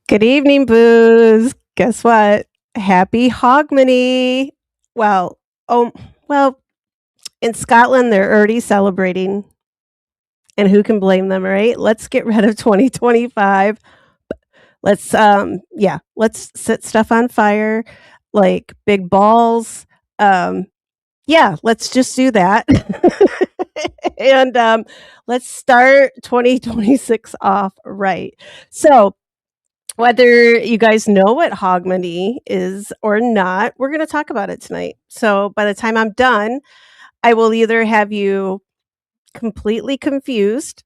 Good evening, Booze. Guess what? Happy Hogmanay. Well, oh, well, in Scotland, they're already celebrating, and who can blame them, right? Let's get rid of 2025. Let's set stuff on fire, like big balls. Um, yeah, let's just do that. and let's start 2026 off right. So, whether you guys know what Hogmanay is or not, we're going to talk about it tonight. So by the time I'm done, I will either have you completely confused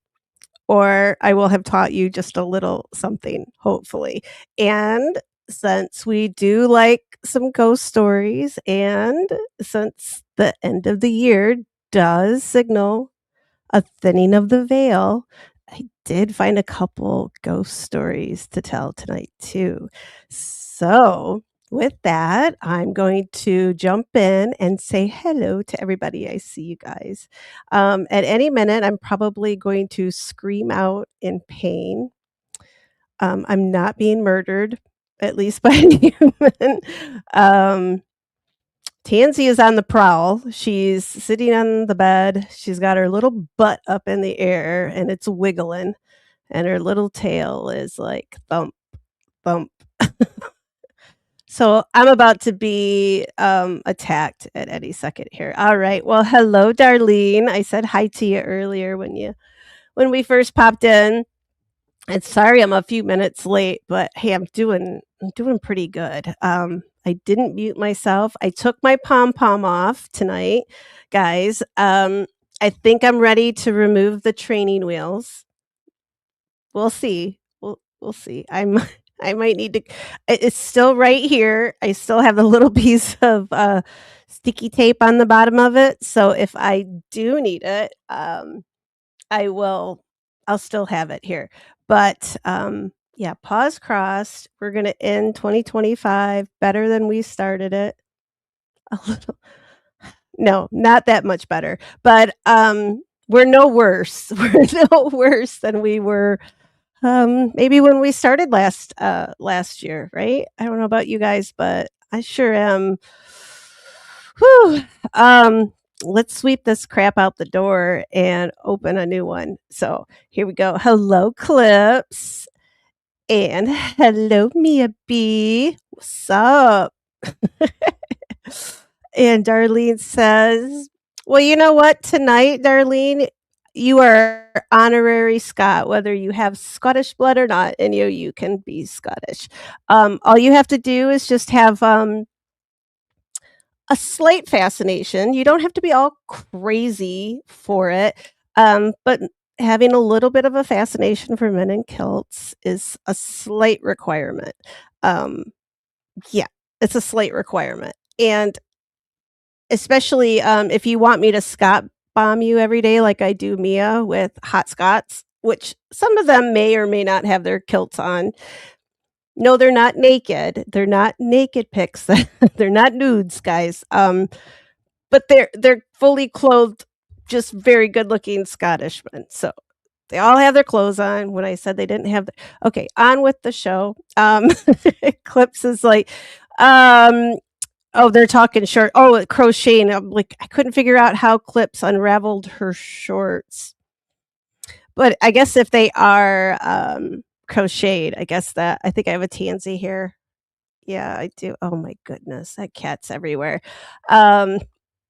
or I will have taught you just a little something, hopefully. And since we do like some ghost stories, and since the end of the year does signal a thinning of the veil, I did find a couple ghost stories to tell tonight too. So, with that, I'm going to jump in and say hello to everybody. I see you guys. At any minute, I'm probably going to scream out in pain. I'm not being murdered, at least by a human. Um, Tansy is on the prowl. She's sitting on the bed. She's got her little butt up in the air and it's wiggling, and her little tail is like thump, thump. So I'm about to be attacked at any second here. All right. Well, hello, Darlene. I said hi to you earlier when we first popped in. And sorry I'm a few minutes late, but hey, I'm doing pretty good. I didn't mute myself. I took my pom pom off tonight, guys. I think I'm ready to remove the training wheels. We'll see. We'll see. I might need to. It's still right here. I still have a little piece of sticky tape on the bottom of it. So if I do need it, I will. I'll still have it here. But yeah, pause crossed. We're gonna end 2025 better than we started it. A little, no, not that much better. But we're no worse. We're no worse than we were maybe when we started last year, right? I don't know about you guys, but I sure am. Whew. Let's sweep this crap out the door and open a new one. So here we go. Hello, Clips. And hello, Mia B. What's up? And Darlene says, well, you know what? Tonight, Darlene, you are honorary Scot, whether you have Scottish blood or not, and you can be Scottish. All you have to do is just have a slight fascination. You don't have to be all crazy for it, but having a little bit of a fascination for men in kilts is a slight requirement. Yeah, it's a slight requirement. And especially if you want me to Scot bomb you every day like I do Mia with hot Scots, which some of them may or may not have their kilts on. No, they're not naked. They're not naked pics. They're not nudes, guys. But they're fully clothed, just very good looking Scottishmen. So they all have their clothes on. When I said they didn't have, okay, on with the show. Clips is like, oh, they're talking short. Oh, crocheting. I'm like, I couldn't figure out how Clips unraveled her shorts. But I guess if they are crocheted, I think I have a tansy here. Yeah, I do. Oh my goodness, that cat's everywhere. I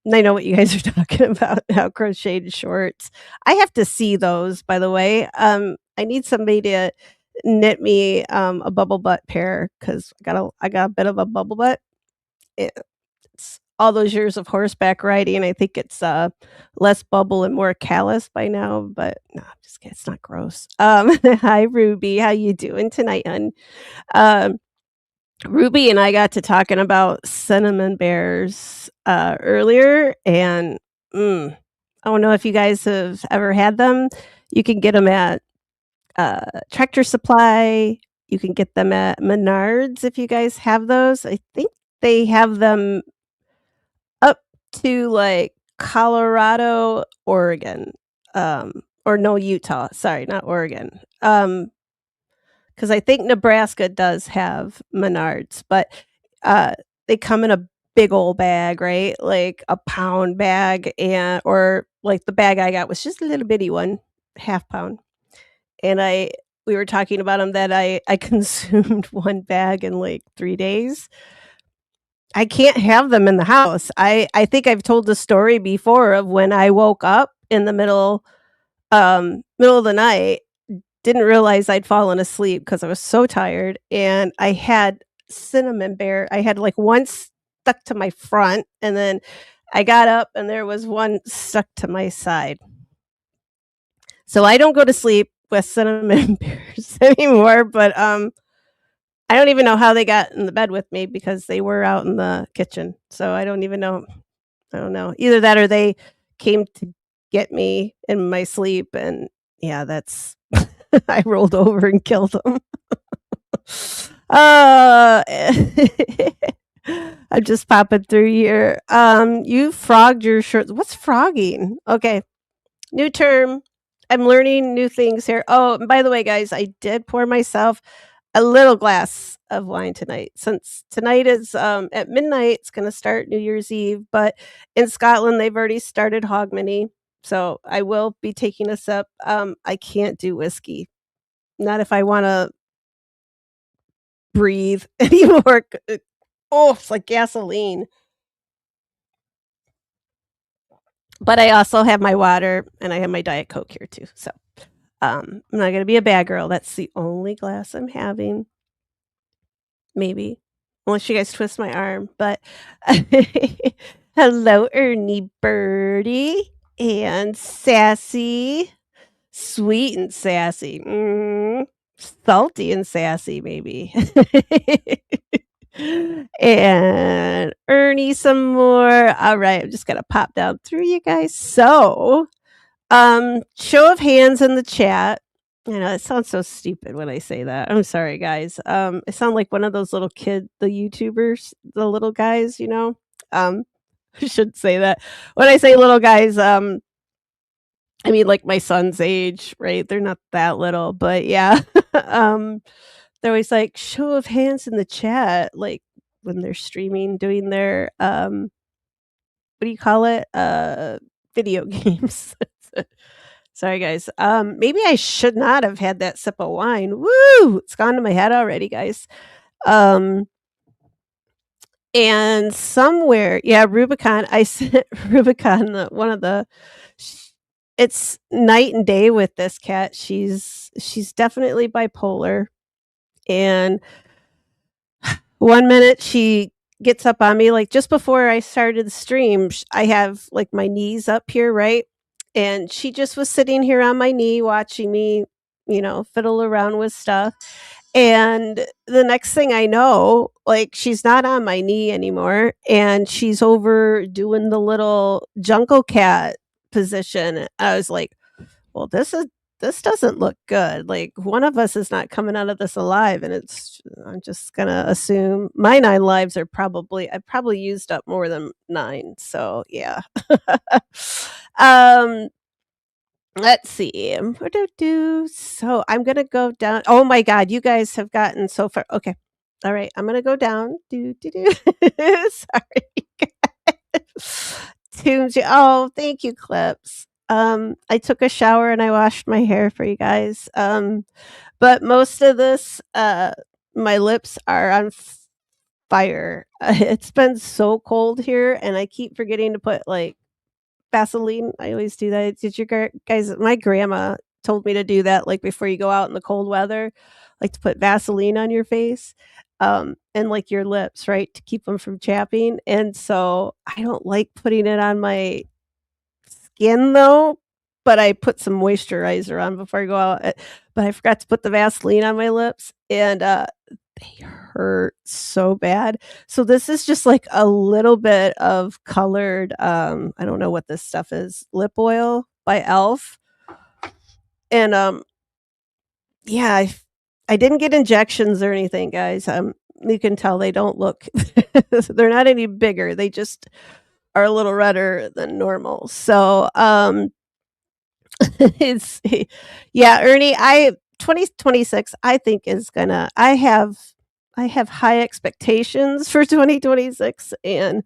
know what you guys are talking about now, crocheted shorts. I have to see those, by the way. I need somebody to knit me a bubble butt pair because I got a bit of a bubble butt. It's all those years of horseback riding. I think it's less bubble and more callus by now, but no, I'm just kidding. It's not gross. Hi Ruby, how you doing tonight, hun? Um, Ruby and I got to talking about cinnamon bears earlier, and I don't know if you guys have ever had them. You can get them at Tractor Supply. You can get them at Menards if you guys have those. I think they have them up to like Colorado, Oregon, or no, Utah. Sorry, not Oregon. Because because I think Nebraska does have Menards, but they come in a big old bag, right? Like a pound bag, and or like the bag I got was just a little bitty one, half pound. And we were talking about them that I consumed one bag in like 3 days. I can't have them in the house. I think I've told the story before of when I woke up in the middle of the night, didn't realize I'd fallen asleep because I was so tired, and I had cinnamon bear. I had like one stuck to my front, and then I got up and there was one stuck to my side. So I don't go to sleep with cinnamon bears anymore, but I don't even know how they got in the bed with me because they were out in the kitchen. So I don't even know. I don't know. Either that or they came to get me in my sleep, and yeah, that's I rolled over and killed them. uh I'm just popping through here. You frogged your shirt. What's frogging? Okay. New term. I'm learning new things here. Oh, and by the way, guys, I did pour myself a little glass of wine tonight. Since tonight is at midnight, it's going to start New Year's Eve. But in Scotland, they've already started Hogmanay. So I will be taking a sip. I can't do whiskey. Not if I want to breathe anymore. Oh, it's like gasoline. But I also have my water and I have my Diet Coke here too. So I'm not going to be a bad girl. That's the only glass I'm having. Maybe. Unless you guys twist my arm. But hello, Ernie Birdie and Sassy. Sweet and sassy. Salty and sassy, maybe. And Ernie some more. All right, I'm just gonna pop down through you guys. So, show of hands in the chat. I know it sounds so stupid when I say that. I'm sorry, guys. I sound like one of those little the YouTubers, the little guys, you know. I shouldn't say that. When I say little guys, I mean like my son's age, right? They're not that little, but yeah. They're always like, show of hands in the chat, like when they're streaming, doing their what do you call it? Video games. Sorry guys. Maybe I should not have had that sip of wine. Woo! It's gone to my head already, guys. And somewhere, yeah, Rubicon, I sent Rubicon one of the it's night and day with this cat. She's definitely bipolar. And one minute she gets up on me, like just before I started the stream, I have like my knees up here, right? And she just was sitting here on my knee watching me, fiddle around with stuff. And the next thing I know, like she's not on my knee anymore and she's over doing the little jungle cat position. I was like, well, this doesn't look good. Like one of us is not coming out of this alive, and I'm just gonna assume my 9 lives are I've probably used up more than 9. So yeah. Let's see. So I'm gonna go down. Oh my god, you guys have gotten so far. Okay. All right, I'm gonna go down. Sorry. Tunes. Oh, thank you, Clips. I took a shower and I washed my hair for you guys. But most of this, my lips are on fire. It's been so cold here, and I keep forgetting to put like Vaseline. I always do that. Did you guys? My grandma told me to do that, like before you go out in the cold weather, like to put Vaseline on your face, and like your lips, right, to keep them from chapping. And so I don't like putting it on my skin though, but I put some moisturizer on before I go out. But I forgot to put the Vaseline on my lips, and they hurt so bad. So this is just like a little bit of colored, I don't know what this stuff is, lip oil by Elf. And yeah, I didn't get injections or anything, guys. You can tell they don't look they're not any bigger. They just are a little redder than normal. So it's yeah, Ernie, I 2026, I think is gonna. I have high expectations for 2026, and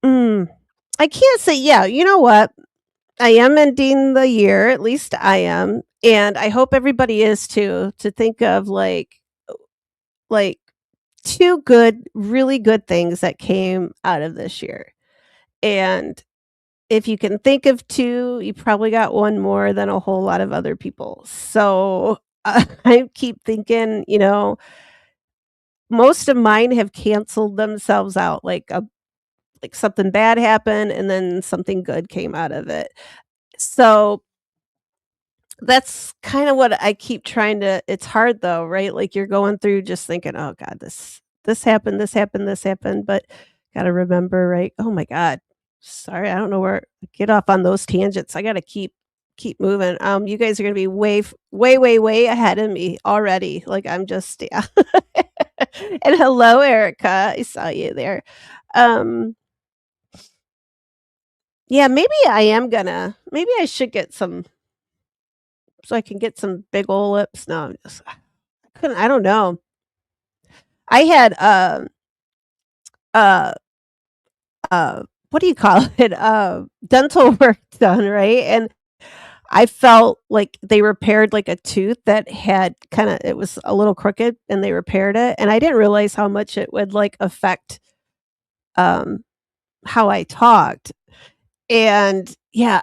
mm, I can't say. Yeah, you know what? I am ending the year. At least I am, and I hope everybody is too. To think of like two good, really good things that came out of this year, and if you can think of 2, you probably got 1 more than a whole lot of other people. So, I keep thinking, most of mine have canceled themselves out, like something bad happened and then something good came out of it. So, that's kinda what I keep trying to it's hard though, right? Like, you're going through just thinking, "Oh god, this happened, this happened, this happened," but gotta remember, right? Oh my god. Sorry, I don't know where get off on those tangents. I gotta keep moving. You guys are gonna be way, way, way ahead of me already. Like, I'm just yeah. And hello, Erica. I saw you there. Um, yeah, maybe I should get some so I can get some big ol' lips. No, I'm just I don't know. I had, uh, what do you call it? Dental work done, right? And I felt like they repaired, like, a tooth that had it was a little crooked, and they repaired it, and I didn't realize how much it would, like, affect, um, how I talked. And, yeah,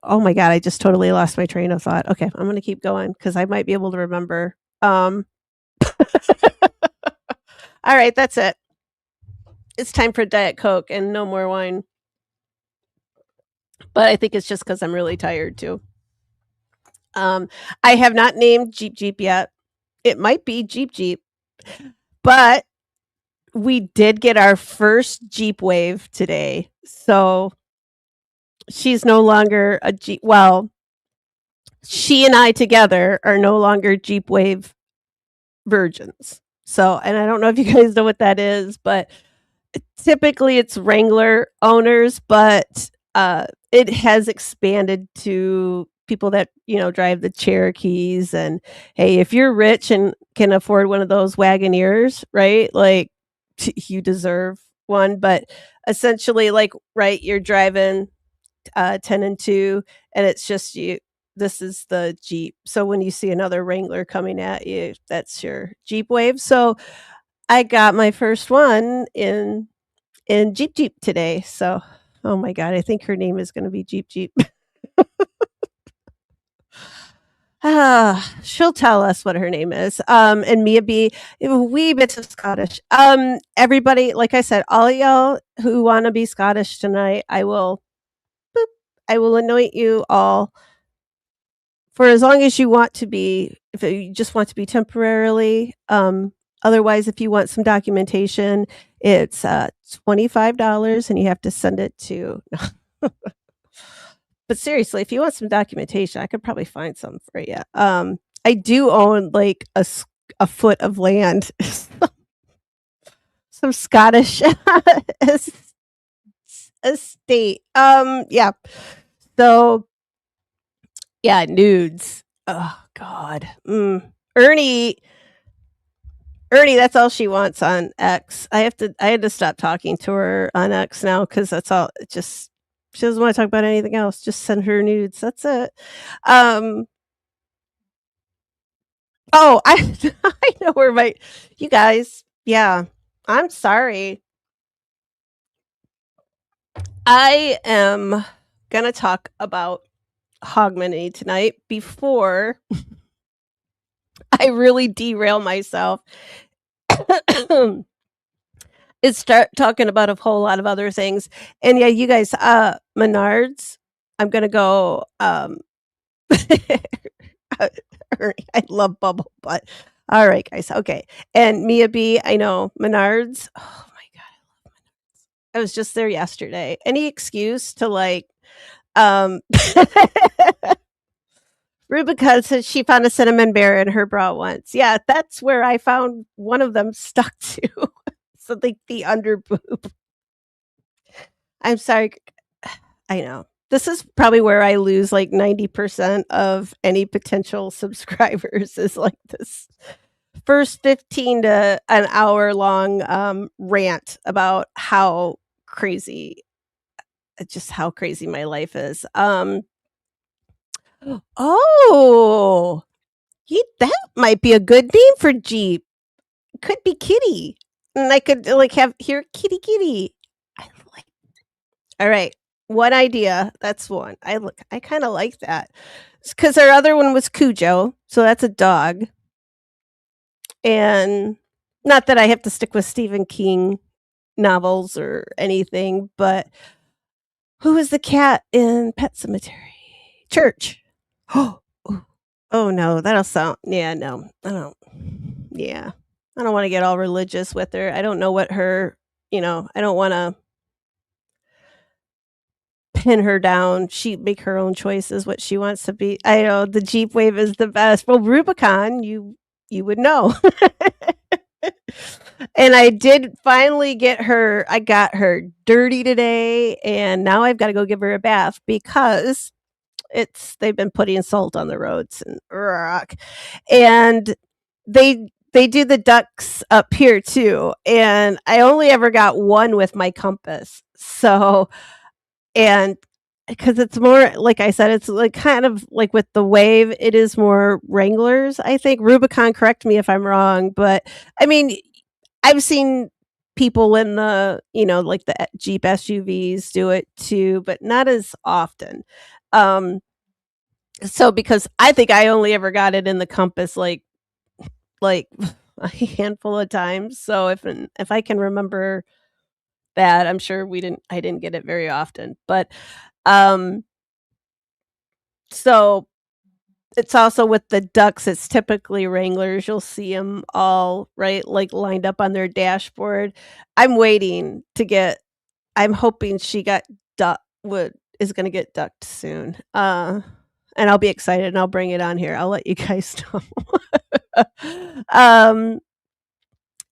oh my god, I just totally lost my train of thought. Okay, I'm gonna keep going because I might be able to remember. Alright, that's it. It's time for Diet Coke and no more wine. But I think it's just because 'cause I'm really tired too. I have not named Jeep Jeep yet. It might be Jeep Jeep, but we did get our first Jeep Wave today. So she's no longer a Jeep. Well, she and I together are no longer Jeep Wave virgins. So, and I don't know if you guys know what that is, but typically it's Wrangler owners, but it has expanded to people that drive the Cherokees. And hey, if you're rich and can afford one of those Wagoneers, right? Like you deserve one. But essentially, like right, you're driving 10 and 2, and it's just you. This is the Jeep. So when you see another Wrangler coming at you, that's your Jeep Wave. So I got my first one in Jeep Jeep today. So, oh my god, I think her name is gonna be Jeep Jeep. She'll tell us what her name is. And Mia be a wee bit of Scottish. Everybody, like I said, all y'all who wanna be Scottish tonight, boop, I will anoint you all for as long as you want to be, if you just want to be temporarily. Otherwise, if you want some documentation, it's $25 and you have to send it to. But seriously, if you want some documentation, I could probably find some for you. I do own like a foot of land, some Scottish estate. Yeah. So yeah, nudes. Oh God. Ernie, that's all she wants on X. I had to stop talking to her on X now because that's all. It just she doesn't want to talk about anything else. Just send her nudes. That's it. Um. Oh, I I know where my you guys. Yeah, I'm sorry. I am gonna talk about Hogmanay tonight before I really derail myself is start talking about a whole lot of other things. And yeah, you guys, Menards, I'm gonna go. I love bubble butt. All right, guys. Okay, and Mia B, I know Menards. Oh my god, I love Menards. I was just there yesterday. Any excuse to like, um, Rubicon says she found a cinnamon bear in her bra once. Yeah, that's where I found one of them stuck to. So like the under boob. I'm sorry. I know. This is probably where I lose like 90% of any potential subscribers is like this first 15 to an hour long rant about how crazy just how crazy my life is. Oh, that might be a good name for Jeep. Could be Kitty. And I could like have here kitty kitty. I like all right. One idea. That's one. I kind of like that. Because our other one was Cujo. So that's a dog. And not that I have to stick with Stephen King novels or anything, but who was the cat in Pet Cemetery? Church. Oh, oh no, that'll sound yeah, no. I don't yeah. I don't want to get all religious with her. I don't know what her, I don't want to pin her down. She make her own choices what she wants to be. I know the Jeep Wave is the best. Well, Rubicon, you would know. And I did finally get her. I got her dirty today, and now I've got to go give her a bath because they've been putting salt on the roads and rock, and they do the ducks up here too. And I only ever got one with my compass, so and because it's more like I said, it's like kind of like with the Wave, it is more Wranglers. I think Rubicon. Correct me if I'm wrong, but I mean, I've seen people in the, like the Jeep SUVs do it too, but not as often. Um, so because I think I only ever got it in the Compass like a handful of times. So if I can remember that, I'm sure I didn't get it very often. But um so it's also with the ducks, it's typically Wranglers. You'll see them all right, like lined up on their dashboard. I'm waiting to get. I'm hoping she got duck. What is going to get ducked soon. And I'll be excited and I'll bring it on here. I'll let you guys know. um,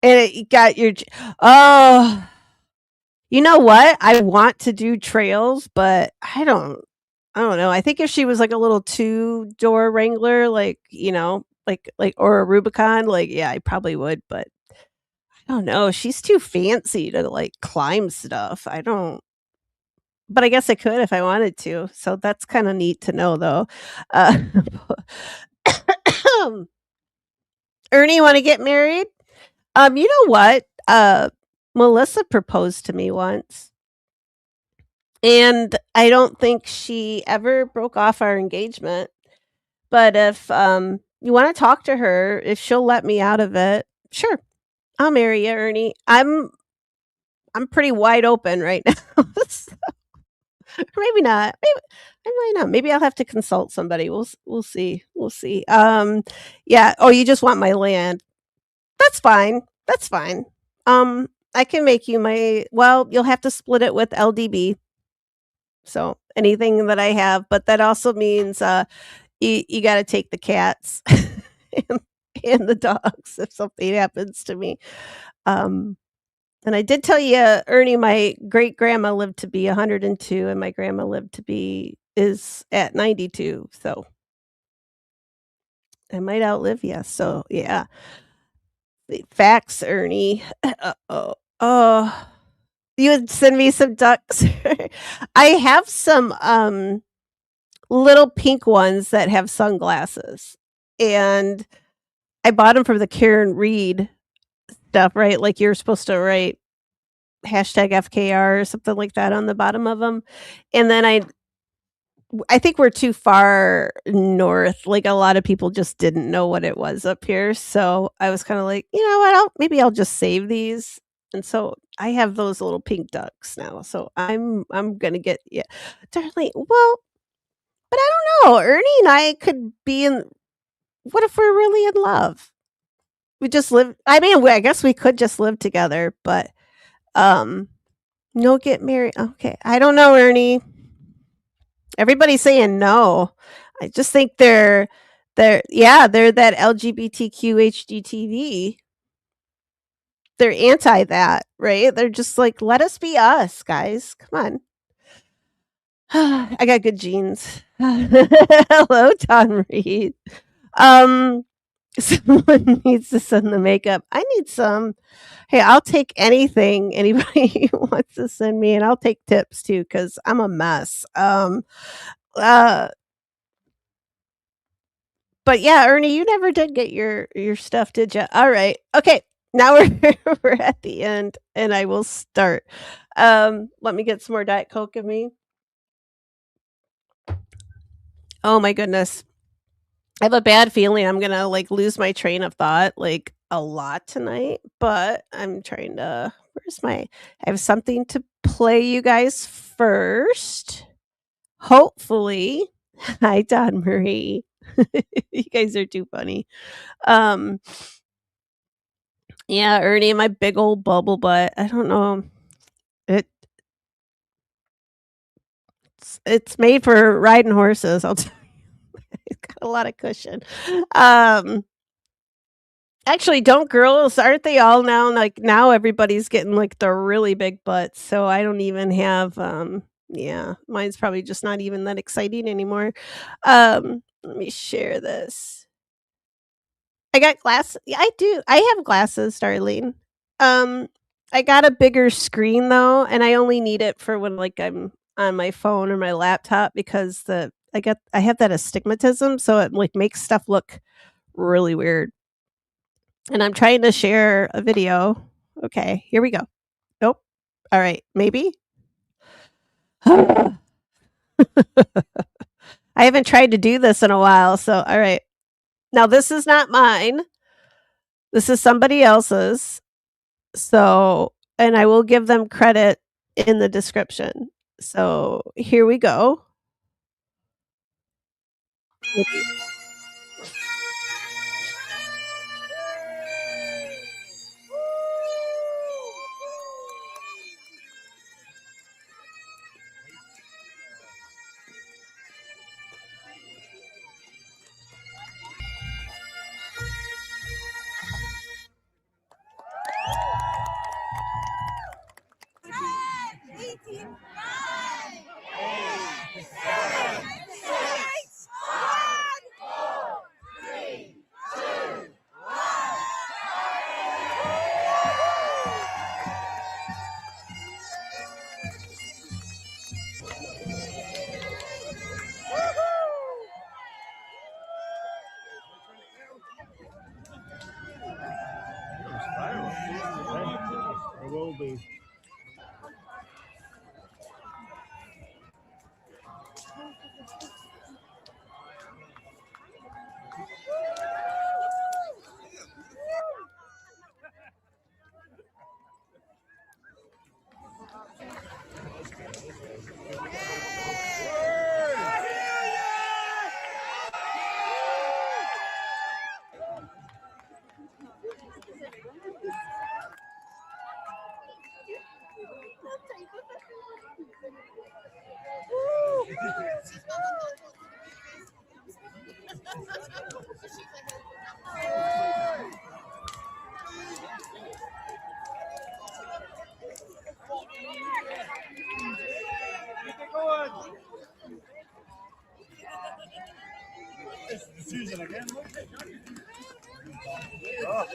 and it got your. Oh, you know what? I want to do trails, but I don't know. I think if she was like a little two-door Wrangler, like, like or a Rubicon, like, yeah, I probably would, but I don't know. She's too fancy to like climb stuff. I don't but I guess I could if I wanted to. So that's kind of neat to know though. Uh, Ernie, want to get married? You know what? Melissa proposed to me once. And I don't think she ever broke off our engagement. But if you want to talk to her, if she'll let me out of it, sure, I'll marry you, Ernie. I'm pretty wide open right now. Or maybe not. Maybe I might not. Maybe I'll have to consult somebody. We'll see. We'll see. Yeah. Oh, you just want my land. That's fine. That's fine. I can make you my well, you'll have to split it with LDB. So anything that I have, but that also means you got to take the cats and, and the dogs if something happens to me. Um, and I did tell you, Ernie, my great grandma lived to be 102, and my grandma lived to be is at 92. So I might outlive you. So yeah, the facts, Ernie. Oh, oh, you would send me some ducks. I have some little pink ones that have sunglasses, and I bought them from the Karen Reed stuff, right? Like you're supposed to write hashtag FKR or something like that on the bottom of them. And then I think we're too far north. Like a lot of people just didn't know what it was up here. So I was kind of like, you know what? Maybe I'll just save these. And so I have those little pink ducks now. So I'm gonna get yeah, darling. Well, but I don't know. Ernie and I could be in. What if we're really in love? We just live. I mean, I guess we could just live together, but um, no, get married. Okay, I don't know, Ernie. Everybody's saying no. I just think they're that LGBTQ HGTV. They're anti that, right? They're just like, let us be us, guys. Come on. I got good genes. Hello, Don Reed. Um, someone needs to send the makeup. I need some. Hey, I'll take anything anybody wants to send me, and I'll take tips too because I'm a mess. Uh, but yeah, Ernie, you never did get your stuff, did you? All right, okay. Now we're we're at the end, and I will start. Let me get some more Diet Coke of me. Oh my goodness. I have a bad feeling I'm gonna, like, lose my train of thought, like, a lot tonight, but I'm trying to where's my I have something to play you guys first. Hopefully. Hi, Don Marie. You guys are too funny. Um, yeah, Ernie, my big old bubble butt. I don't know. It it's made for riding horses, I'll tell you. It's got a lot of cushion. Um Actually, don't girls aren't they all now like, now everybody's getting, like, the really big butts, so I don't even have, yeah, mine's probably just not even that exciting anymore. Let me share this. I got yeah, I do. I have glasses, Darlene. Um, I got a bigger screen, though, and I only need it for when, like, I'm on my phone or my laptop because I have that astigmatism, so it, like, makes stuff look really weird. And I'm trying to share a video. Okay, here we go. Nope. All right, maybe? I haven't tried to do this in a while, so all right. Now this is not mine. This is somebody else's. So, and I will give them credit in the description. So, here we go. I will be. Susan again. Oh.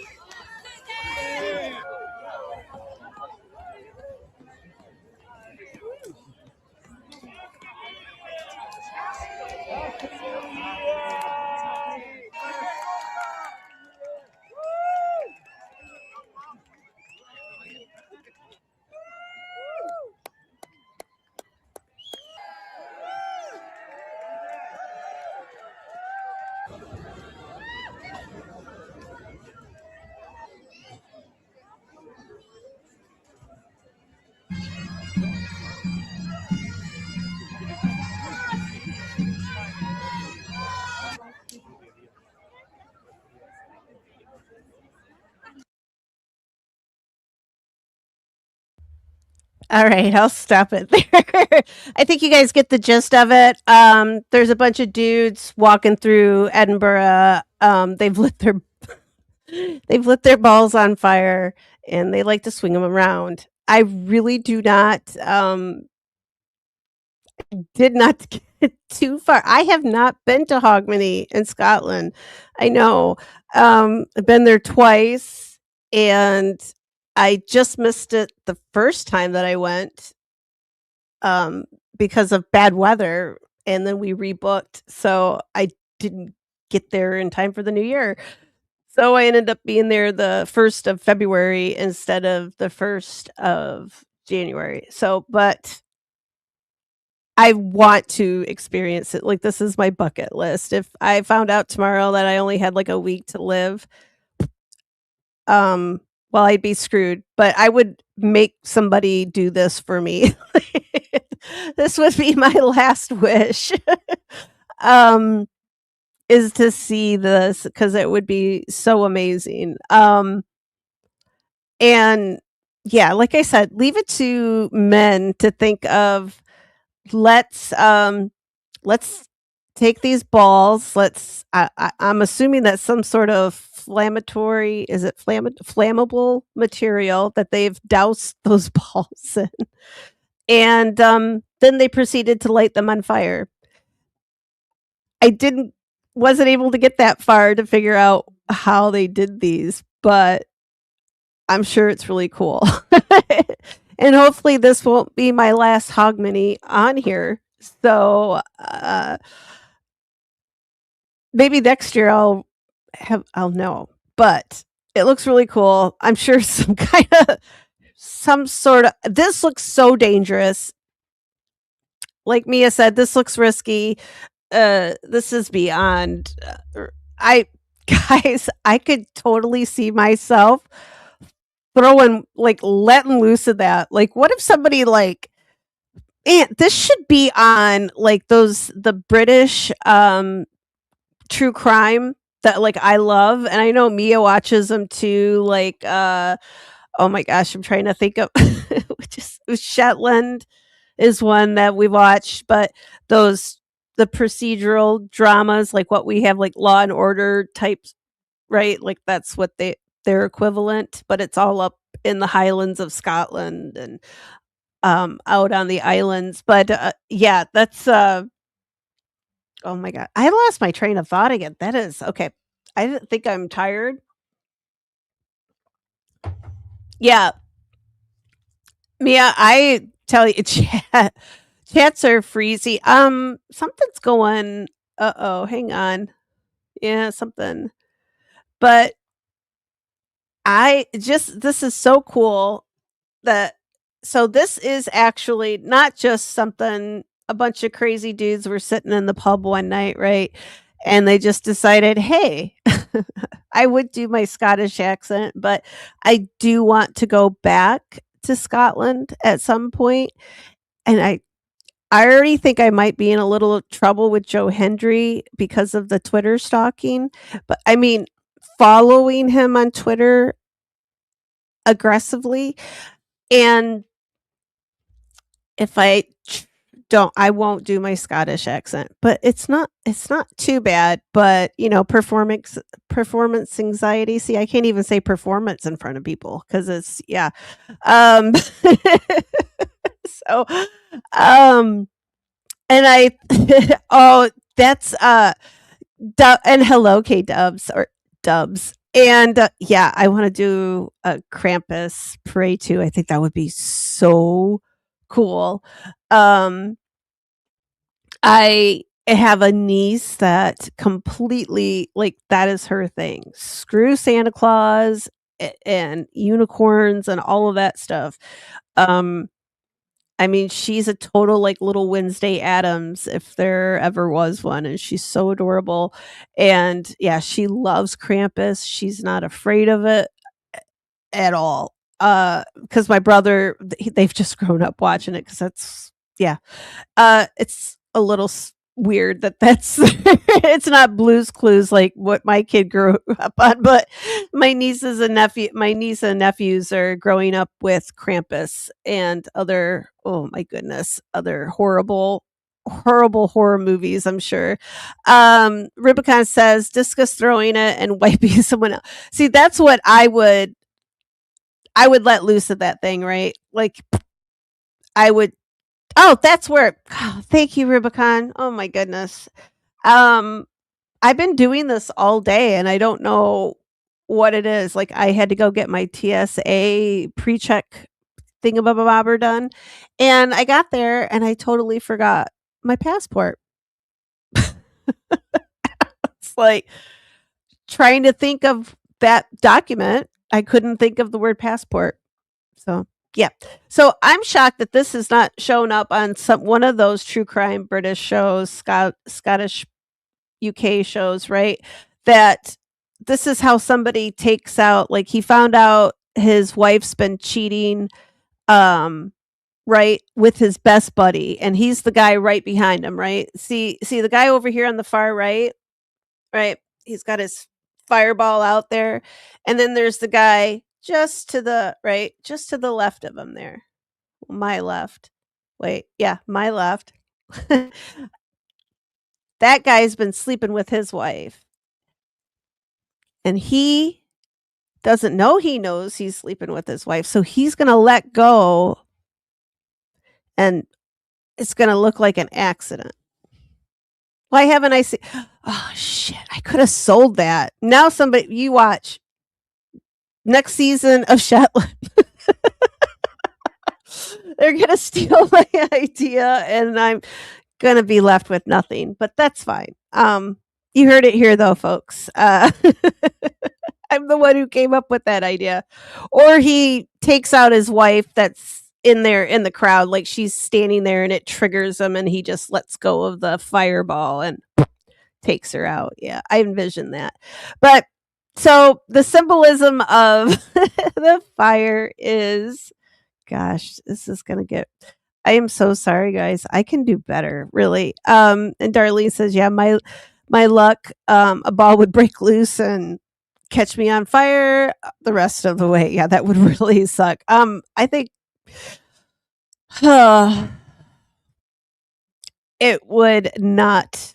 All right, I'll stop it there. I think you guys get the gist of it. There's a bunch of dudes walking through Edinburgh. They've lit their balls on fire and they like to swing them around. I really do not did not get too far. I have not been to Hogmanay in Scotland. I know. I've been there twice, and I just missed it the first time that I went, um, because of bad weather, and then we rebooked, so I didn't get there in time for the new year. So I ended up being there the 1st of February instead of the 1st of January. So, but I want to experience it. Like, this is my bucket list. If I found out tomorrow that I only had like a week to live, um, well, I'd be screwed, but I would make somebody do this for me. This would be my last wish. um, is to see this because it would be so amazing. And yeah, like I said, leave it to men to think of, let's let's take these balls. I'm assuming that's some sort of inflammatory, is it flammable material that they've doused those balls in, and then they proceeded to light them on fire. I didn't wasn't able to get that far to figure out how they did these, but I'm sure it's really cool. And hopefully this won't be my last Hogmanay on here. So maybe next year I'll know. But it looks really cool. I'm sure some sort of, this looks so dangerous. Like Mia said, this looks risky. This is beyond I guys, I could totally see myself throwing, like, letting loose of that. Like, what if somebody, like, and this should be on, like, the British true crime that, like, I love, and I know Mia watches them too. Like, oh my gosh, I'm trying to think of which is Shetland is one that we watched, but those the procedural dramas, like what we have, like Law and Order types, right? Like that's what their equivalent, but it's all up in the Highlands of Scotland and out on the islands. But yeah, that's oh my god, I lost my train of thought again. That is okay. I didn't think I'm tired. Yeah, Mia, I tell you, chats are freezy. Something's going. Uh oh, hang on. Yeah, something. But I just this is so cool that so this is actually not just something a bunch of crazy dudes were sitting in the pub one night, right? And they just decided, "Hey, I would do my Scottish accent, but I do want to go back to Scotland at some point." And I already think I might be in a little trouble with Joe Hendry because of the Twitter stalking, but I mean, following him on Twitter aggressively, and if I won't do my Scottish accent, but it's not too bad, but, performance anxiety. See, I can't even say performance in front of people because it's yeah. Um, so, um, and I oh, that's, and hello, K-Dubs or Dubs. And, yeah, I wanna do a Krampus parade too. I think that would be so cool. Um, I have a niece that completely like, that is her thing. Screw Santa Claus and unicorns and all of that stuff. Um, I mean, she's a total, like, little Wednesday Addams if there ever was one, and she's so adorable, and, yeah, she loves Krampus, she's not afraid of it at all, because my brother, they've just grown up watching it because that's yeah, it's a little weird that that's it's not Blue's Clues like what my kid grew up on, but my niece and nephews are growing up with Krampus and other, oh my goodness, other horrible horror movies, I'm sure. Rubicon says discus throwing it and wiping someone else. See, that's what I would let loose of that thing, right? Like I would Oh, that's where thank you, Rubicon. Oh my goodness. Um, I've been doing this all day and I don't know what it is. Like I had to go get my TSA pre-check thingamabobber done, and I got there and I totally forgot my passport. It's like trying to think of that document. I couldn't think of the word passport. So, yeah. So I'm shocked that this has not shown up on one of those true crime British shows, Scottish UK shows, right? That this is how somebody takes out, like he found out his wife's been cheating, um, right, with his best buddy, and he's the guy right behind him, right? See the guy over here on the far right, right? He's got his fireball out there, and then there's the guy just to the right, just to the left of him there. My left. Wait, yeah, my left. That guy's been sleeping with his wife. And he doesn't know he knows he's sleeping with his wife. So he's going to let go and it's going to look like an accident. Why haven't I seen? Oh, shit. I could have sold that. Now somebody, you watch. Next season of Shetland. They're going to steal my idea and I'm going to be left with nothing, but that's fine. You heard it here though, folks. I'm the one who came up with that idea. Or he takes out his wife that's in there in the crowd, like she's standing there and it triggers him and he just lets go of the fireball and takes her out. Yeah, I envision that. But so the symbolism of the fire is, gosh, this is going to get, I am so sorry, guys. I can do better, really. And Darlene says, yeah, my luck, a ball would break loose and catch me on fire the rest of the way. Yeah, that would really suck. I think it would not.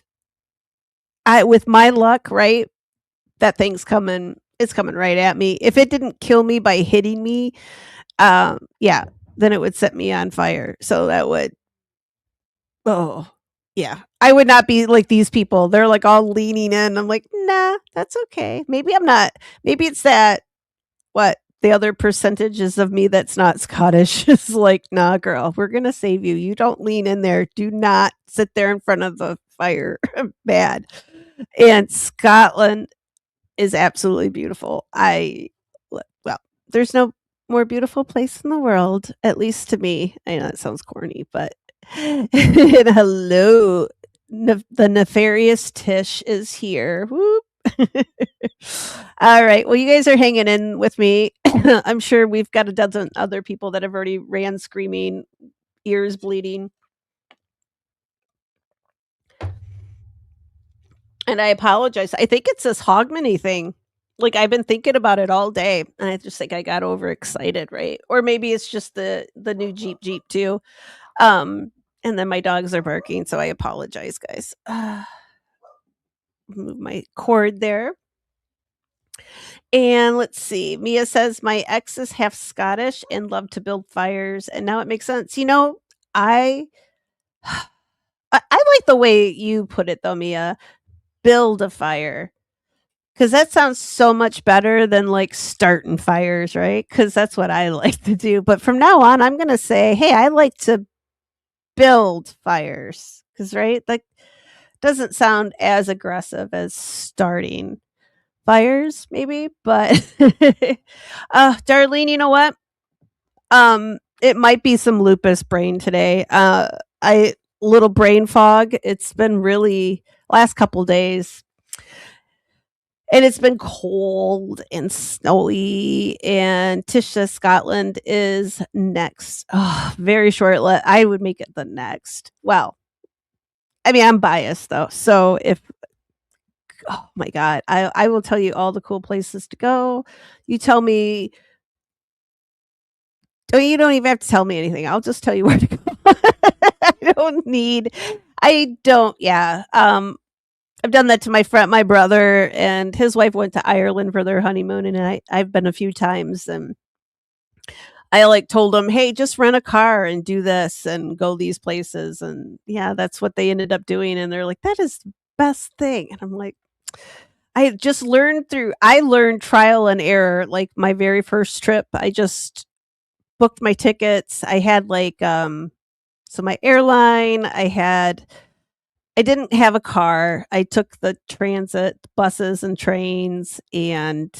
I with my luck, right? That thing's coming. It's coming right at me. If it didn't kill me by hitting me, yeah, then it would set me on fire. So that would. Oh, yeah. I would not be like these people. They're like all leaning in. I'm like, nah, that's okay. Maybe I'm not. Maybe it's that what the other percentages of me that's not Scottish is like, nah, girl, we're gonna save you. You don't lean in there. Do not sit there in front of the fire. Bad. And Scotland is absolutely beautiful. Well, there's no more beautiful place in the world, at least to me. I know that sounds corny, but and hello, the nefarious Tish is here. Whoop. All right. Well, you guys are hanging in with me. I'm sure we've got a dozen other people that have already ran screaming, ears bleeding. And I apologize. I think it's this Hogmanay thing. Like I've been thinking about it all day, and I just think I got overexcited, right? Or maybe it's just the new Jeep too. And then my dogs are barking, so I apologize, guys. Move my cord there. And let's see. Mia says my ex is half Scottish and loved to build fires, and now it makes sense. You know, I I like the way you put it though, Mia. Build a fire. Cause that sounds so much better than like starting fires, right? Because that's what I like to do. But from now on, I'm gonna say, hey, I like to build fires. Cause right, like doesn't sound as aggressive as starting fires, maybe. But Darlene, you know what? It might be some lupus brain today. I little brain fog. It's been really last couple days. And it's been cold and snowy, and Tisha Scotland is next. Oh, very short. I would make it the next. Well, I mean, I'm biased though. So if, oh my God, I will tell you all the cool places to go. You tell me, oh, you don't even have to tell me anything. I'll just tell you where to go. I don't, yeah. I've done that to my brother and his wife went to Ireland for their honeymoon, and I've been a few times, and I like told them, "Hey, just rent a car and do this and go these places." And yeah, that's what they ended up doing. And they're like, "That is the best thing." And I'm like, I learned trial and error. Like my very first trip, I just booked my tickets. I had like so my airline, I didn't have a car. I took the transit buses and trains, and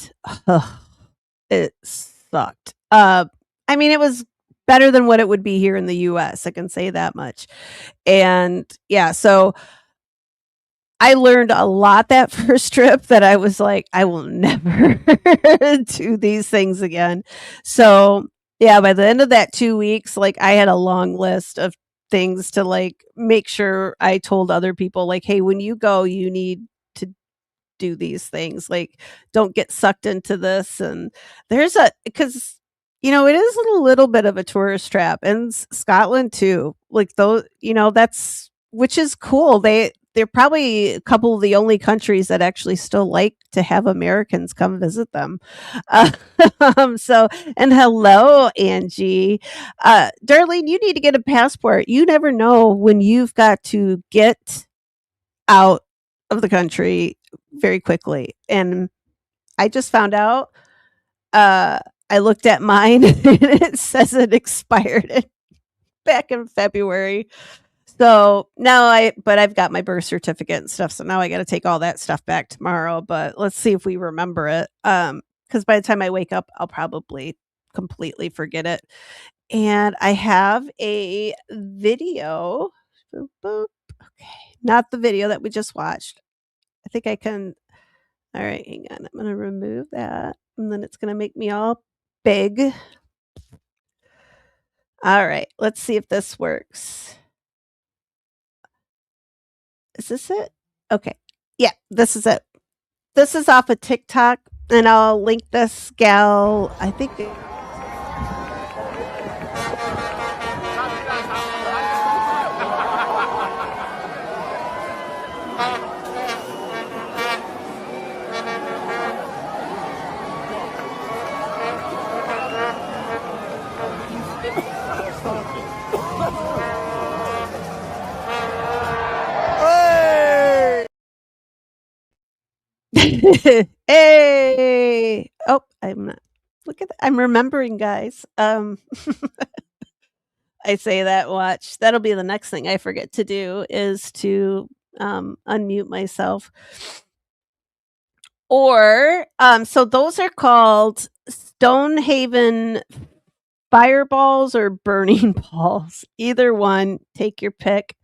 it sucked. I mean, it was better than what it would be here in the US, I can say that much. And yeah, so I learned a lot that first trip that I was like, I will never do these things again. So, yeah, by the end of that 2 weeks, like, I had a long list of things to, like, make sure I told other people, like, "Hey, when you go, you need to do these things. Like, don't get sucked into this." And because it is a little bit of a tourist trap, and Scotland too. Like those, that's which is cool. They're probably a couple of the only countries that actually still like to have Americans come visit them. Uh, so, and hello, Angie. Darlene, you need to get a passport. You never know when you've got to get out of the country very quickly. And I just found out, I looked at mine and it says it expired back in February. So now but I've got my birth certificate and stuff. So now I got to take all that stuff back tomorrow. But let's see if we remember it. Because by the time I wake up, I'll probably completely forget it. And I have a video. Boop, boop. Okay. Not the video that we just watched. I think I can. All right, hang on. I'm going to remove that. And then it's going to make me all big. All right, let's see if this works. Is this it? Okay. Yeah, this is it. This is off of TikTok, and I'll link this gal. I think. Hey! Oh, I'm not. Look at that. I'm remembering, guys. I say that, watch. That'll be the next thing I forget to do is to unmute myself. Or so those are called Stonehaven fireballs or burning balls. Either one, take your pick.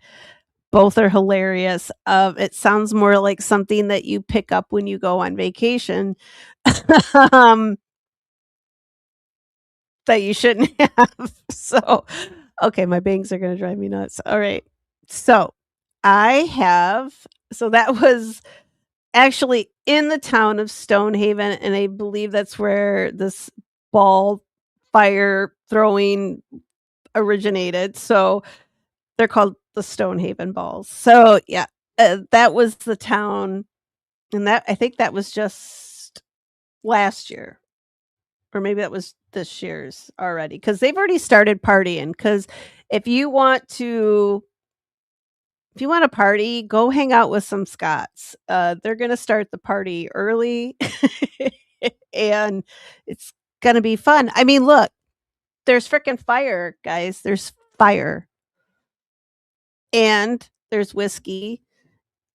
Both are hilarious. It sounds more like something that you pick up when you go on vacation. That you shouldn't have. So, okay, my bangs are gonna drive me nuts. All right. So, that was actually in the town of Stonehaven, and I believe that's where this ball fire throwing originated. So, they're called the Stonehaven balls. So, yeah, that was the town, and I think that was just last year. Or maybe that was this year's already, because they've already started partying. Because if you want to party, go hang out with some Scots. They're gonna start the party early, and it's gonna be fun. I mean, look, there's freaking fire, guys. There's fire, and there's whiskey.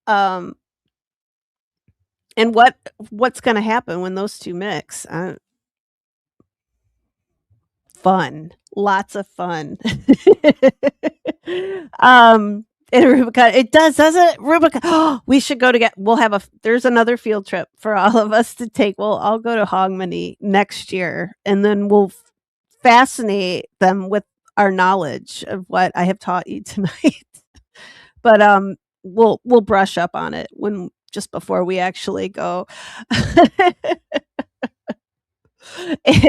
And what's gonna happen when those two mix? Fun, lots of fun. In Rubicon, it doesn't it? Rubicon. Oh, we should go together. There's another field trip for all of us to take. We'll all go to Hogmanay next year, and then we'll fascinate them with our knowledge of what I have taught you tonight. But we'll brush up on it just before we actually go.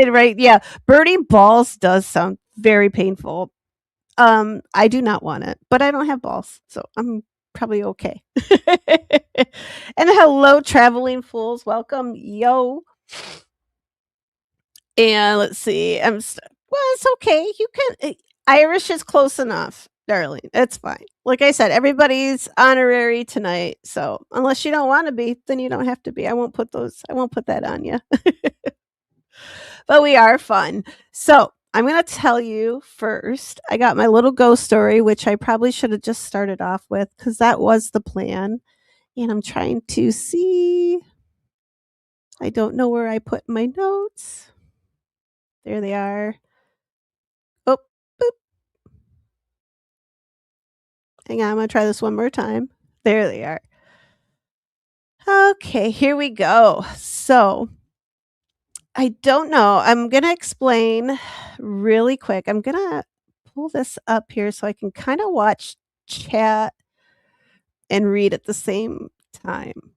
Right, yeah. Burning balls does sound very painful. I do not want it, but I don't have balls, so I'm probably okay. And hello, traveling fools. Welcome, yo. And let's see. Well, it's okay. You can Irish is close enough, darling. It's fine. Like I said, everybody's honorary tonight, so unless you don't wanna be, then you don't have to be. I won't put that on you. But we are fun. So, I'm gonna tell you first, I got my little ghost story, which I probably should have just started off with because that was the plan, and I'm trying to see. I don't know where I put my notes. There they are. Oh, boop. Hang on, I'm gonna try this one more time. There they are. Okay, here we go. So, I don't know. I'm gonna explain really quick. I'm gonna pull this up here so I can kind of watch chat and read at the same time.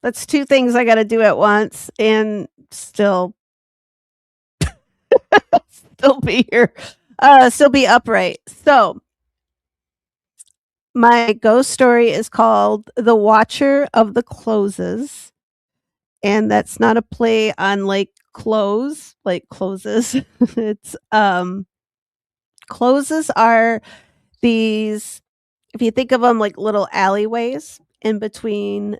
That's two things I got to do at once and still be here, still be upright. So, my ghost story is called The Watcher of the Closes. And that's not a play on like clothes, like closes. It's closes are these, if you think of them like little alleyways in between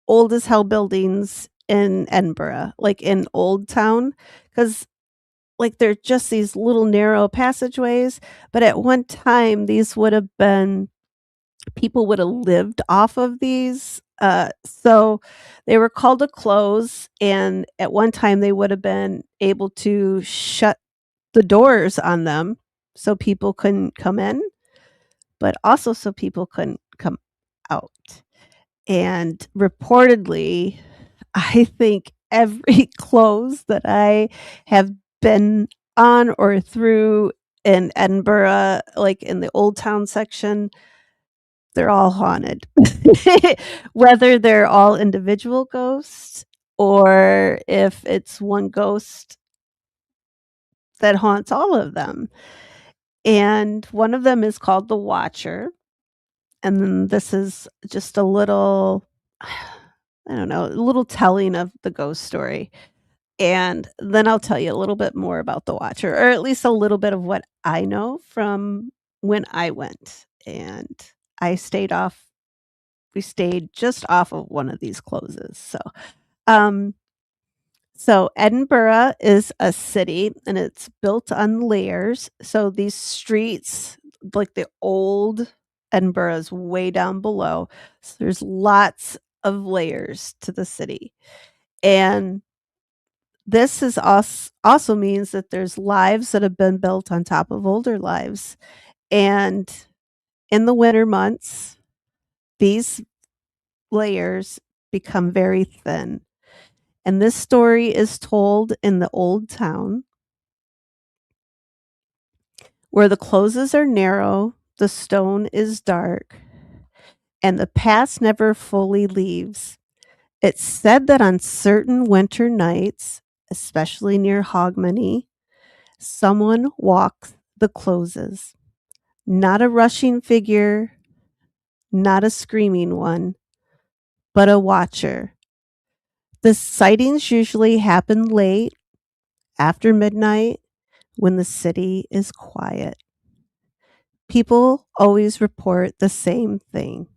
old as hell buildings in Edinburgh, like in Old Town, because like they're just these little narrow passageways. But at one time, these would have been people would have lived off of these. So they were called a close, and at one time they would have been able to shut the doors on them so people couldn't come in, but also so people couldn't come out. And reportedly, I think every close that I have been on or through in Edinburgh, like in the Old Town section, they're all haunted. Whether they're all individual ghosts or if it's one ghost that haunts all of them. And one of them is called the Watcher. And then this is just a little, I don't know, a little telling of the ghost story. And then I'll tell you a little bit more about the Watcher, or at least a little bit of what I know from when I went. And I stayed off we stayed just off of one of these closes. Um, so Edinburgh is a city and it's built on layers. So these streets, like the old Edinburgh, is way down below. So there's lots of layers to the city. And this is also means that there's lives that have been built on top of older lives. And in the winter months, these layers become very thin. And this story is told in the Old Town, where the closes are narrow, the stone is dark, and the past never fully leaves. It's said that on certain winter nights, especially near Hogmanay, someone walks the closes. Not a rushing figure, not a screaming one, but a watcher. The sightings usually happen late, after midnight, when the city is quiet. People always report the same thing.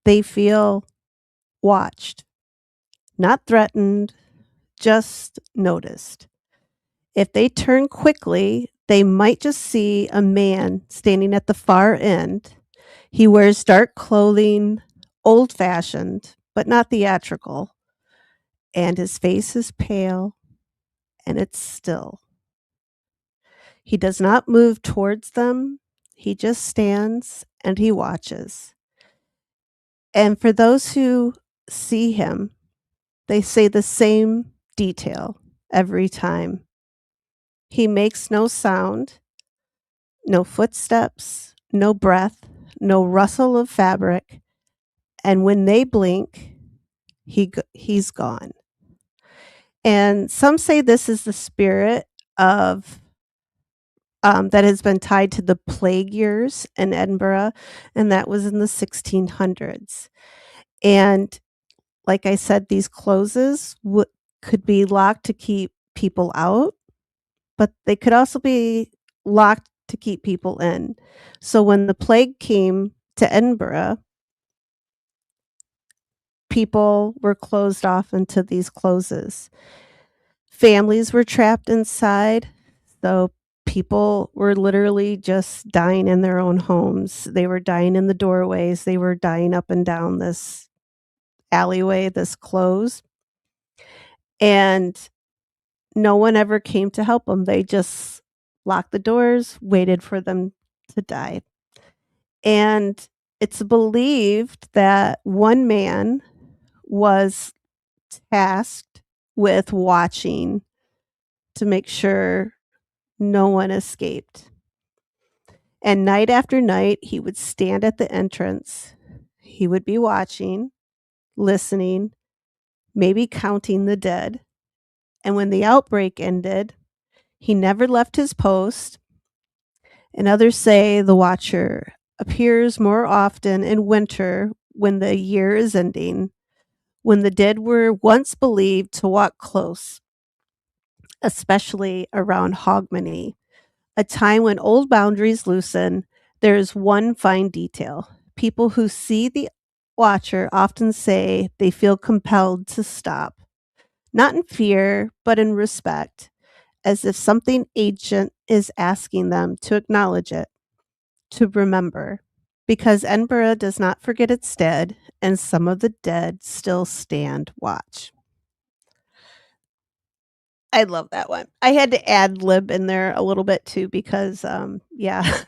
They feel watched, not threatened, just noticed. If they turn quickly, they might just see a man standing at the far end. He wears dark clothing, old fashioned, but not theatrical, and his face is pale and it's still. He does not move towards them. He just stands and he watches. And for those who see him, they say the same detail every time. He makes no sound, no footsteps, no breath, no rustle of fabric. And when they blink, he's gone. And some say this is the spirit of that has been tied to the plague years in Edinburgh, and that was in the 1600s. And like I said, these closes could be locked to keep people out, but they could also be locked to keep people in. So when the plague came to Edinburgh, people were closed off into these closes. Families were trapped inside, so people were literally just dying in their own homes. They were dying in the doorways, they were dying up and down this alleyway, this close, and no one ever came to help them. They just locked the doors, waited for them to die. And it's believed that one man was tasked with watching to make sure no one escaped. And night after night, he would stand at the entrance. He would be watching, listening, maybe counting the dead. And when the outbreak ended, he never left his post. And others say the watcher appears more often in winter when the year is ending, when the dead were once believed to walk close, especially around Hogmanay, a time when old boundaries loosen. There is one fine detail. People who see the watcher often say they feel compelled to stop, not in fear, but in respect, as if something ancient is asking them to acknowledge it, to remember. Because Edinburgh does not forget its dead, and some of the dead still stand watch. I love that one. I had to ad lib in there a little bit too because yeah,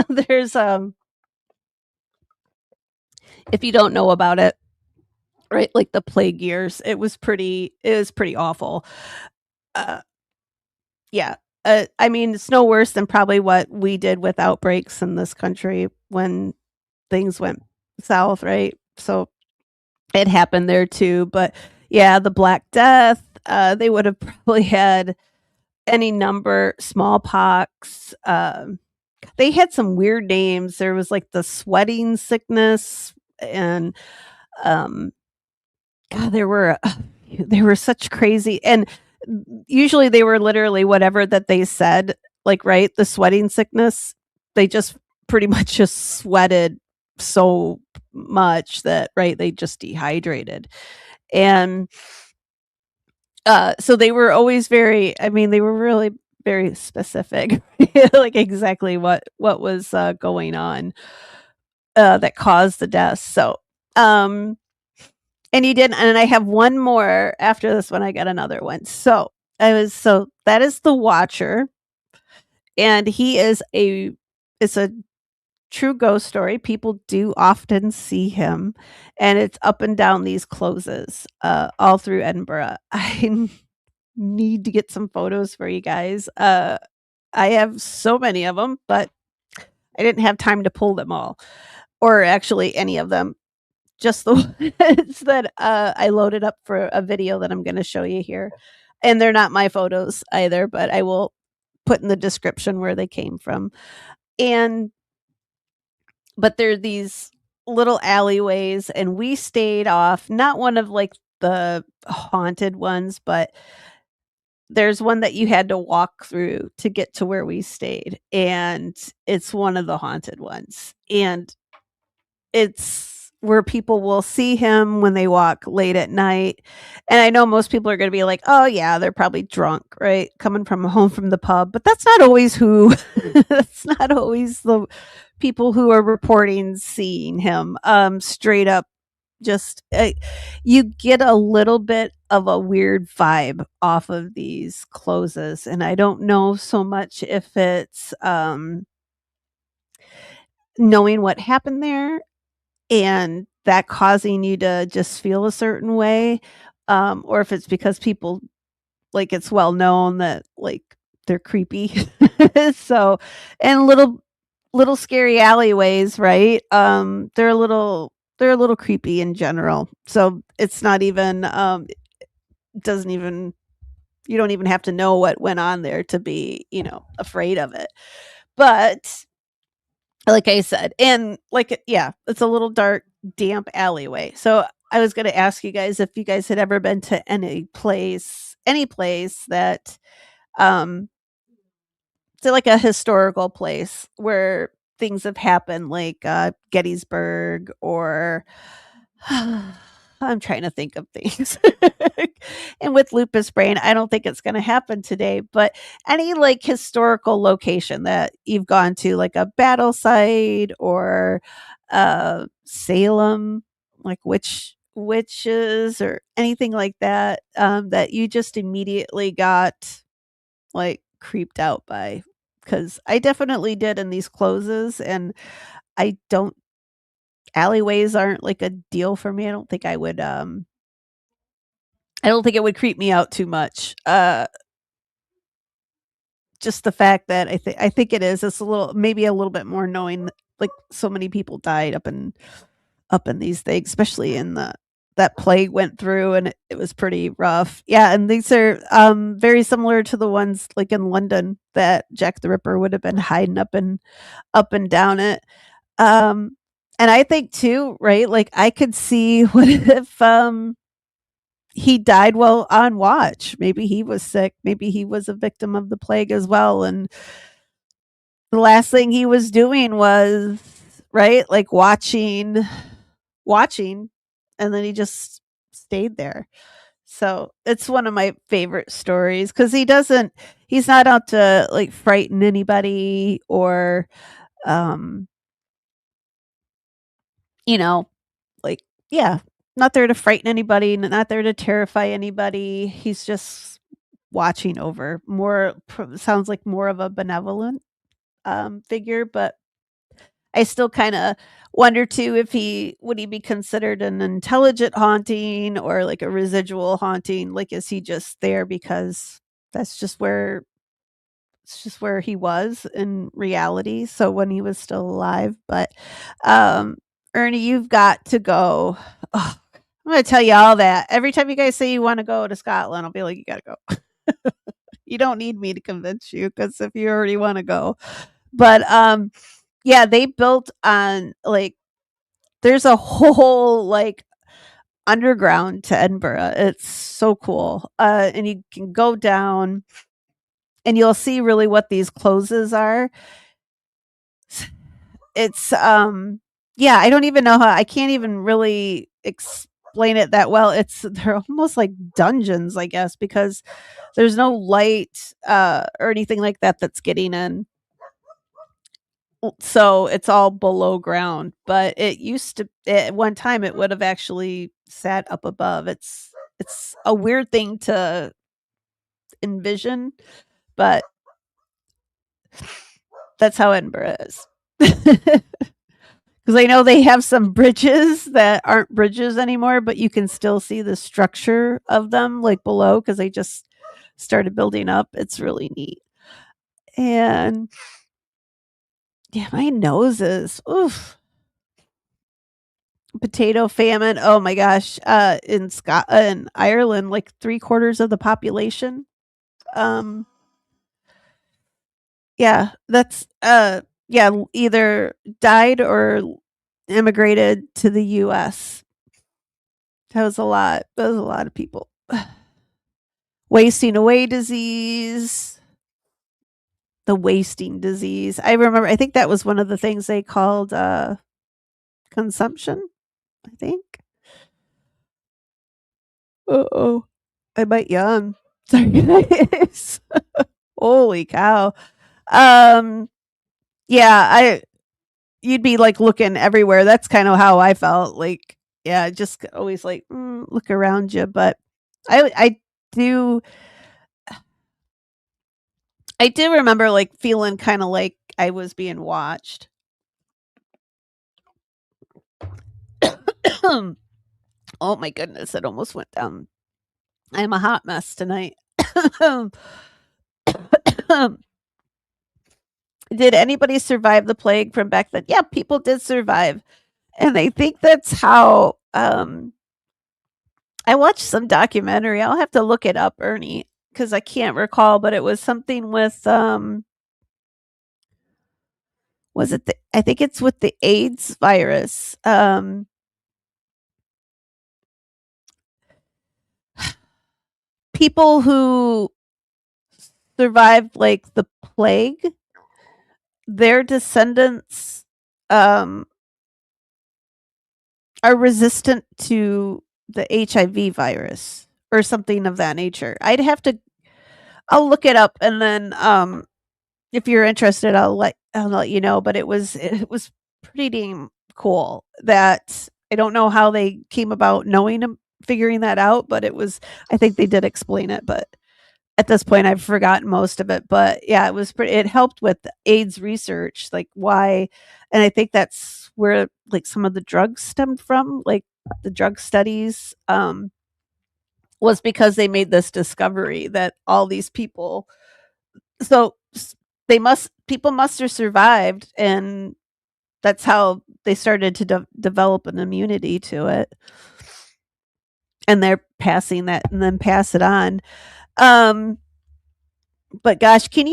there's if you don't know about it, right, like the plague years, it was pretty awful. Uh yeah. I mean, it's no worse than probably what we did with outbreaks in this country when things went south, right? So it happened there too, but yeah, the Black Death, they would have probably had any number, smallpox. They had some weird names. There was like the sweating sickness, and um, God, there were such crazy, and usually they were literally whatever that they said. Like, right, the sweating sickness, they just pretty much just sweated so much that, right, they just dehydrated. And so they were always very, I mean, they were really very specific, like exactly what was going on that caused the deaths. So, um, and you didn't, and I have one more after this one. I got another one. So that is the Watcher, and he is it's a true ghost story. People do often see him, and it's up and down these closes, all through Edinburgh. I need to get some photos for you guys. I have so many of them, but I didn't have time to pull them all, or actually any of them. Just the ones that I loaded up for a video that I'm going to show you here. And they're not my photos either, but I will put in the description where they came from. But there are these little alleyways, and we stayed off, not one of like the haunted ones, but there's one that you had to walk through to get to where we stayed, and it's one of the haunted ones. And it's where people will see him when they walk late at night. And I know most people are going to be like, "Oh yeah, they're probably drunk, right? Coming from home from the pub." But that's not always who that's not always the people who are reporting seeing him. Straight up, just you get a little bit of a weird vibe off of these closes, and I don't know so much if it's knowing what happened there and that causing you to just feel a certain way, or if it's because people, like, it's well known that, like, they're creepy. So, and little scary alleyways, right? They're a little creepy in general. So it's not even doesn't even you don't even have to know what went on there to be, afraid of it. But like I said, and like, yeah, it's a little dark, damp alleyway. So I was going to ask you guys if you guys had ever been to any place any place that, um, to like a historical place where things have happened, like Gettysburg or I'm trying to think of things. And with lupus brain, I don't think it's going to happen today, but any like historical location that you've gone to, like a battle site or Salem, like witches or anything like that, that you just immediately got like creeped out by, because I definitely did in these closes, and I don't alleyways aren't like a deal for me. I don't think it would creep me out too much. Just the fact that I think it's a little, maybe a little bit more, knowing like so many people died up in these things, especially in the that plague went through, and it was pretty rough. Yeah, and these are very similar to the ones like in London that Jack the Ripper would have been hiding up and down it. Um and I think too, right? Like I could see what if he died while on watch. Maybe he was sick. Maybe he was a victim of the plague as well. And the last thing he was doing was, right, like watching, and then he just stayed there. So it's one of my favorite stories because he's not out to like frighten anybody or, um, you know, like, yeah, not there to frighten anybody, not there to terrify anybody. He's just watching over. Sounds like more of a benevolent figure, but I still kind of wonder too if he would he be considered an intelligent haunting or like a residual haunting? Like, is he just there because that's just where it's just where he was in reality? So when he was still alive, but um, Ernie, you've got to go. Oh, I'm going to tell you all that. Every time you guys say you want to go to Scotland, I'll be like, you got to go. You don't need me to convince you because if you already want to go, but yeah, they built on like there's a whole like underground to Edinburgh. It's so cool. And you can go down and you'll see really what these closes are. It's yeah, I don't even know how I can't even really explain it that well. They're almost like dungeons, I guess, because there's no light or anything like that that's getting in. So it's all below ground, but it used to at one time it would have actually sat up above. It's a weird thing to envision, but that's how Edinburgh is. Because I know they have some bridges that aren't bridges anymore, but you can still see the structure of them like below because they just started building up. It's really neat. And yeah, my nose is oof. Potato famine. Oh my gosh. In Ireland, like 3/4 of the population. Um, yeah, that's yeah, either died or immigrated to the US. That was a lot. That was a lot of people. Wasting away disease. The wasting disease. I remember I think that was one of the things they called consumption, I think. Uh-oh. I might yawn. Sorry guys. Holy cow. Um, yeah, I you'd be like looking everywhere. That's kind of how I felt. Like, yeah, just always like look around you. But I do I do remember like feeling kind of like I was being watched. Oh my goodness, it almost went down. I'm a hot mess tonight. Did anybody survive the plague from back then? Yeah, people did survive. And I think that's how I watched some documentary. I'll have to look it up, Ernie, because I can't recall, but it was something with was it I think it's with the AIDS virus. people who survived like the plague, their descendants are resistant to the HIV virus or something of that nature. I'll look it up, and then if you're interested, I'll let you know. But it was pretty damn cool. That I don't know how they came about figuring that out, but I think they did explain it, but at this point I've forgotten most of it. But yeah, it helped with AIDS research, like why, and I think that's where like some of the drugs stemmed from, like the drug studies, was because they made this discovery that all these people, so people must have survived, and that's how they started to develop an immunity to it, and they're passing that and then pass it on. um but gosh, I can't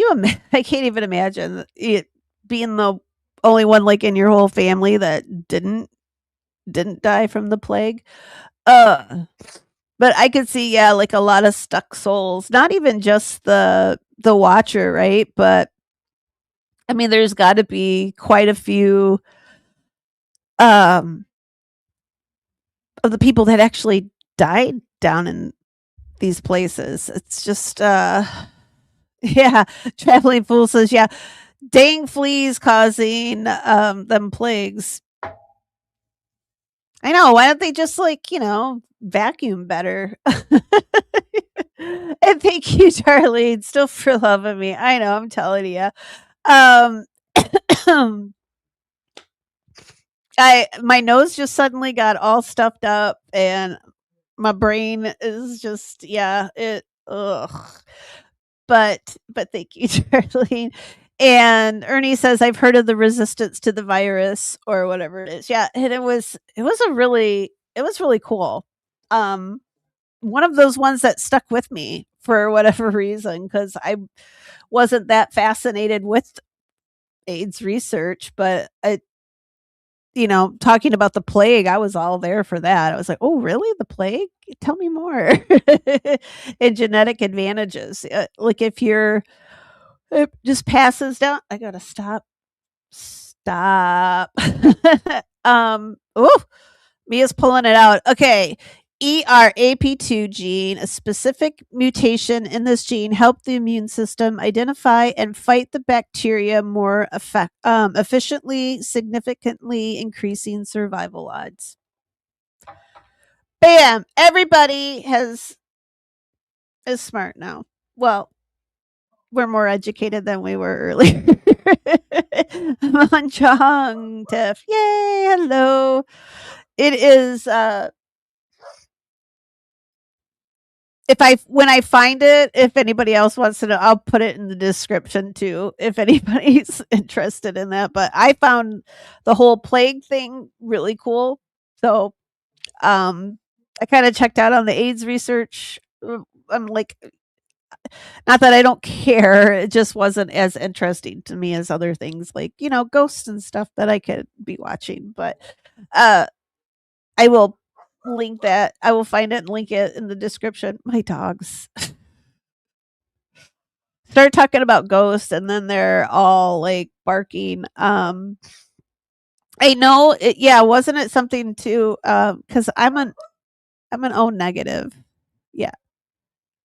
even imagine it being the only one like in your whole family that didn't die from the plague. uh but I could see, yeah, like a lot of stuck souls, not even just the watcher, right? But I mean, there's got to be quite a few um of the people that actually died down in these places. It's just yeah, traveling fool says, yeah, dang fleas causing them plagues. I know, why don't they just like, vacuum better? And thank you, Charlene, still for loving me. I know, I'm telling you. Um I my nose just suddenly got all stuffed up, and my brain is just, yeah, it ugh. But thank you, Charlene. And Ernie says, I've heard of the resistance to the virus or whatever it is. Yeah, and it was really cool. Um One of those ones that stuck with me for whatever reason, because I wasn't that fascinated with AIDS research, but talking about the plague, I was all there for that. I was like, "Oh, really? The plague? Tell me more." And genetic advantages. Like if it just passes down. I gotta stop. Stop. Oh, Mia's pulling it out. Okay. ERAP2 gene, a specific mutation in this gene, helped the immune system identify and fight the bacteria more efficiently, significantly increasing survival odds. Bam! Everybody is smart now. Well, we're more educated than we were earlier. Manchang Tiff. Yay! Hello. It is when I find it, if anybody else wants to know, I'll put it in the description too, if anybody's interested in that. But I found the whole plague thing really cool. So I kind of checked out on the AIDS research. I'm like, not that I don't care, it just wasn't as interesting to me as other things like, ghosts and stuff that I could be watching. But I will link that. I will find it and link it in the description. My dogs start talking about ghosts, and then they're all like barking. I know it, yeah, wasn't it something too, cuz I'm an O negative. Yeah.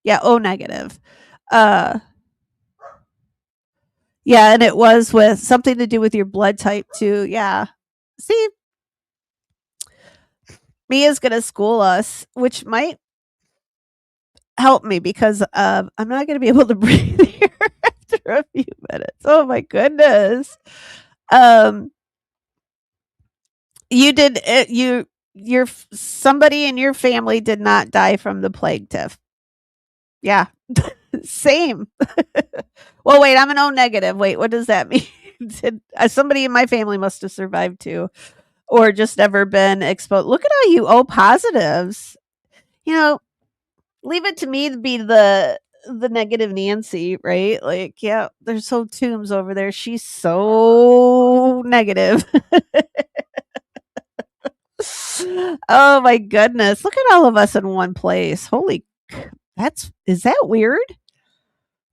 Yeah, O negative. Uh yeah, and it was with something to do with your blood type too. Yeah. See, Mia's going to school us, which might help me because I'm not going to be able to breathe here after a few minutes. Oh my goodness. Um you did it, your somebody in your family did not die from the plague, Tiff. Yeah. Same. Well, wait, I'm an O negative. Wait, what does that mean? Somebody in my family must have survived too, or just never been exposed. Look at all you O positives. You know, leave it to me to be the negative Nancy, right? Like, yeah, there's so Toombs over there. She's so negative. Oh my goodness. Look at all of us in one place. Holy Is that weird?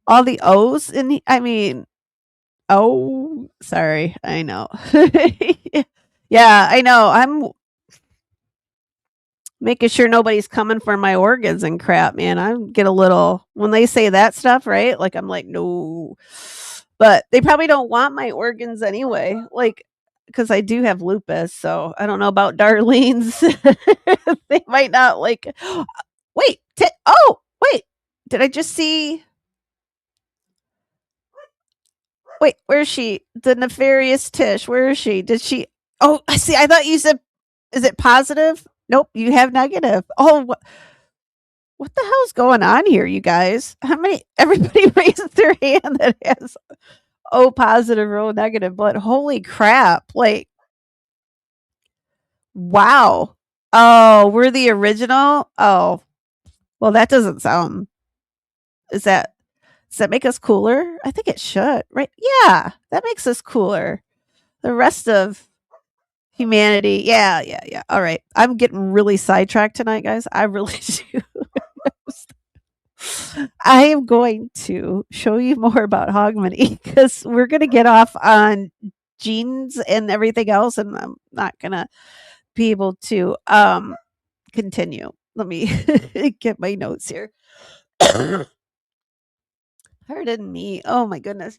All the O's in the, I mean, oh, sorry. I know. Yeah, I know. I'm making sure nobody's coming for my organs and crap, man. I get a little when they say that stuff, right? Like I'm like, no. But they probably don't want my organs anyway. Like because I do have lupus, so I don't know about Darlene's. They might not like. Wait, wait. Did I just see? Wait, where is she? The nefarious Tish. Where is she? Did she? Oh, I see. I thought you said, is it positive? Nope, you have negative. Oh, what the hell's going on here, you guys? How many? Everybody raised their hand that has O positive, O negative blood. Holy crap! Like, wow. Oh, we're the original. Oh, well, that doesn't sound. Is that? Does that make us cooler? I think it should, right? Yeah, that makes us cooler. The rest of humanity. Yeah, yeah, yeah. All right. I'm getting really sidetracked tonight, guys. I really do. I am going to show you more about Hogmanay because we're going to get off on genes and everything else, and I'm not going to be able to continue. Let me get my notes here. Pardon me. Oh my goodness.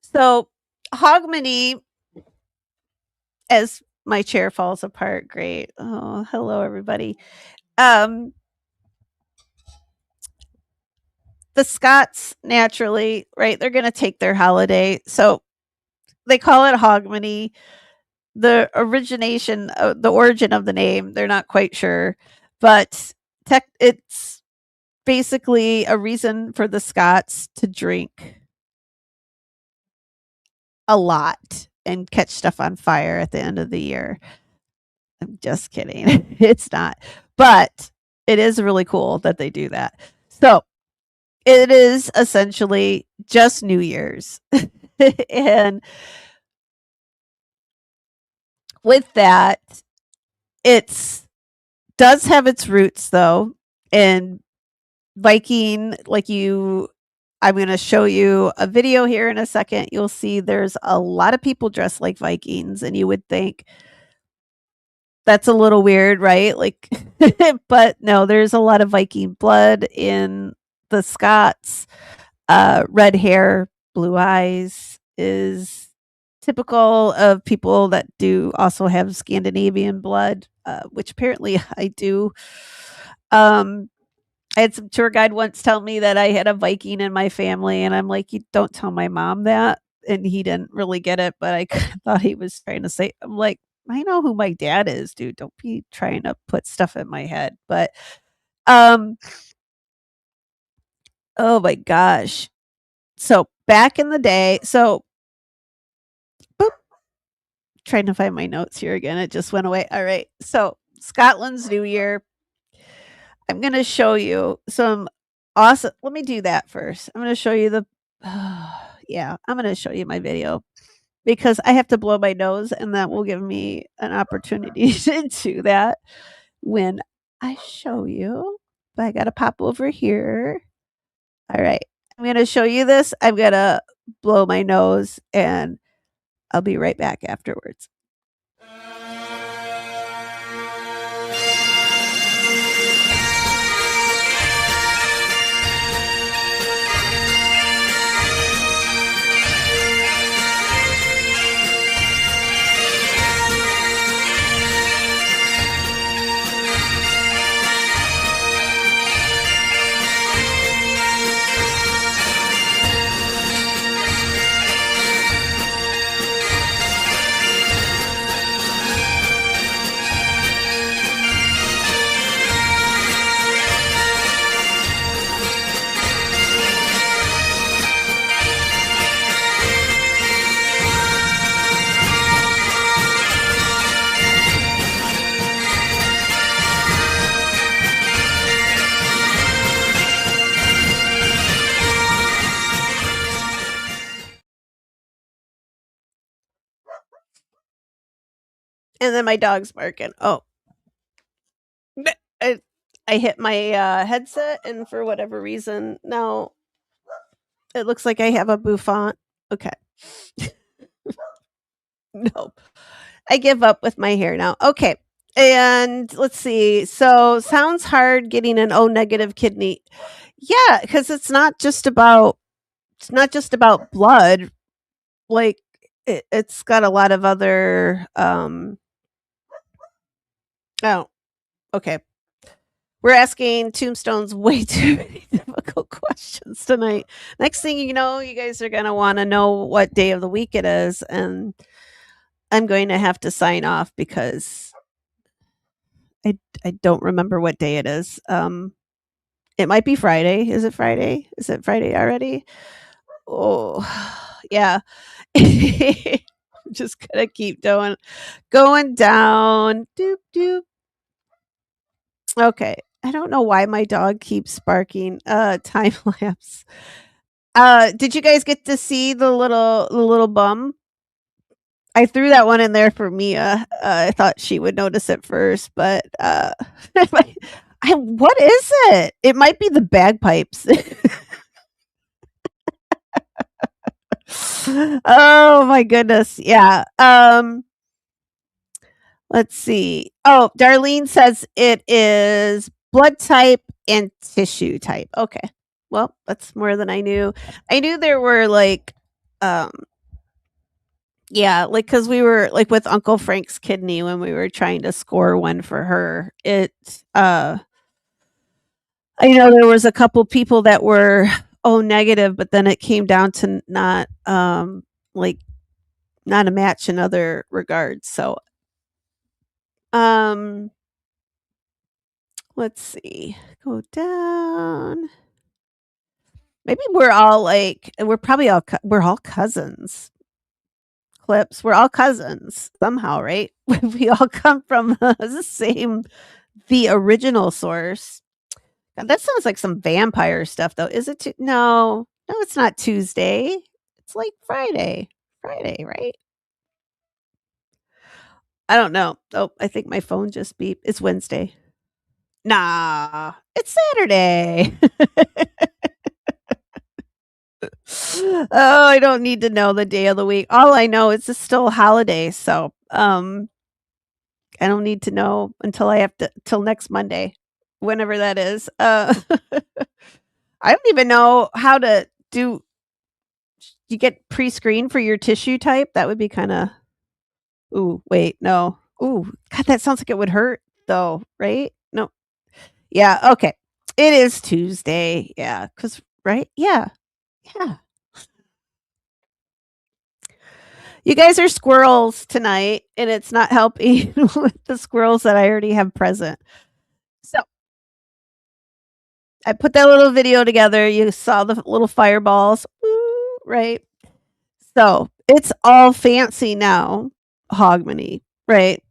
So, Hogmanay, as my chair falls apart, great. Oh, hello, everybody. Um, the Scots naturally, right? They're going to take their holiday. So they call it Hogmanay. The the origin of the name, they're not quite sure, but it's basically a reason for the Scots to drink a lot and catch stuff on fire at the end of the year. I'm just kidding. It's not. But it is really cool that they do that. So it is essentially just New Year's. And with that, it's does have its roots though in Viking, I'm going to show you a video here in a second. You'll see there's a lot of people dressed like Vikings, and you would think that's a little weird, right? Like, but no, there's a lot of Viking blood in the Scots. Red hair, blue eyes is typical of people that do also have Scandinavian blood, which apparently I do. I had some tour guide once tell me that I had a Viking in my family, and I'm like, "You don't tell my mom that." And he didn't really get it, but I thought he was trying to say, I'm like, I know who my dad is, dude. Don't be trying to put stuff in my head. But um, oh my gosh. So back in the day, so boop, trying to find my notes here again. It just went away. All right. So Scotland's New Year. I'm going to show you some awesome. Let me do that first. I'm going to show you the. Yeah, I'm going to show you my video because I have to blow my nose, and that will give me an opportunity to do that when I show you. But I got to pop over here. All right. I'm going to show you this. I'm going to blow my nose, and I'll be right back afterwards. And then my dog's barking. Oh, I I hit my headset, and for whatever reason, now it looks like I have a bouffant. Okay. No, I give up with my hair now. Okay. And let's see. So, sounds hard getting an O negative kidney. Yeah, because it's not just about blood. Like it's got a lot of other oh, okay. We're asking tombstones way too many difficult questions tonight. Next thing you know, you guys are going to want to know what day of the week it is, and I'm going to have to sign off because I don't remember what day it is. It might be Friday. Is it Friday? Is it Friday already? Oh, yeah. I'm just gonna keep going down. Doop doop. Okay. I don't know why my dog keeps barking. Time lapse. Did you guys get to see the little bum? I threw that one in there for Mia. I thought she would notice it first, but what is it? It might be the bagpipes. Oh my goodness. Yeah. Let's see. Oh, Darlene says it is blood type and tissue type. Okay. Well, that's more than I knew. I knew there were um yeah, like cuz we were like with Uncle Frank's kidney when we were trying to score one for her. I know there was a couple people that were O negative, but then it came down to not like not a match in other regards. So um let's see. Go down. Maybe we're all cousins. Clips. We're all cousins somehow, right? We all come from the original source. God, that sounds like some vampire stuff, though. Is it? No, it's not Tuesday. It's like Friday. Friday, right? I don't know. Oh, I think my phone just beeped. It's Wednesday. Nah, it's Saturday. Oh, I don't need to know the day of the week. All I know is it's still a holiday, so I don't need to know until I have to till next Monday, whenever that is. I don't even know how to do. You get pre-screened for your tissue type. That would be kind of. Ooh, wait, no. Ooh, God, that sounds like it would hurt though, right? No. Yeah. Okay. It is Tuesday. Yeah. Cause right. Yeah. Yeah. You guys are squirrels tonight, and it's not helping with the squirrels that I already have present. So I put that little video together. You saw the little fireballs, right? So it's all fancy now, Hogmanay, right?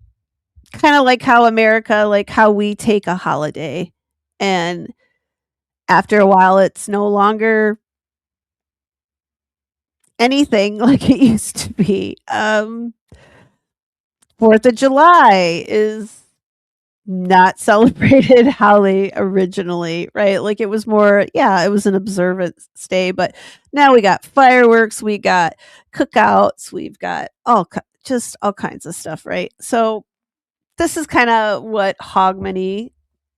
Kind of like how America, like how we take a holiday, and after a while, it's no longer anything like it used to be. 4th of July is not celebrated how they originally, right? Like it was more, yeah, it was an observance day, but now we got fireworks, we got cookouts, we've got just all kinds of stuff, right? So this is kind of what Hogmanay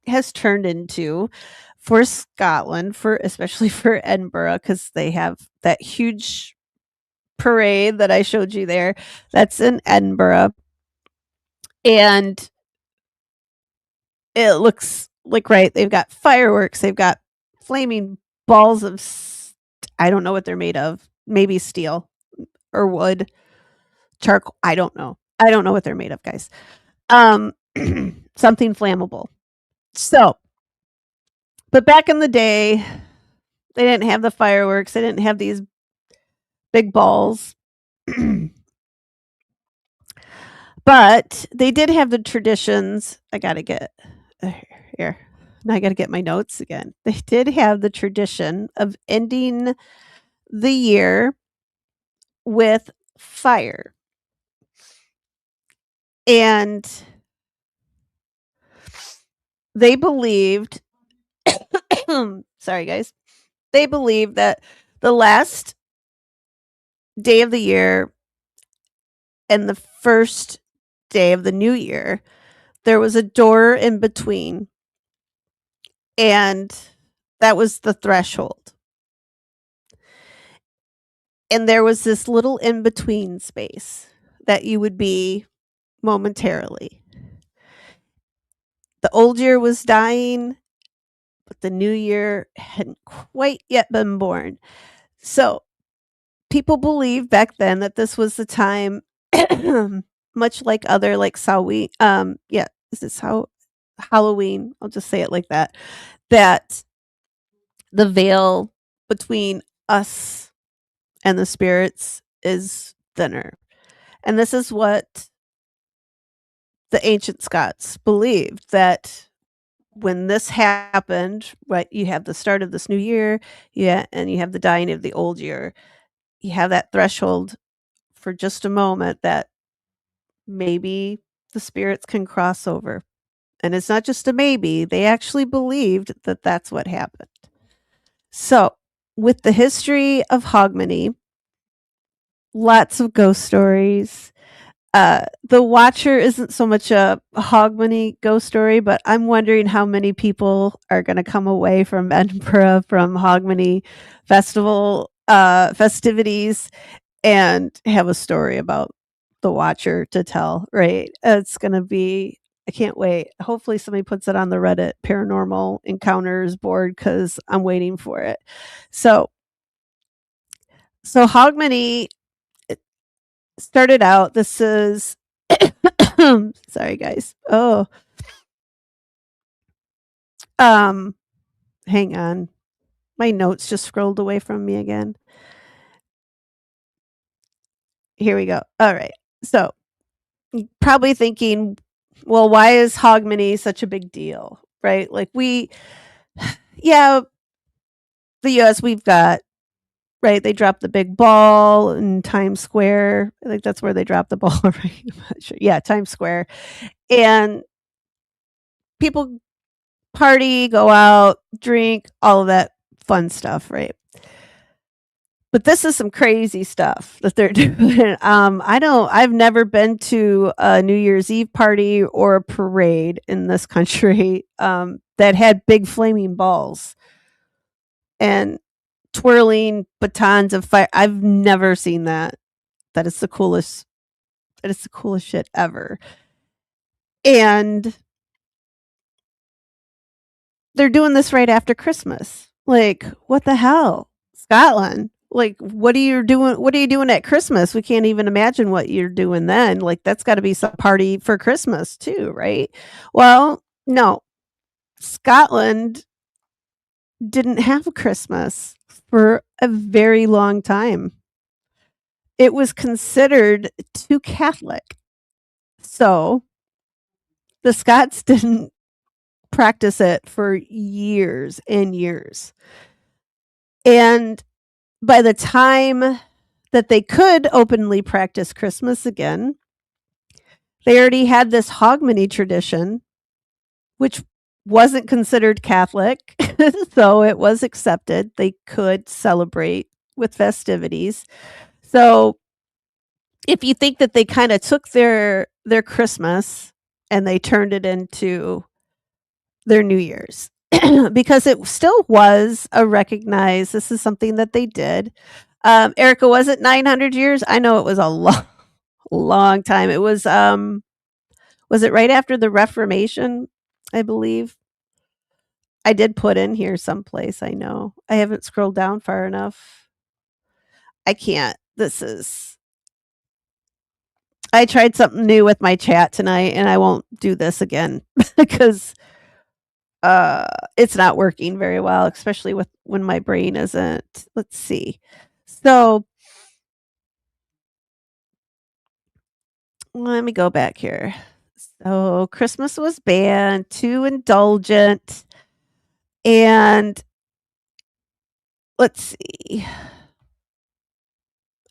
has turned into for Scotland, for especially for Edinburgh, because they have that huge parade that I showed you there. That's in Edinburgh, and it looks like right. They've got fireworks. They've got flaming balls of. I don't know what they're made of. Maybe steel or wood, charcoal. I don't know. I don't know what they're made of, guys. Something flammable. So, but back in the day, they didn't have the fireworks. They didn't have these big balls. But they did have the traditions. I got to get here. Now I got to get my notes again. They did have the tradition of ending the year with fire. And they believed sorry guys, they believed that the last day of the year and the first day of the new year, there was a door in between, and that was the threshold. And there was this little in between space that you would be momentarily. The old year was dying, but the new year hadn't quite yet been born. So people believed back then that this was the time, much like other like Samhain, yeah, is this how Halloween? I'll just say it like that. That the veil between us and the spirits is thinner. And this is what the ancient Scots believed, that when this happened, right, you have the start of this new year, yeah, and you have the dying of the old year. You have that threshold for just a moment that maybe the spirits can cross over. And it's not just a maybe, they actually believed that that's what happened. So, with the history of Hogmanay, lots of ghost stories. The Watcher isn't so much a Hogmanay ghost story, but I'm wondering how many people are going to come away from Edinburgh, from Hogmanay festival festivities, and have a story about the Watcher to tell. Right? It's going to be. I can't wait. Hopefully, somebody puts it on the Reddit Paranormal Encounters board because I'm waiting for it. So Hogmanay started out. This is sorry guys. Oh. Hang on. My notes just scrolled away from me again. Here we go. All right. So, probably thinking, well, why is Hogmanay such a big deal? Right? Like yeah, the US we've got, right? They dropped the big ball in Times Square. I think that's where they dropped the ball, right? I'm not sure. Yeah, Times Square. And people party, go out, drink, all of that fun stuff, right? But this is some crazy stuff that they're doing. I've never been to a New Year's Eve party or a parade in this country that had big flaming balls and twirling batons of fire. I've never seen that. That is the coolest. That is the coolest shit ever. And they're doing this right after Christmas. Like, what the hell? Scotland. Like, what are you doing? What are you doing at Christmas? We can't even imagine what you're doing then. Like, that's got to be some party for Christmas too, right? Well, no. Scotland didn't have a Christmas for a very long time. It was considered too Catholic. So the Scots didn't practice it for years and years. And by the time that they could openly practice Christmas again, they already had this Hogmanay tradition, which wasn't considered Catholic, so it was accepted. They could celebrate with festivities. So if you think that they kind of took their Christmas and they turned it into their New Year's, because it still was a recognized, this is something that they did. Erica, was it 900 years? I know it was a long time. It was it right after the Reformation, I believe? I did put in here someplace, I know. I haven't scrolled down far enough. I can't. I tried something new with my chat tonight and I won't do this again because it's not working very well, especially with when my brain isn't. Let's see. So let me go back here. So Christmas was banned, too indulgent. And let's see.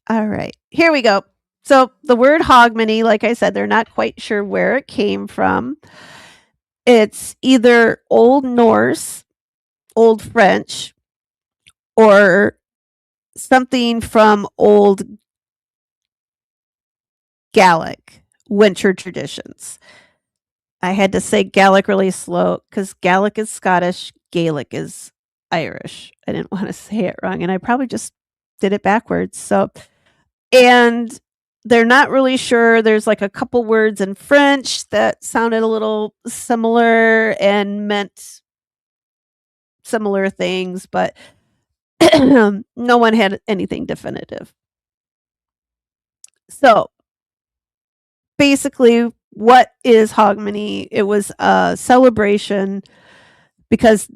All right, here we go. So the word Hogmanay, like I said, they're not quite sure where it came from. It's either Old Norse, Old French, or something from Old Gaelic winter traditions. I had to say Gaelic really slow because Gaelic is Scottish, Gaelic is Irish. I didn't want to say it wrong, and I probably just did it backwards. So, and they're not really sure. There's like a couple words in French that sounded a little similar and meant similar things, but no one had anything definitive. So, basically, what is Hogmanay? It was a celebration because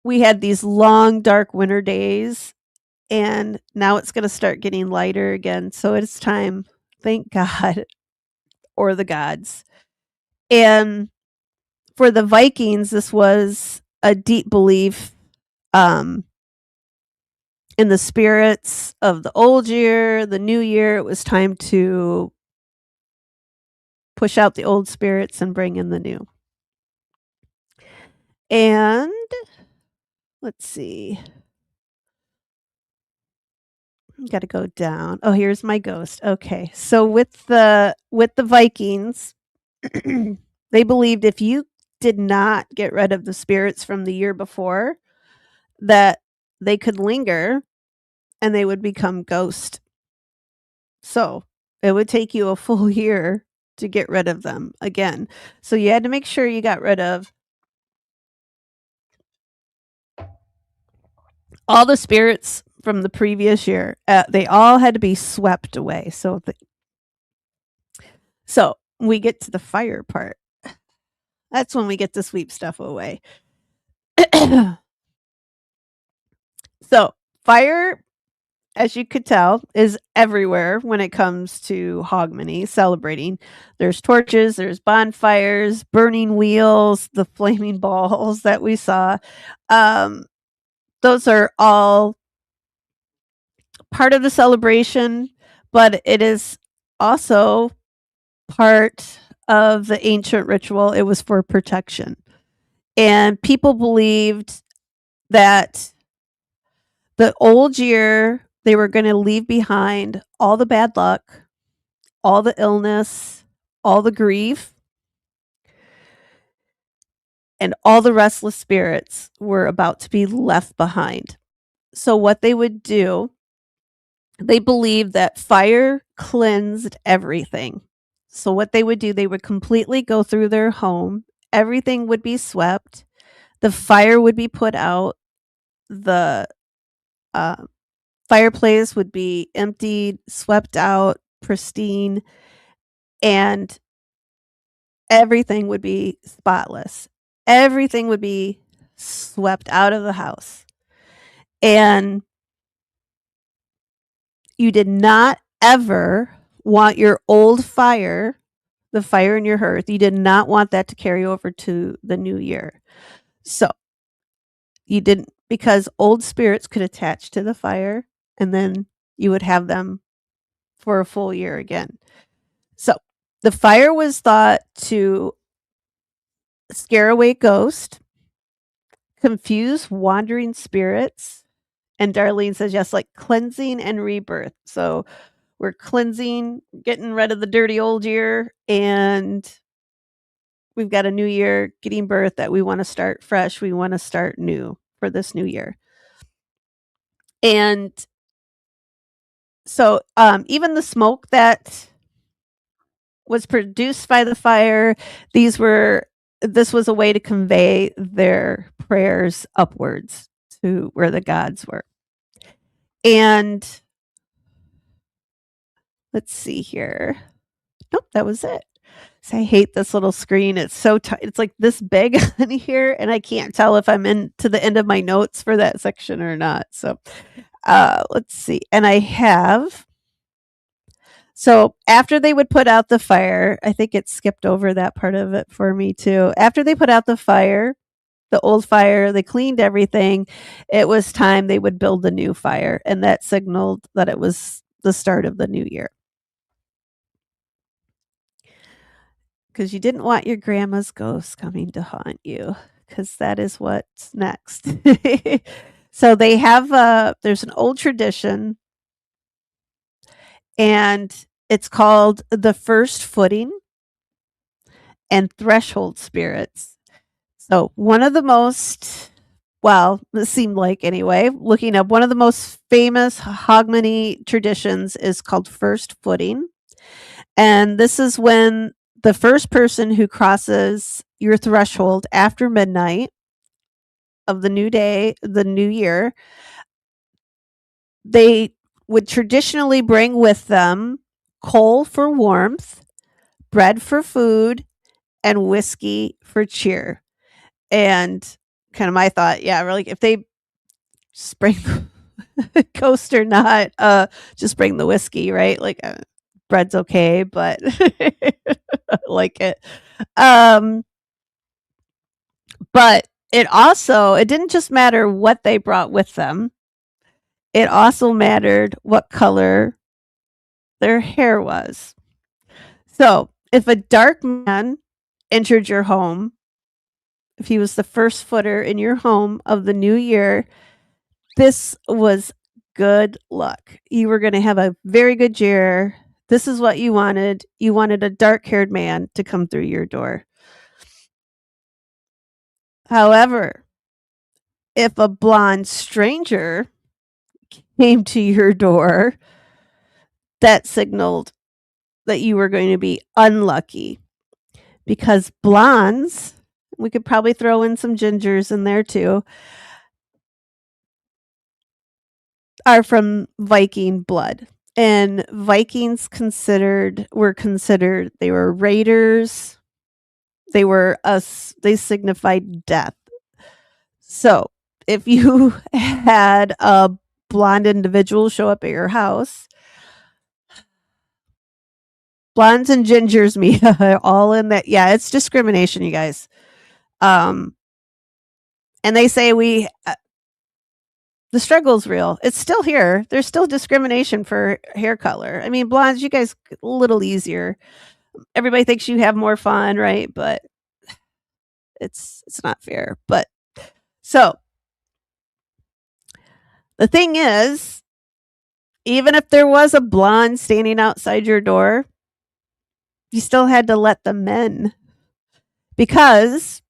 we had these long, dark winter days, and now it's going to start getting lighter again. So it's time, thank God, or the gods. And for the Vikings, this was a deep belief in the spirits of the old year, the new year. It was time to push out the old spirits and bring in the new. And let's see. Got to go down. Oh, here's my ghost. Okay. So with the Vikings, they believed if you did not get rid of the spirits from the year before, that they could linger and they would become ghost. So, it would take you a full year to get rid of them again. So you had to make sure you got rid of all the spirits from the previous year. They all had to be swept away. So we get to the fire part. That's when we get to sweep stuff away. So fire, as you could tell, is everywhere when it comes to Hogmanay celebrating. There's torches, there's bonfires, burning wheels, the flaming balls that we saw. Those are all part of the celebration, but it is also part of the ancient ritual. It was for protection. And people believed that the old year, they were going to leave behind all the bad luck, all the illness, all the grief, and all the restless spirits were about to be left behind. So, what they would do, they believed that fire cleansed everything. So, what they would do, they would completely go through their home, everything would be swept, the fire would be put out, the fireplace would be emptied, swept out, pristine, and everything would be spotless. Everything would be swept out of the house. And you did not ever want your old fire, the fire in your hearth, you did not want that to carry over to the new year. So you didn't, because old spirits could attach to the fire and then you would have them for a full year again. So the fire was thought to scare away ghosts, confuse wandering spirits, and Darlene says yes, like cleansing and rebirth. So we're cleansing, getting rid of the dirty old year, and we've got a new year, getting birth that we want to start fresh. We want to start new for this new year. And so even the smoke that was produced by the fire, this was a way to convey their prayers upwards to where the gods were. And let's see here. Nope, that was it. So I hate this little screen. It's so it's like this big on here, and I can't tell if I'm in to the end of my notes for that section or not. So let's see. And I have, so after they would put out the fire, I think it skipped over that part of it for me too. After they put out the fire, the old fire, they cleaned everything. It was time they would build the new fire, and that signaled that it was the start of the new year. because you didn't want your grandma's ghost coming to haunt you, because that is what's next. So they have there's an old tradition, and it's called the first footing and threshold spirits. So one of the most, well, it seemed like anyway, looking up, one of the most famous Hogmanay traditions is called first footing. And this is when the first person who crosses your threshold after midnight of the new day, the new year, they would traditionally bring with them coal for warmth, bread for food, and whiskey for cheer. And kind of my thought, yeah, really, if they just bring ghost or not, just bring the whiskey, right? Like bread's okay, but I like it. But it didn't just matter what they brought with them. It also mattered what color their hair was. So, if a dark man entered your home, if he was the first footer in your home of the new year, this was good luck. You were going to have a very good year. This is what you wanted. You wanted a dark haired man to come through your door. However, if a blonde stranger came to your door, that signaled that you were going to be unlucky, because blondes, we could probably throw in some gingers in there too, are from Viking blood. And Vikings they were raiders. They signified death. So if you had a blonde individual show up at your house, blondes and gingers meet all in that. Yeah, it's discrimination, you guys. And they say the struggle's real. It's still here. There's still discrimination for hair color. I mean, blondes, you guys a little easier. Everybody thinks you have more fun, right? But it's not fair. But so the thing is, even if there was a blonde standing outside your door, you still had to let them in, because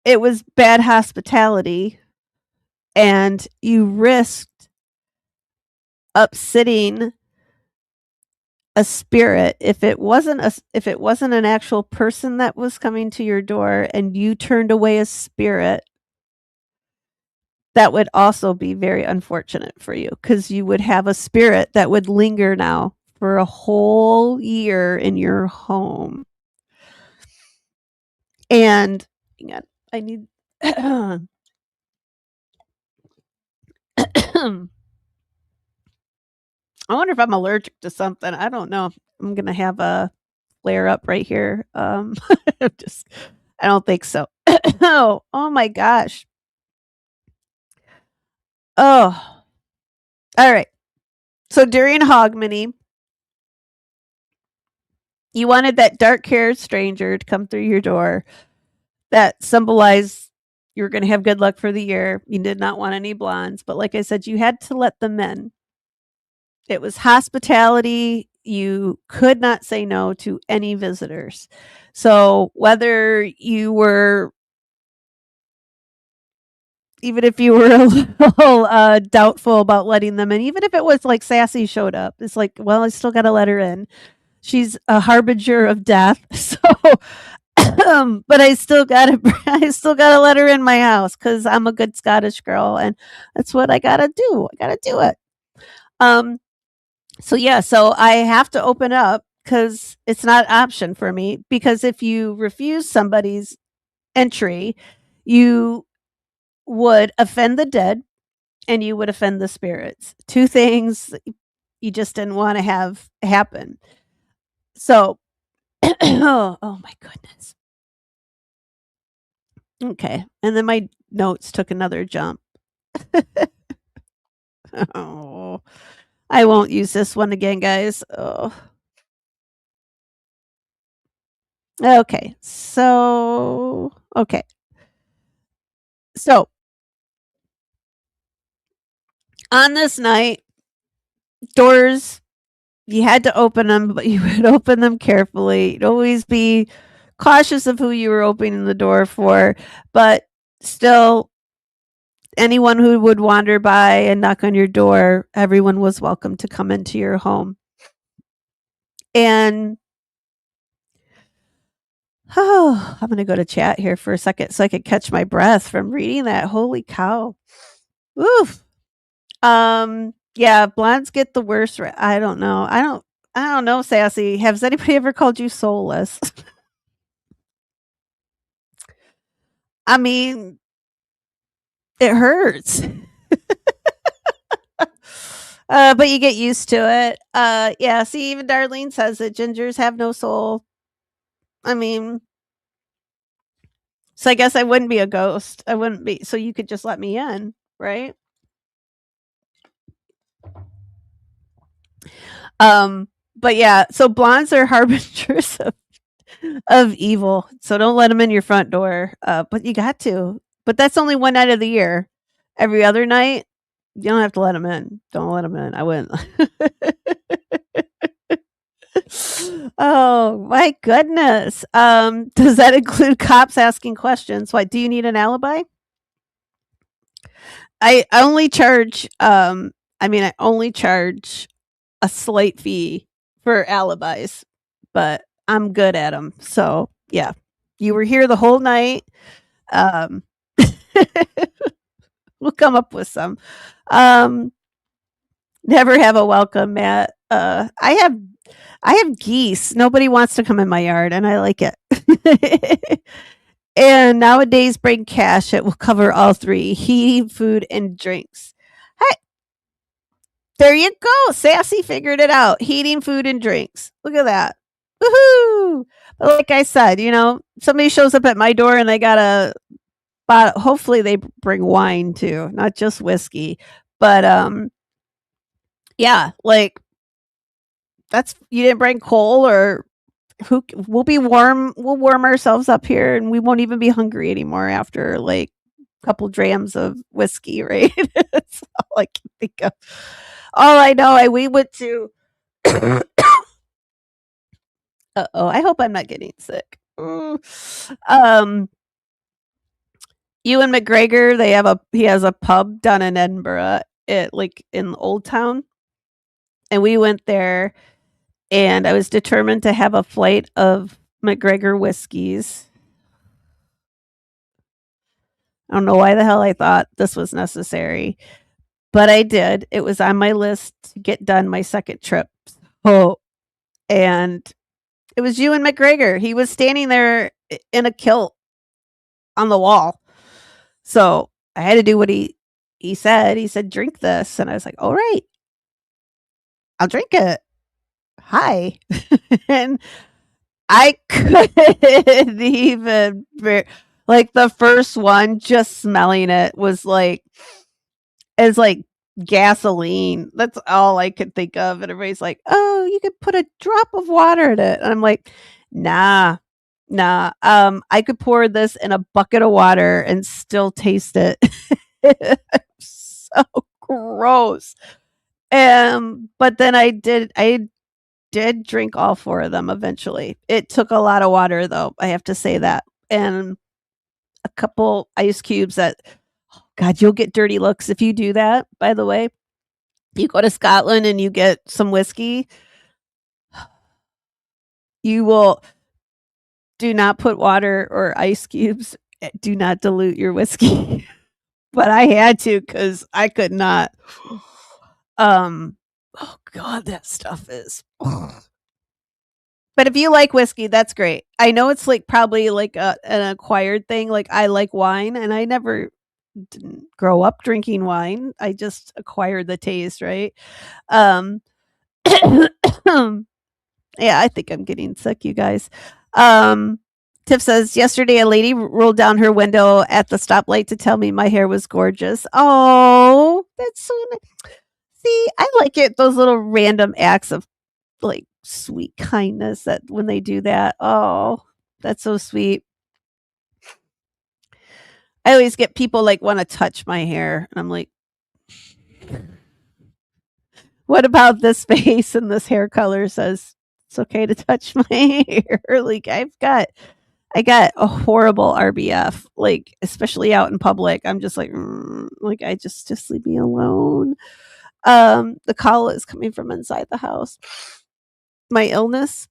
it was bad hospitality, and you risked upsetting a spirit if it wasn't an actual person that was coming to your door and you turned away a spirit. That would also be very unfortunate for you, because you would have a spirit that would linger now for a whole year in your home. And hang on, I need I wonder if I'm allergic to something. I don't know. I'm gonna have a flare up right here. Just I don't think so. Oh my gosh. Oh, all right. So during Hogmanay, you wanted that dark-haired stranger to come through your door that symbolized you were going to have good luck for the year. You did not want any blondes, but like I said, you had to let them in. It was hospitality. You could not say no to any visitors. So whether you were, even if you were a little doubtful about letting them in, even if it was like Sassy showed up, it's like, well, I still got to let her in. She's a harbinger of death. So, but I still got to let her in my house, because I'm a good Scottish girl, and that's what I got to do. I got to do it. So I have to open up, because it's not an option for me, because if you refuse somebody's entry, you would offend the dead and you would offend the spirits. Two things you just didn't want to have happen. So, oh my goodness. Okay. And then my notes took another jump. Oh, I won't use this one again, guys. Oh. Okay. Okay. So, on this night, doors, you had to open them, but you would open them carefully. You'd always be cautious of who you were opening the door for, but still, anyone who would wander by and knock on your door, everyone was welcome to come into your home. And I'm going to go to chat here for a second so I could catch my breath from reading that. Holy cow. Oof. Yeah, blondes get the worst. I don't know. I don't know, Sassy. Has anybody ever called you soulless? I mean, it hurts. But you get used to it. Yeah, see, even Darlene says that gingers have no soul. I mean, so I guess I wouldn't be a ghost. I wouldn't be. So you could just let me in, right? But yeah, so blondes are harbingers of evil. So don't let them in your front door. But you got to. But that's only one night of the year. Every other night, you don't have to let them in. Don't let them in. I wouldn't. Oh my goodness. Does that include cops asking questions? What, do you need an alibi? I only charge I only charge a slight fee for alibis, but I'm good at them. So, yeah. You were here the whole night. Um we'll come up with some. Um Never have a welcome mat. I have geese. Nobody wants to come in my yard, and I like it. And nowadays, bring cash. It will cover all three: heating, food, and drinks. Hey, there you go. Sassy figured it out. Heating, food, and drinks. Look at that. Woohoo! But like I said, somebody shows up at my door and they got a bottle. Hopefully, they bring wine too, not just whiskey. But yeah, like that's you didn't bring coal or who we'll be warm. We'll warm ourselves up here, and we won't even be hungry anymore after like a couple drams of whiskey, right? That's all I can think of. All I know, we went to. I hope I'm not getting sick. Ewan McGregor, he has a pub down in Edinburgh, like in Old Town, and we went there, and I was determined to have a flight of McGregor whiskeys. I don't know why the hell I thought this was necessary, but I did. It was on my list to get done my second trip. Oh, and it was Ewan McGregor. He was standing there in a kilt on the wall. So I had to do what he said. He said, drink this. And I was like, all right, I'll drink it. Hi. And I couldn't even like the first one, just smelling it was like it's like gasoline. That's all I could think of. And everybody's like, oh, you could put a drop of water in it. And I'm like, nah, nah. I could pour this in a bucket of water and still taste it. So gross. But then I did drink all four of them eventually. It took a lot of water though, I have to say that. And a couple ice cubes that God, you'll get dirty looks if you do that, by the way. You go to Scotland and you get some whiskey, you will do not put water or ice cubes. Do not dilute your whiskey. But I had to because I could not. Oh God, that stuff is. But if you like whiskey, that's great. I know it's like probably like an acquired thing. Like I like wine, and I never didn't grow up drinking wine. I just acquired the taste, right? Um, yeah, I think I'm getting sick, you guys. Um, Tiff says, yesterday a lady rolled down her window at the stoplight to tell me my hair was gorgeous. Oh, that's so nice. See, I like it. Those little random acts of like sweet kindness that when they do that. Oh, That's so sweet. I always get people like want to touch my hair, and I'm like, what about this face and this hair color says it's okay to touch my hair? Like I got a horrible RBF, like especially out in public. I'm just like, like I just leave me alone. The call is coming from inside the house. My illness,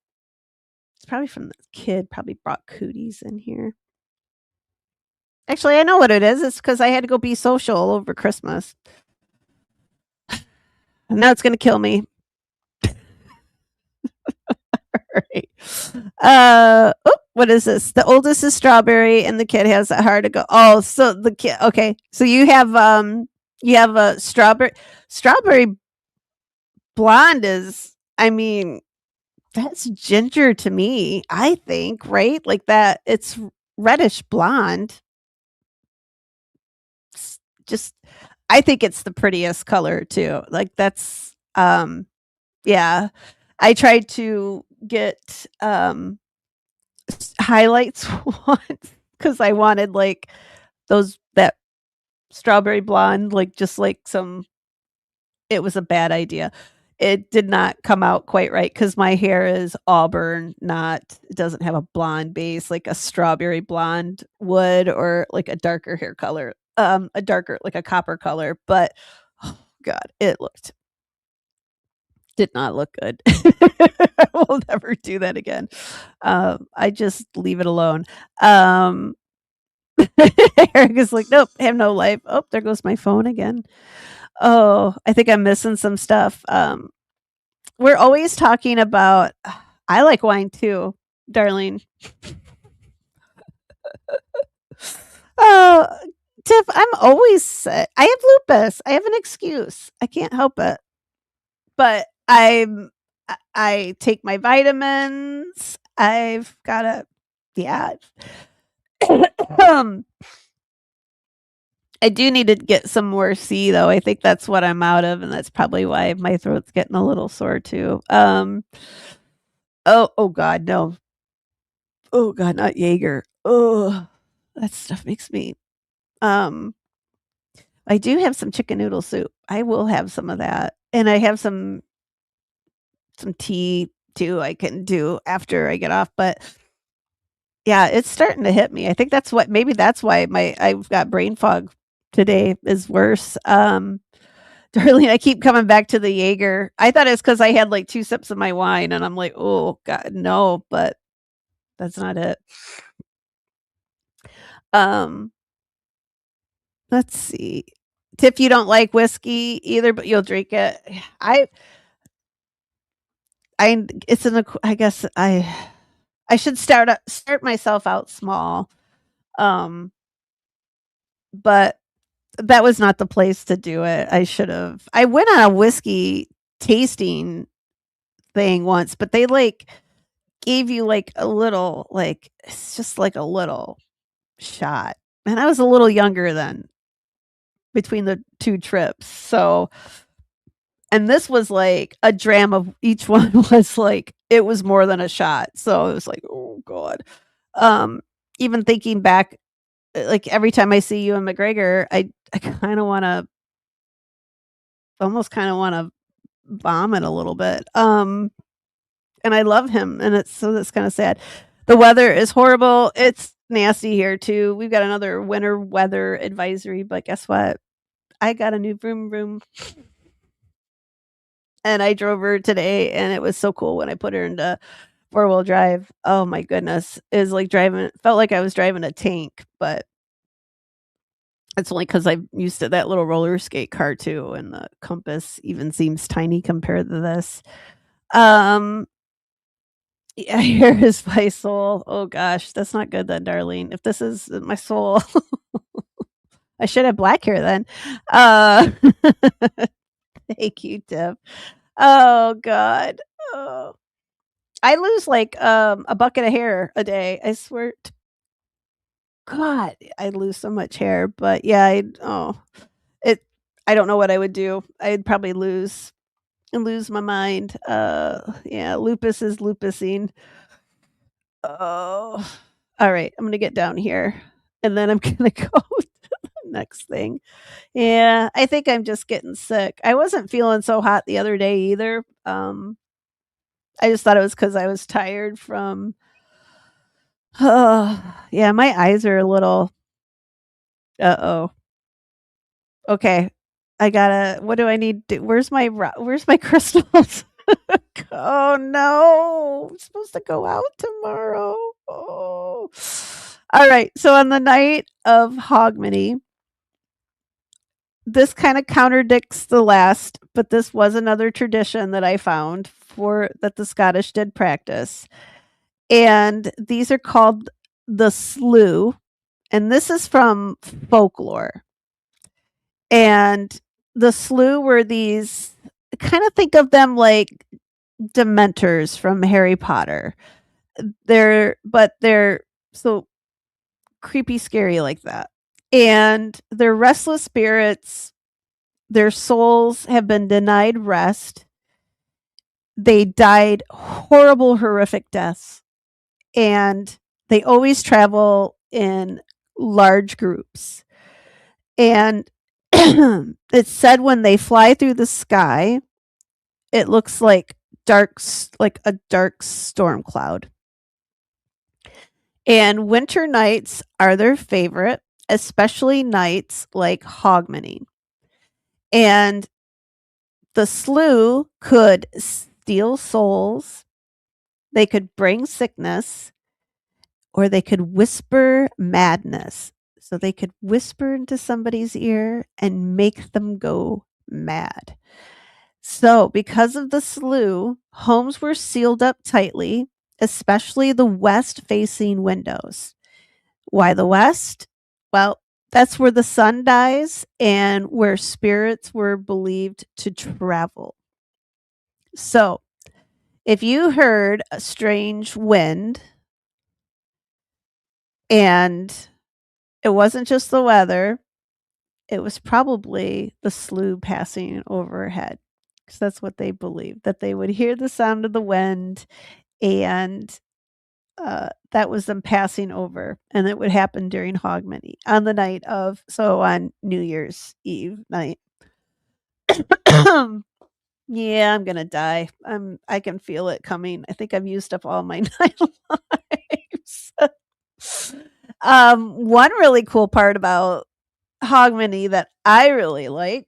it's probably from the kid. Probably brought cooties in here. Actually, I know what it is. It's because I had to go be social over Christmas. And now it's going to kill me. Right. What is this? The oldest is strawberry, and the kid has a hard to go. Oh, so the kid. Okay, so you have a strawberry blonde is. I mean, that's ginger to me. I think right like that. It's reddish blonde. It's just, I think it's the prettiest color too. Like that's yeah. I tried to get highlights once because I wanted like that strawberry blonde, like just like some. It was a bad idea. It did not come out quite right because my hair is auburn, not it doesn't have a blonde base like a strawberry blonde would or like a darker hair color, a darker like a copper color. But oh god, it did not look good. I will never do that again. I just leave it alone. Eric is like, nope, have no life. Oh, there goes my phone again. Oh, I think I'm missing some stuff. We're always talking about. I like wine too, darling. Oh, Tiff, I'm always sick. I have lupus. I have an excuse. I can't help it. But I take my vitamins. I've got a yeah. um, I do need to get some more C though. I think that's what I'm out of, and that's probably why my throat's getting a little sore too. Oh God, no. Oh God, not Jaeger. Oh, that stuff makes me. Um, I do have some chicken noodle soup. I will have some of that, and I have some tea too. I can do after I get off, but yeah, it's starting to hit me. I think that's what maybe that's why my I've got brain fog today is worse. Darlene, I keep coming back to the Jaeger. I thought it's because I had like 2 sips of my wine and I'm like, oh God, no, but that's not it. Um, let's see. Tiff, you don't like whiskey either, but you'll drink it. I it's an I guess I should start myself out small. Um, but that was not the place to do it. I went on a whiskey tasting thing once, but they like gave you like a little like it's just like a little shot. And I was a little younger then between the 2 trips. So and this was like a dram of each one was like it was more than a shot. So it was like, oh God. Um, even thinking back, like every time I see you and McGregor, I kind of want to almost kind of want to vomit a little bit. And I love him, and that's kind of sad. The weather is horrible. It's nasty here too. We've got another winter weather advisory, but guess what? I got a new vroom vroom. And I drove her today and it was so cool when I put her into 4-wheel drive. Oh my goodness. It was like felt like I was driving a tank, but it's only because I'm used to that little roller skate car too, and the Compass even seems tiny compared to this. Yeah, here is my soul. Oh gosh, that's not good then, darling. If this is my soul, I should have black hair then. Uh, thank you, Tiff. Oh God. Oh. I lose like a bucket of hair a day. I swear. God, I lose so much hair. But yeah, it. I don't know what I would do. I'd probably lose my mind. Yeah, lupus is lupusing. Oh, all right. I'm gonna get down here, and then I'm gonna go to the next thing. Yeah, I think I'm just getting sick. I wasn't feeling so hot the other day either. I just thought it was because I was tired from. Yeah, my eyes are a little. Uh-oh. Okay. I gotta what do I need to where's my crystals? Oh, no. I'm supposed to go out tomorrow. Oh. Alright, so on the night of Hogmanay, this kinda contradicts the last, but this was another tradition that I found for that the Scottish did practice, and these are called the slough, and this is from folklore. And the slough were these kind of think of them like dementors from Harry Potter. They're so creepy scary like that. And they're restless spirits. Their souls have been denied rest. They died horrible horrific deaths, and they always travel in large groups. And it's said when they fly through the sky, it looks like like a dark storm cloud. And winter nights are their favorite, especially nights like Hogmanay. And the slough could steal souls, they could bring sickness, or they could whisper madness. So they could whisper into somebody's ear and make them go mad. So, because of the slough, homes were sealed up tightly, especially the west facing windows. Why the west? Well, that's where the sun dies and where spirits were believed to travel. So, if you heard a strange wind and it wasn't just the weather, it was probably the slough passing overhead, because that's what they believed, that they would hear the sound of the wind, and that was them passing over, and it would happen during Hogmanay on the night of on New Year's Eve night. Yeah, I'm gonna die. I can feel it coming. I think I've used up all my night lives. One really cool part about Hogmanay that I really like,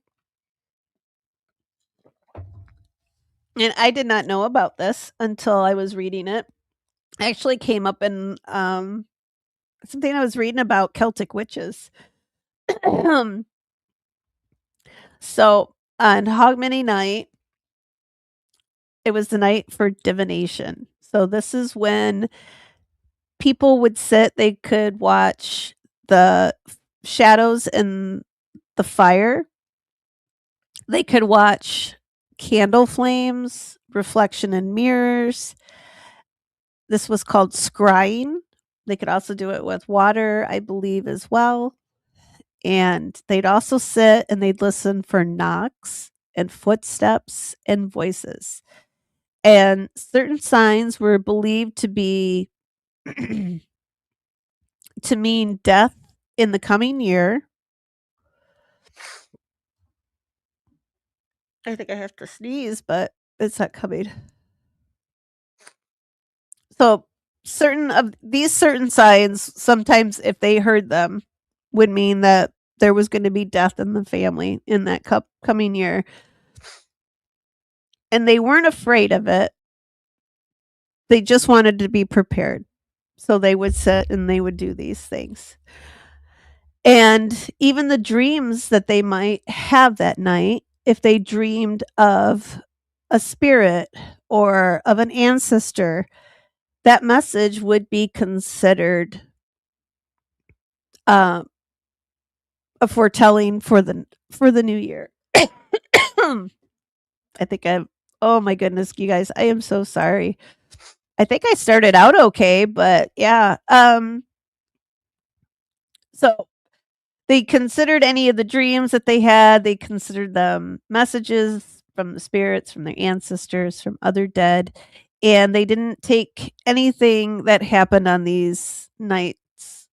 and I did not know about this until I was reading it. Actually came up in something I was reading about Celtic witches. So on Hogmanay night, it was the night for divination. So this is when people would sit, they could watch the shadows in the fire. They could watch candle flames, reflection in mirrors. This was called scrying. They could also do it with water, I believe, as well. And they'd also sit and they'd listen for knocks and footsteps and voices. And certain signs were believed to be to mean death in the coming year. I think I have to sneeze, but it's not coming. So certain signs, sometimes if they heard them, would mean that there was going to be death in the family in that coming year. And they weren't afraid of it. They just wanted to be prepared. So they would sit and they would do these things. And even the dreams that they might have that night, if they dreamed of a spirit or of an ancestor, that message would be considered a foretelling for the new year. I think oh my goodness, you guys, I am so sorry. I think I started out okay, but yeah. So they considered any of the dreams that they had, they considered them messages from the spirits, from their ancestors, from other dead, and they didn't take anything that happened on these nights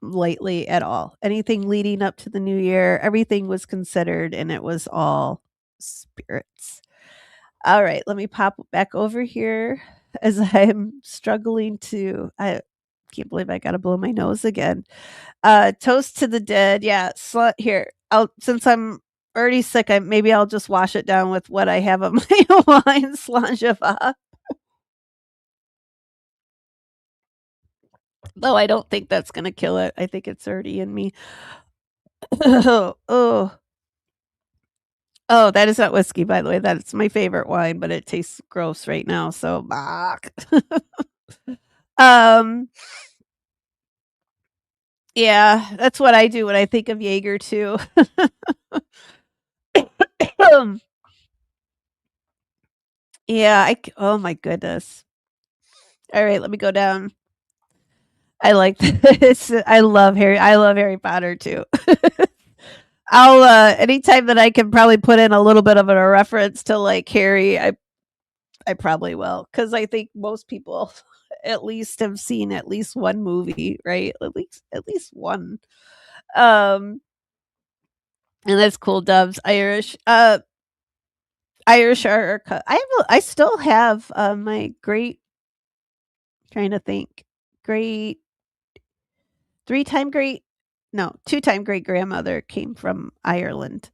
lightly at all. Anything leading up to the new year, everything was considered, and it was all spirits. All right, let me pop back over here as I'm struggling to. I can't believe I got to blow my nose again. Toast to the dead. Yeah, here. I'll since I'm already sick, maybe I'll just wash it down with what I have on my wine, Slangeva. Though I don't think that's gonna kill it. I think it's already in me. Oh, oh, oh, that is not whiskey, by the way. That's my favorite wine, but it tastes gross right now. So, um, yeah, that's what I do when I think of Jaeger too. Yeah, oh my goodness. All right, let me go down. I like this. I love Harry Potter too. I'll anytime that I can probably put in a little bit of a reference to like Harry, I probably will, cuz I think most people at least have seen at least one movie, right? At least one. Um and that's cool. Dubs Irish. Irish are I still have my great, trying to think, great, three-time great, no, two-time great grandmother came from Ireland.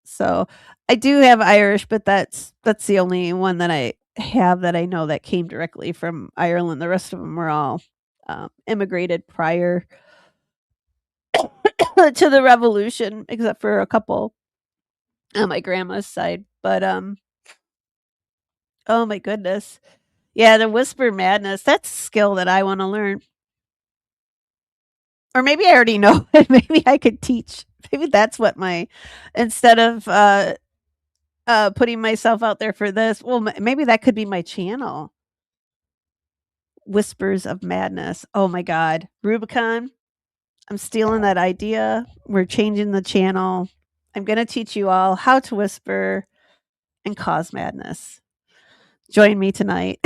So I do have Irish, but that's the only one that I have that I know that came directly from Ireland. The rest of them were all immigrated prior to the revolution, except for a couple on my grandma's side. But oh my goodness, yeah, the whisper madness. That's a skill that I want to learn, or maybe I already know it. Maybe I could teach. Maybe that's what my, instead of putting myself out there for this. Well, maybe that could be my channel. Whispers of Madness. Oh my god. Rubicon. I'm stealing that idea. We're changing the channel. I'm going to teach you all how to whisper and cause madness. Join me tonight.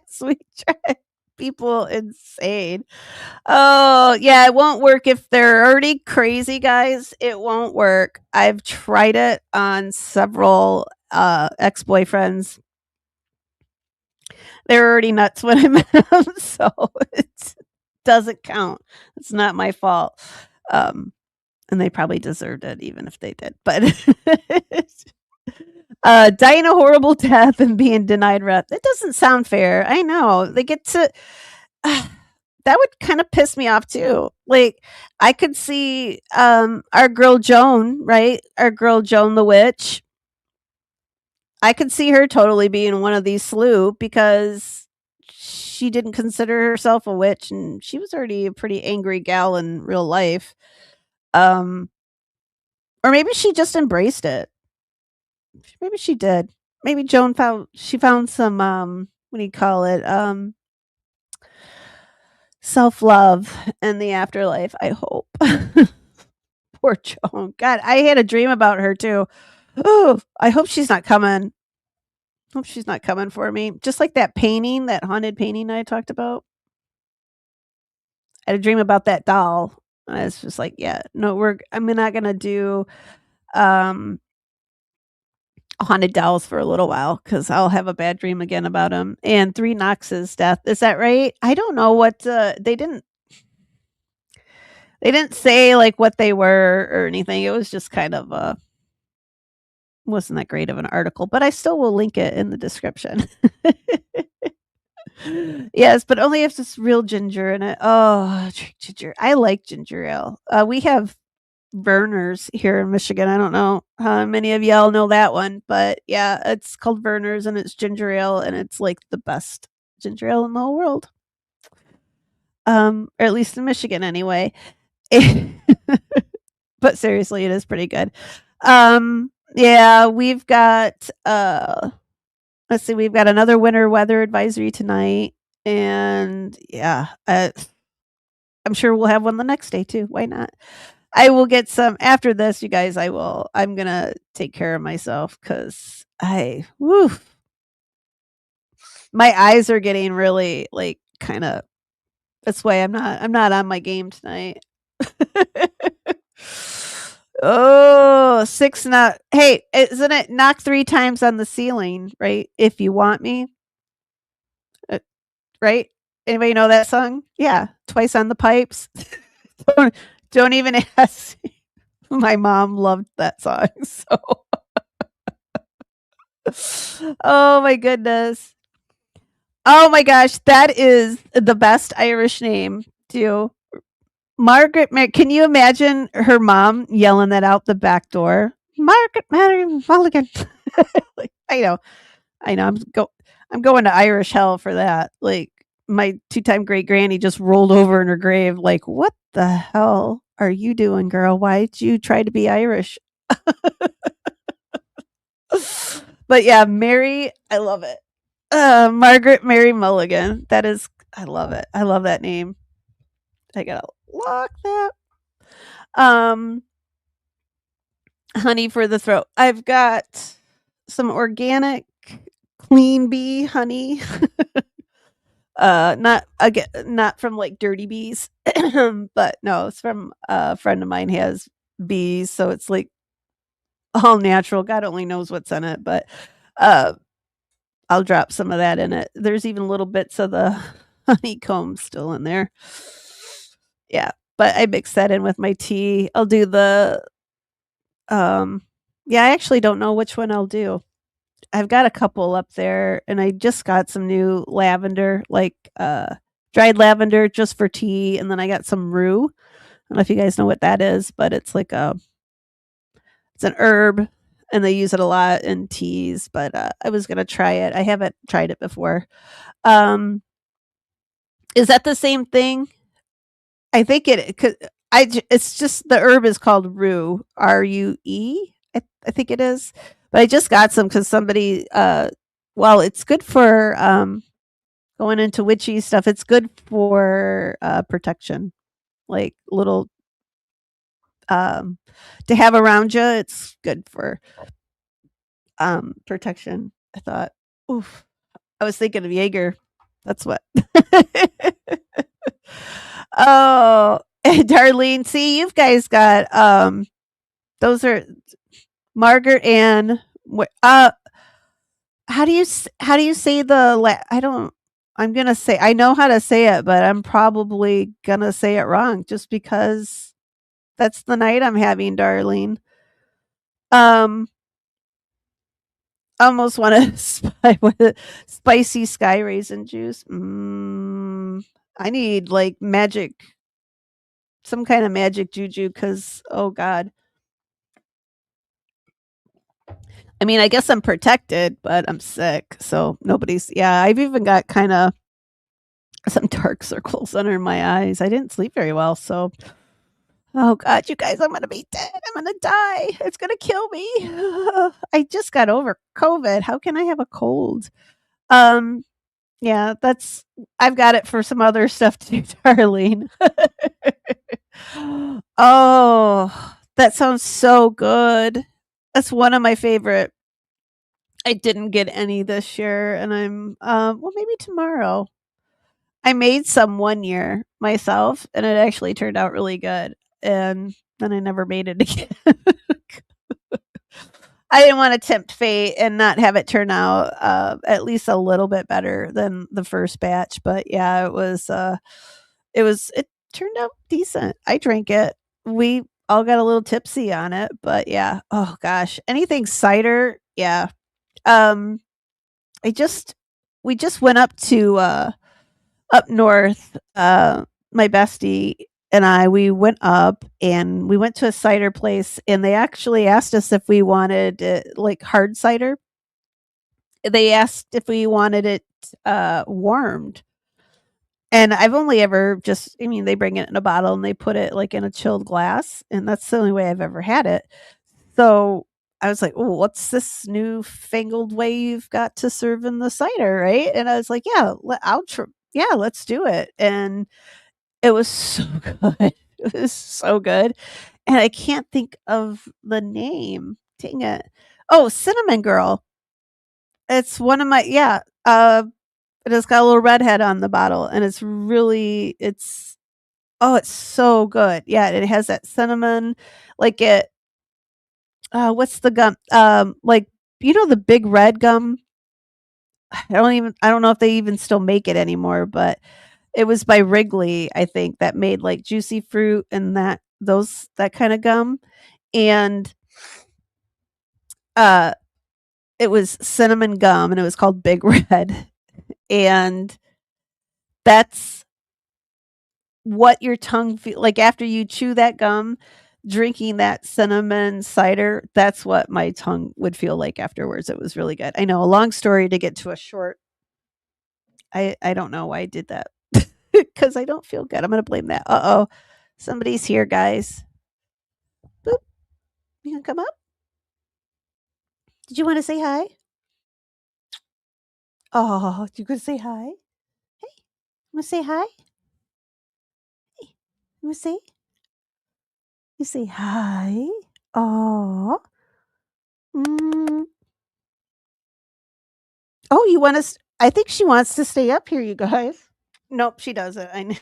Sweet try. People insane. Oh, yeah, it won't work if they're already crazy, guys. It won't work. I've tried it on several ex-boyfriends. They were already nuts when I met them, so it doesn't count. It's not my fault. And they probably deserved it even if they did. But dying a horrible death and being denied rep. It doesn't sound fair. I know. They get to that would kind of piss me off too. Like I could see our girl Joan, right? Our girl Joan the witch. I could see her totally being one of these slew because she didn't consider herself a witch and she was already a pretty angry gal in real life. Or maybe she just embraced it. Maybe she did. Maybe Joan found some what do you call it? Self-love in the afterlife, I hope. Poor Joan. God, I had a dream about her too. Oh, I hope she's not coming. Hope she's not coming for me. Just like that painting, that haunted painting I talked about. I had a dream about that doll. I was just like, yeah, no, I'm not gonna do haunted dolls for a little while because I'll have a bad dream again about them. And 3 Knox's death. Is that right? I don't know what they didn't say like what they were or anything. It was just kind of wasn't that great of an article, but I still will link it in the description. Yes, but only if it's real ginger in it. Oh, ginger. I like ginger ale. We have Verner's here in Michigan. I don't know how many of y'all know that one, but yeah, it's called Verner's and it's ginger ale and it's like the best ginger ale in the whole world. Or at least in Michigan anyway. But seriously, it is pretty good. Yeah, we've got let's see, we've got another winter weather advisory tonight and yeah, I'm sure we'll have one the next day too. Why not? I will get some after this, you guys. I'm gonna take care of myself because My eyes are getting really, like, kinda that's why I'm not on my game tonight. Oh, 6 knock hey, isn't it knock 3 times on the ceiling, right? If you want me, uh, right? Anybody know that song? Yeah, twice on the pipes. Don't don't even ask. My mom loved that song, so oh my goodness. Oh my gosh, that is the best Irish name too. Margaret Mary, can you imagine her mom yelling that out the back door? Margaret Mary Mulligan. Like, I know. I'm going to Irish hell for that. Like my two-time great granny just rolled over in her grave. Like, what the hell are you doing, girl? Why'd you try to be Irish? But yeah, Mary, I love it. Margaret Mary Mulligan. That is, I love it. I love that name. I gotta lock that. Um, honey for the throat. I've got some organic clean bee honey. Not again, not from like dirty bees, but no, it's from a friend of mine has bees, so it's like all natural. God only knows what's in it, but uh, I'll drop some of that in it. There's even little bits of the honeycomb still in there. Yeah, but I mix that in with my tea. I'll do the um yeah, I actually don't know which one I'll do. I've got a couple up there and I just got some new lavender, like dried lavender just for tea, and then I got some rue. I don't know if you guys know what that is, but it's like a it's an herb and they use it a lot in teas, but I was going to try it. I haven't tried it before. Um is that the same thing? I think it cuz it's just the herb is called rue, RUE. I think it is. But I just got some cuz somebody well, it's good for going into witchy stuff. It's good for protection. Like little to have around you, it's good for protection. I thought, oof. I was thinking of Jaeger. That's what. Oh, Darlene, see, you guys got those are Margaret Ann. How do you say the I don't I'm going to say I know how to say it, but I'm probably going to say it wrong just because that's the night I'm having, Darlene. Um almost want to with spicy sky raisin juice. I need like magic, some kind of magic juju cuz oh god. I mean, I guess I'm protected, but I'm sick. So nobody's yeah, I've even got kind of some dark circles under my eyes. I didn't sleep very well, so oh god, you guys, I'm going to be dead. I'm going to die. It's going to kill me. I just got over COVID. How can I have a cold? Um Yeah, that's I've got it for some other stuff too, Darlene. Oh, that sounds so good. That's one of my favorite. I didn't get any this year, and I'm well, maybe tomorrow. I made some one year myself, and it actually turned out really good. And then I never made it again. I didn't want to tempt fate and not have it turn out at least a little bit better than the first batch. But yeah, it turned out decent. I drank it. We all got a little tipsy on it, but yeah. Oh gosh, anything cider, yeah. Um, I just we just went up to up north. My bestie and we went up and we went to a cider place and they actually asked us if we wanted like hard cider. They asked if we wanted it warmed. And I've only ever just I mean they bring it in a bottle and they put it like in a chilled glass and that's the only way I've ever had it. So I was like, "Oh, what's this newfangled way you've got to serve in the cider, right?" And I was like, "Yeah, yeah, let's do it." And it was so good. It was so good, and I can't think of the name. Dang it. Oh, Cinnamon Girl. It's one of my yeah, It has got a little redhead on the bottle, and it's so good. Yeah, it has that cinnamon, like it. What's the gum? Like the big red gum. I don't know if they even still make it anymore, but it was by Wrigley, I think, that made like juicy fruit and that kind of gum, and uh, it was cinnamon gum, and it was called Big Red, and that's what your tongue feel like after you chew that gum, drinking that cinnamon cider, that's what my tongue would feel like afterwards. It was really good. I know, a long story to get to a short. I don't know why I did that. Because I don't feel good. I'm gonna blame that. Uh-oh. Somebody's here, guys. Boop. You gonna come up? Did you wanna say hi? Oh, you gonna say hi? Hey, you wanna say hi? Hey, you wanna say? You say hi? Oh. Mm. Oh, you want to? I think she wants to stay up here, you guys. Nope, she doesn't. I know.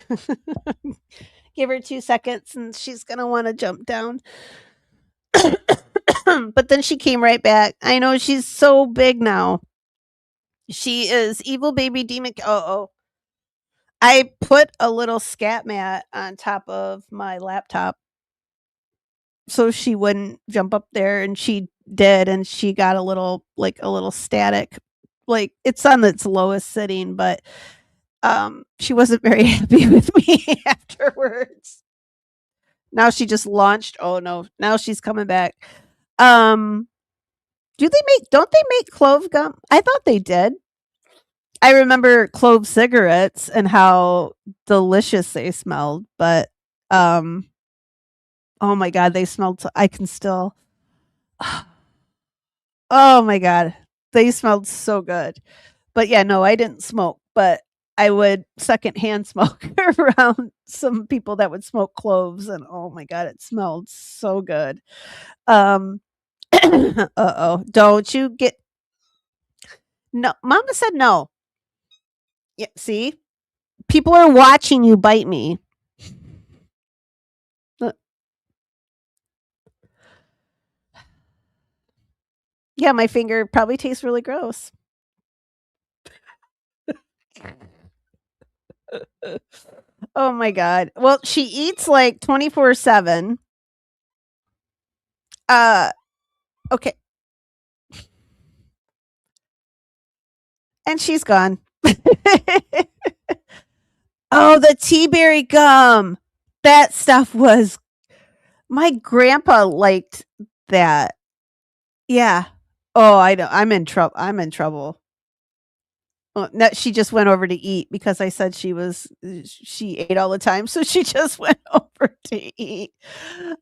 Give her 2 seconds, and she's gonna want to jump down. But then she came right back. I know she's so big now. She is evil baby demon. Oh, I put a little scat mat on top of my laptop so she wouldn't jump up there, and she did, and she got a little static. Like it's on its lowest setting, but she wasn't very happy with me afterwards. Now she just launched. Oh no, now she's coming back. Um don't they make clove gum? I thought they did. I remember clove cigarettes and how delicious they smelled, but um oh my god, they smelled I can still oh my god, they smelled so good. But yeah, no, I didn't smoke, but I would secondhand smoke around some people that would smoke cloves, and oh my god, it smelled so good. Um, uh-oh, don't you get no, mama said no. Yeah, see? People are watching you bite me. Uh, Yeah, my finger probably tastes really gross. Oh my god. Well, she eats like 24/7. Uh, okay, and she's gone. Oh, the tea berry gum. That stuff was my grandpa liked that. Yeah. Oh, I know. I'm in trouble. I'm in trouble. Well, no, she just went over to eat because I said she ate all the time, so she just went over to eat.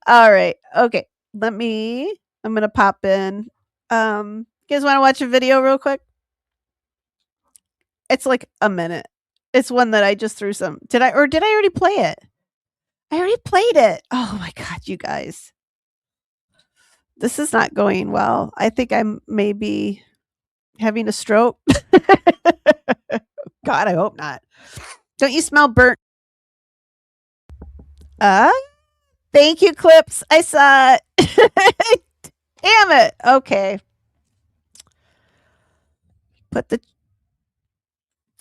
All right. Okay. I'm gonna pop in. You guys want to watch a video real quick? It's like a minute. It's one that I just threw some. Did I already play it? I already played it. Oh my god, you guys. This is not going well. I think I'm maybe having a stroke. God, I hope not. Don't you smell burnt? Uh, Thank you, Clips. I saw it. Damn it. Okay. Put the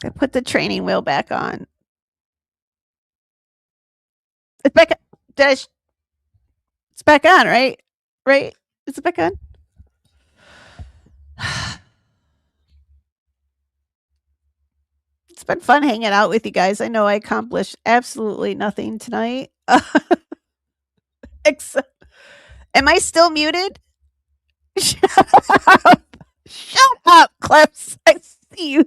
I put the training wheel back on. It's back. Did I? It's back on, right? Right? Is it back on? It's been fun hanging out with you guys. I know I accomplished absolutely nothing tonight. Except, am I still muted? Shut up. Shut up, Clips. I see you.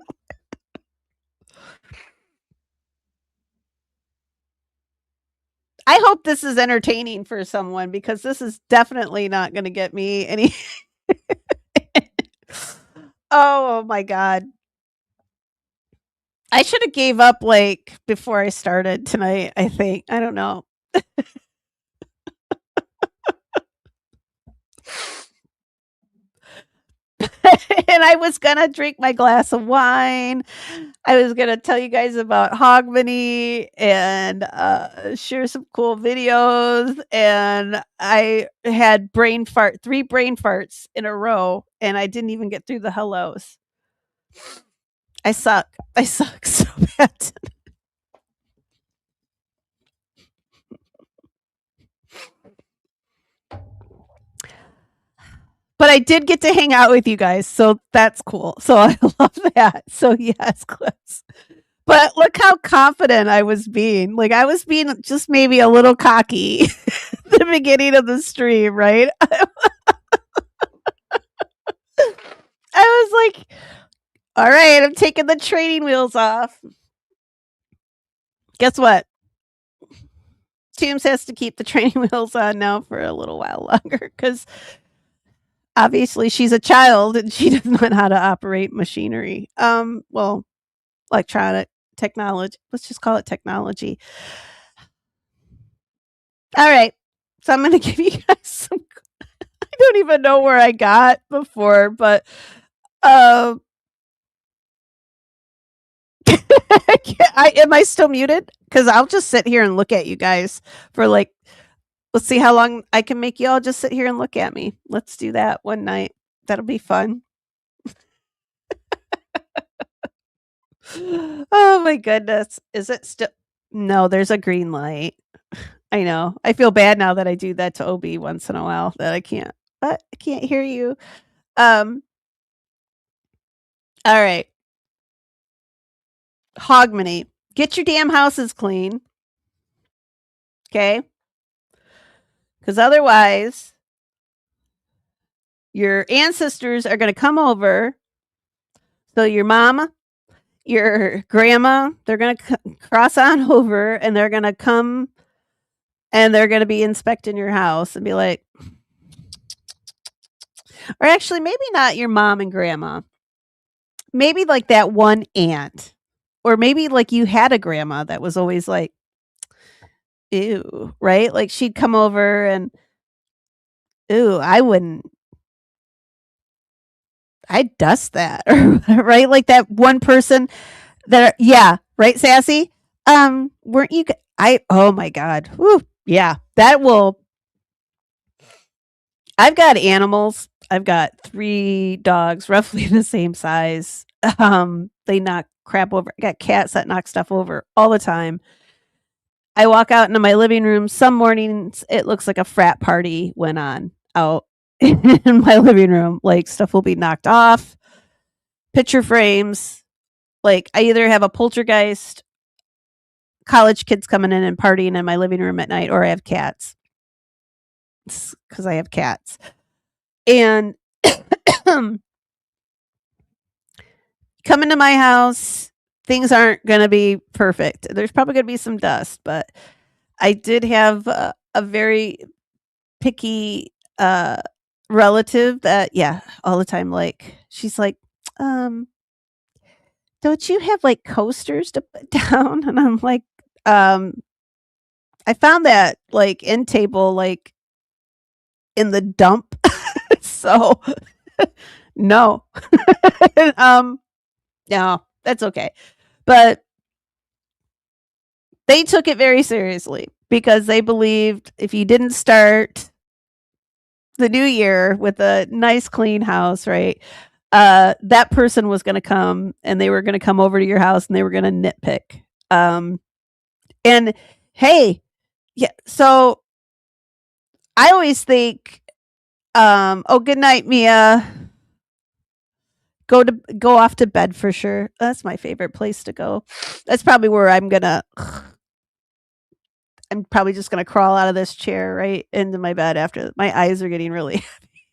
I hope this is entertaining for someone because this is definitely not going to get me any. Oh my god. I should have gave up like before I started tonight, I think. I don't know. and I was gonna drink my glass of wine. I was gonna tell you guys about Hogmanay and share some cool videos. And I had 3 brain farts in a row, and I didn't even get through the hellos. I suck. I suck so bad. But I did get to hang out with you guys, so that's cool. So I love that. So yes, Clips. But look how confident I was being. Like I was being just maybe a little cocky at the beginning of the stream, right? I was like, all right, I'm taking the training wheels off. Guess what? James has to keep the training wheels on now for a little while longer because obviously she's a child and she doesn't know how to operate machinery. Well, electronic technology. Let's just call it technology. All right. So I'm going to give you guys some. I don't even know where I got before, but am I still muted? Because I'll just sit here and look at you guys for like, let's see how long I can make you all just sit here and look at me. Let's do that one night. That'll be fun. Oh my goodness. Is it still? No, there's a green light. I know. I feel bad now that I do that to OB once in a while that I can't hear you. All right. Hogmanay. Get your damn houses clean. Okay? Because otherwise, your ancestors are going to come over. So your mama, your grandma, they're going to cross on over and they're going to come and they're going to be inspecting your house and be like, or actually, maybe not your mom and grandma. Maybe like that one aunt. Or maybe like you had a grandma that was always like, ew, right? Like she'd come over and, ew, I'd dust that, right? Like that one person that, yeah, right, Sassy? Weren't you, oh my God. Woo, yeah, I've got animals. I've got 3 dogs, roughly the same size. They knock crap over. I got cats that knock stuff over all the time. I walk out into my living room. Some mornings it looks like a frat party went on out in my living room. Like stuff will be knocked off, picture frames. Like I either have a poltergeist, college kids coming in and partying in my living room at night, or I have cats. Because I have cats. And come into my house, things aren't going to be perfect. There's probably going to be some dust, but I did have a very picky relative that, yeah, all the time, like, she's like, don't you have like coasters to put down? And I'm like, I found that like end table, like in the dump. So no. No, that's okay. But they took it very seriously because they believed if you didn't start the new year with a nice clean house, right? That person was going to come and they were going to come over to your house and they were going to nitpick. And hey, yeah, so I always think, oh, good night, Mia. Go off to bed for sure. That's my favorite place to go. That's probably where I'm probably just gonna crawl out of this chair right into my bed after my eyes are getting really heavy.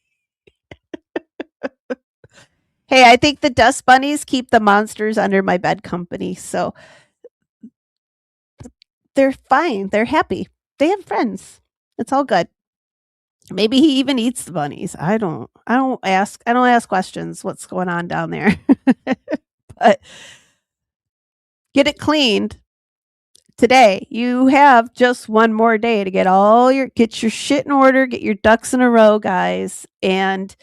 Hey, I think the dust bunnies keep the monsters under my bed company, so they're fine. They're happy. They have friends. It's all good. Maybe he even eats the bunnies. I don't ask questions what's going on down there. But get it cleaned today. You have just one more day to get your shit in order, get your ducks in a row, guys, and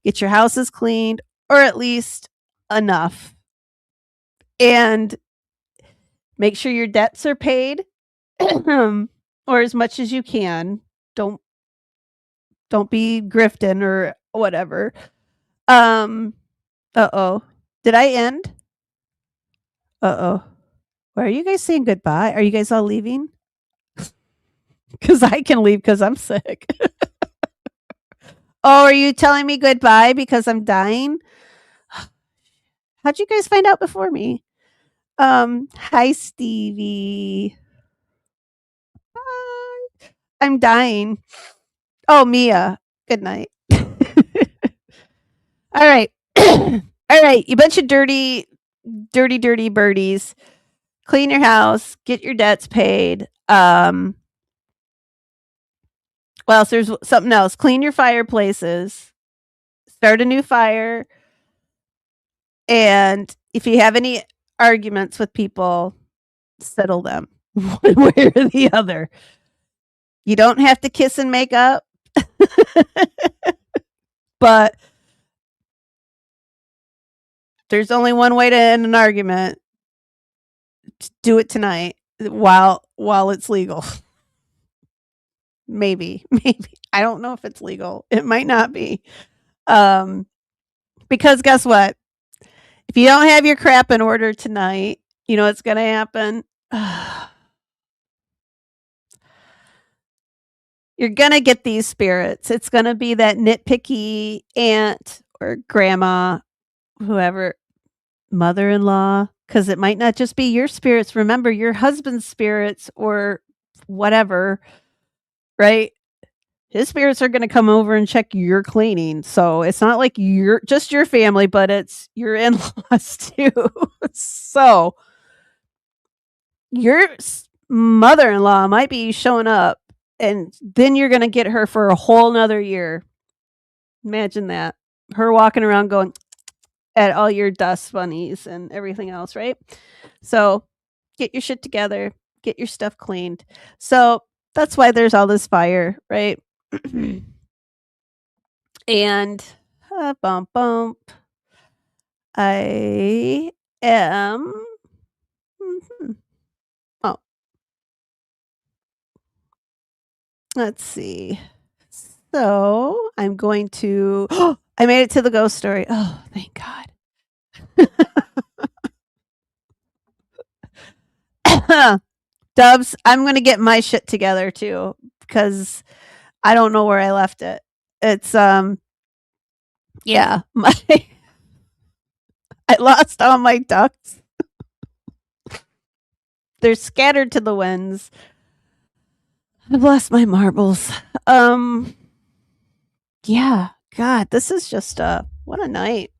get your houses cleaned, or at least enough. And make sure your debts are paid or as much as you can. Don't don't be grifting or whatever. Uh-oh. Did I end? Uh-oh. Why are you guys saying goodbye? Are you guys all leaving? Because I can leave because I'm sick. Oh, are you telling me goodbye because I'm dying? How'd you guys find out before me? Hi, Stevie. Hi. I'm dying. Oh, Mia. Good night. All right. All right. You bunch of dirty, dirty, dirty birdies. Clean your house. Get your debts paid. Well, so there's something else. Clean your fireplaces. Start a new fire. And if you have any arguments with people, settle them one way or the other. You don't have to kiss and make up, but there's only one way to end an argument. Do it tonight while it's legal. Maybe. I don't know if it's legal. It might not be. Because guess what? If you don't have your crap in order tonight, you know what's going to happen? You're going to get these spirits. It's going to be that nitpicky aunt or grandma, whoever, mother-in-law, because it might not just be your spirits. Remember, your husband's spirits or whatever, right? His spirits are going to come over and check your cleaning. So it's not like you're just your family, but it's your in-laws too. So your mother-in-law might be showing up and then you're going to get her for a whole nother year. Imagine that. Her walking around going at all your dust bunnies and everything else, right? So get your shit together, get your stuff cleaned. So that's why there's all this fire, right? And bump bump. I am oh, let's see. So I'm going to I made it to the ghost story. Oh, thank God. Dubs, I'm gonna get my shit together too because I don't know where I left it. It's yeah, my I lost all my ducks. They're scattered to the winds. I've lost my marbles. Yeah, God, this is just what a night.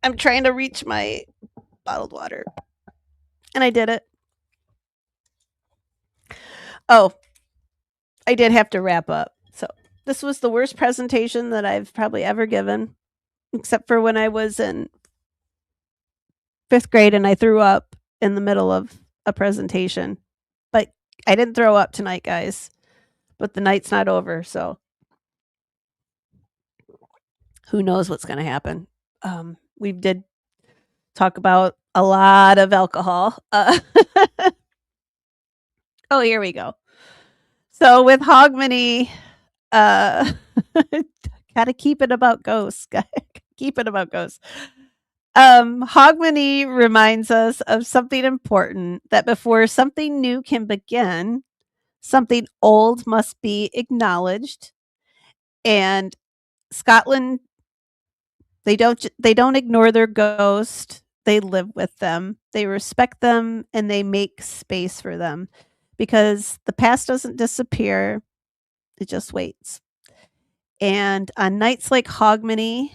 I'm trying to reach my bottled water. And I did it. Oh, I did have to wrap up. So, this was the worst presentation that I've probably ever given, except for when I was in 5th grade and I threw up in the middle of a presentation. But I didn't throw up tonight, guys. But the night's not over, so who knows what's going to happen. We did talk about a lot of alcohol. Oh, here we go. So with Hogmanay, gotta keep it about ghosts. Keep it about ghosts. Hogmanay reminds us of something important, that before something new can begin, something old must be acknowledged. And Scotland, they don't ignore their ghost. They live with them. They respect them and they make space for them because the past doesn't disappear. It just waits. And on nights like Hogmanay,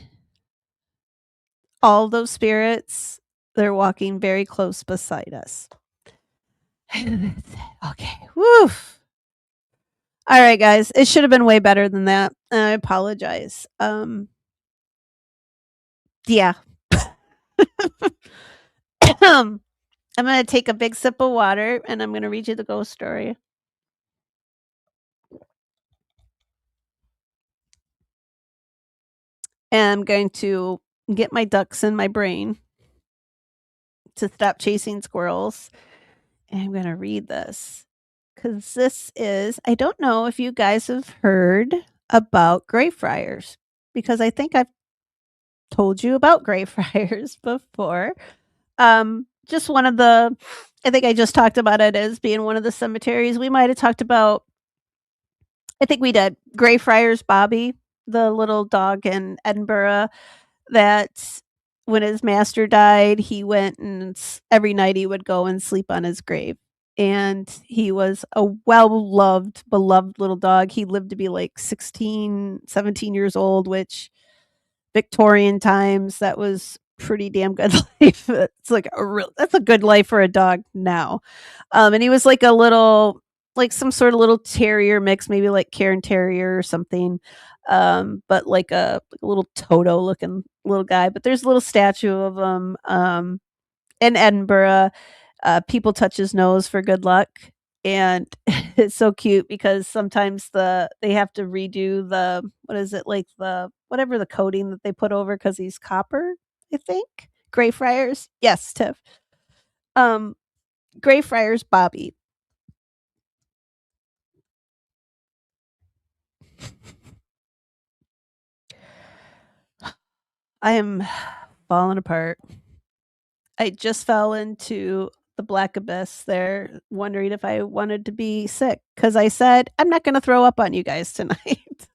all those spirits, they're walking very close beside us. Okay. Woof. All right, guys. It should have been way better than that. I apologize. Yeah. I'm going to take a big sip of water and I'm going to read you the ghost story. And I'm going to get my ducks in my brain to stop chasing squirrels. And I'm going to read this because this is, I don't know if you guys have heard about Greyfriars, because I think I've told you about Greyfriars before. Just one of the, I think I just talked about it as being one of the cemeteries. We might have talked about, I think we did, Greyfriars Bobby, the little dog in Edinburgh that when his master died, he went and every night he would go and sleep on his grave. And he was a well loved, beloved little dog. He lived to be like 16, 17 years old, which Victorian times, that was pretty damn good life. It's like that's a good life for a dog now. And he was like a little, like some sort of little terrier mix, maybe like Cairn Terrier or something. But like a little Toto looking little guy. But there's a little statue of him in Edinburgh. People touch his nose for good luck. And it's so cute because sometimes they have to redo the, what is it, like the whatever the coating that they put over because he's copper, I think. Greyfriars, yes, Tiff. Um, Greyfriars Bobby. I am falling apart. I just fell into the black abyss there, wondering if I wanted to be sick because I said I'm not going to throw up on you guys tonight.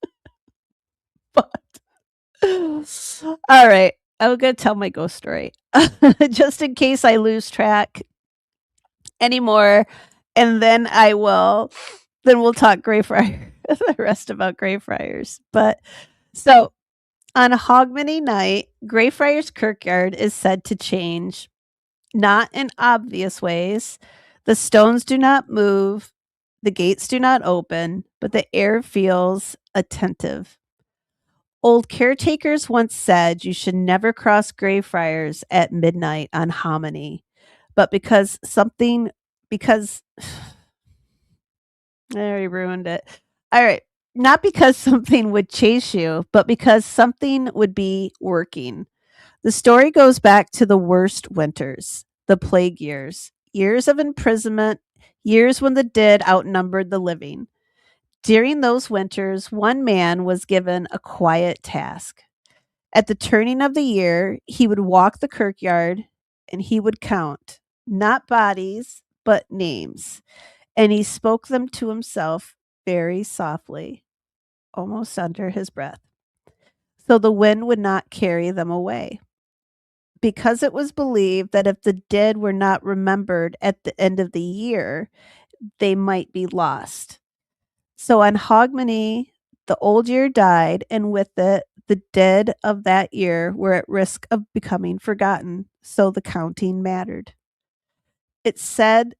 But all right, I'm going to tell my ghost story just in case I lose track anymore, and then I will. Then we'll talk Greyfriars, the rest about Greyfriars. But so on a Hogmanay night, Greyfriars Kirkyard is said to change, not in obvious ways. The stones do not move, the gates do not open, but the air feels attentive. Old caretakers once said you should never cross Greyfriars at midnight on Hominy, but because I already ruined it. All right. Not because something would chase you, but because something would be working. The story goes back to the worst winters, the plague years, years of imprisonment, years when the dead outnumbered the living. During those winters, one man was given a quiet task. At the turning of the year, he would walk the kirkyard and he would count, not bodies, but names. And he spoke them to himself very softly, almost under his breath, so the wind would not carry them away. Because it was believed that if the dead were not remembered at the end of the year, they might be lost. So on Hogmanay, the old year died, and with it, the dead of that year were at risk of becoming forgotten, so the counting mattered. It said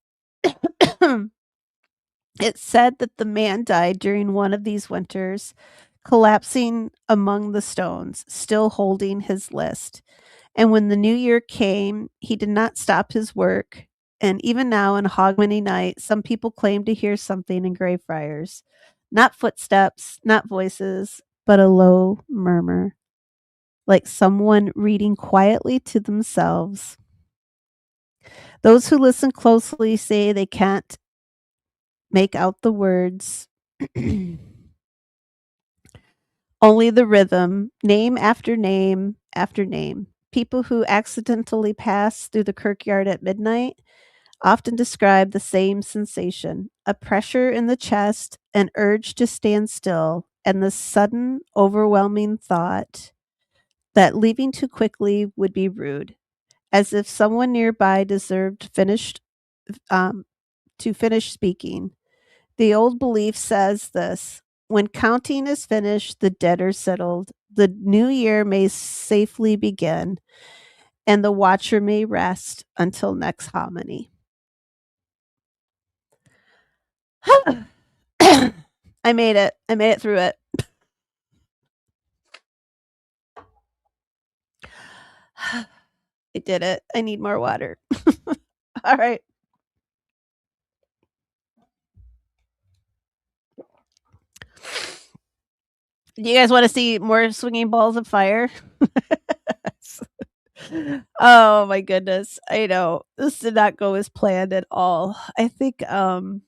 it said that the man died during one of these winters, collapsing among the stones, still holding his list. And when the new year came, he did not stop his work. And even now, on Hogmanay night, some people claim to hear something in Greyfriars. Not footsteps, not voices, but a low murmur, like someone reading quietly to themselves. Those who listen closely say they can't make out the words, only the rhythm, name after name after name. People who accidentally pass through the kirkyard at midnight often describe the same sensation, a pressure in the chest, an urge to stand still, and the sudden, overwhelming thought that leaving too quickly would be rude, as if someone nearby deserved um, to finish speaking. The old belief says this: when counting is finished, the dead are settled, the new year may safely begin, and the watcher may rest until next hominy. I made it. I made it through it. I did it. I need more water. All right. Do you guys want to see more swinging balls of fire? Oh my goodness. I know. This did not go as planned at all. I think I'll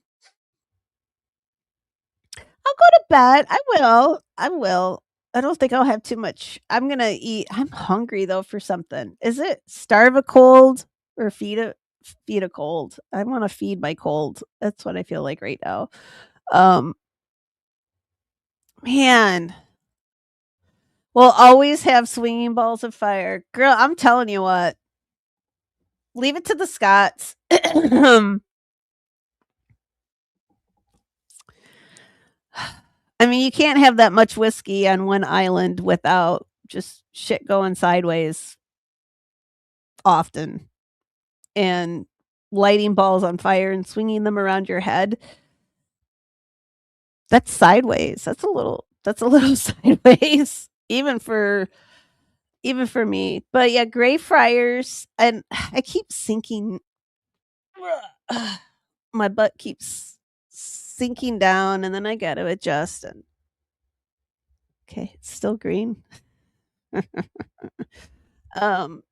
go to bed. I will. I will. I don't think I'll have too much. I'm gonna eat. I'm hungry though for something. Is it starve a cold or feed a cold? I want to feed my cold. That's what I feel like right now. Um, man, we'll always have swinging balls of fire, girl. I'm telling you what. Leave it to the Scots. I mean, you can't have that much whiskey on one island without just shit going sideways often and lighting balls on fire and swinging them around your head. That's sideways. That's a little sideways even for me. But yeah, Greyfriars and I keep sinking my butt keeps sinking down and then I got to adjust and okay, it's still green. um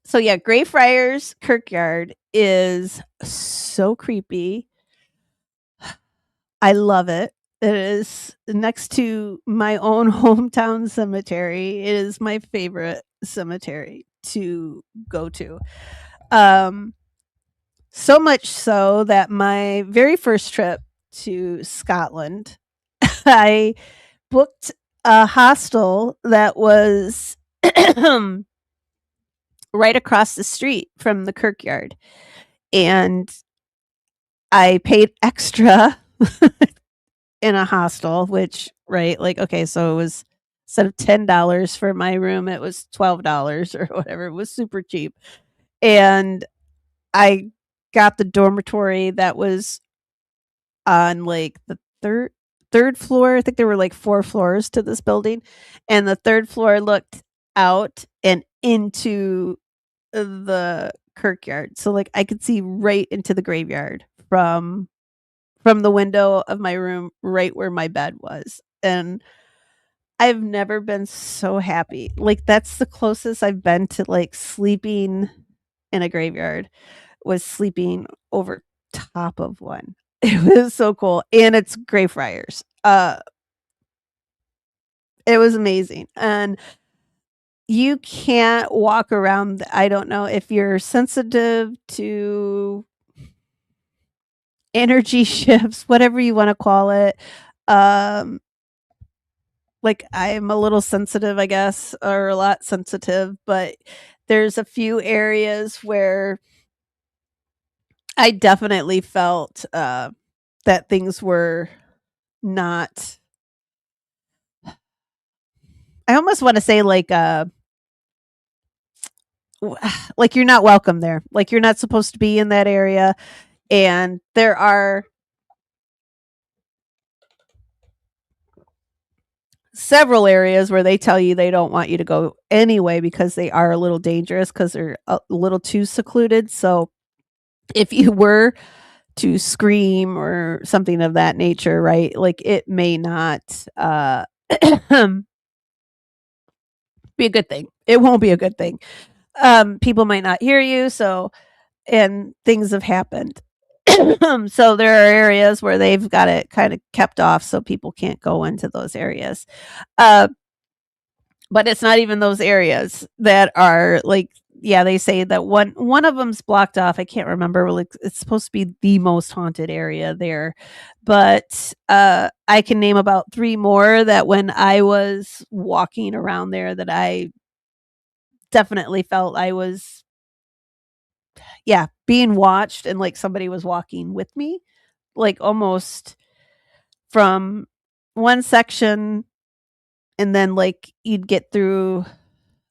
So yeah, Greyfriars Kirkyard is so creepy. I love it. It is next to my own hometown cemetery. It is my favorite cemetery to go to. Um, so much so that my very first trip to Scotland, I booked a hostel that was right across the street from the kirkyard. And I paid extra in a hostel, which, right, like, okay, so it was instead of $10 for my room, it was $12 or whatever. It was super cheap. And I got the dormitory that was on like the third floor. I think there were like 4 floors to this building, and the 3rd floor looked out and into the kirkyard. So like I could see right into the graveyard from the window of my room right where my bed was. And I've never been so happy. Like that's the closest I've been to like sleeping in a graveyard was sleeping over top of one. It was so cool. And it's Greyfriars. It was amazing. And you can't walk around. I don't know if you're sensitive to energy shifts, whatever you want to call it. Um, like I'm a little sensitive, I guess, or a lot sensitive, but there's a few areas where I definitely felt that things were not. I almost want to say like you're not welcome there. Like you're not supposed to be in that area, and there are several areas where they tell you they don't want you to go anyway because they are a little dangerous because they're a little too secluded. So if you were to scream or something of that nature, right? Like it may not be a good thing. It won't be a good thing. People might not hear you, so and things have happened. So there are areas where they've got it kind of kept off so people can't go into those areas. Uh, but it's not even those areas that are like yeah, they say that one of them's blocked off. I can't remember. Like it's supposed to be the most haunted area there, but I can name about 3 more that when I was walking around there, that I definitely felt I was yeah being watched and like somebody was walking with me, like almost from one section, and then like you'd get through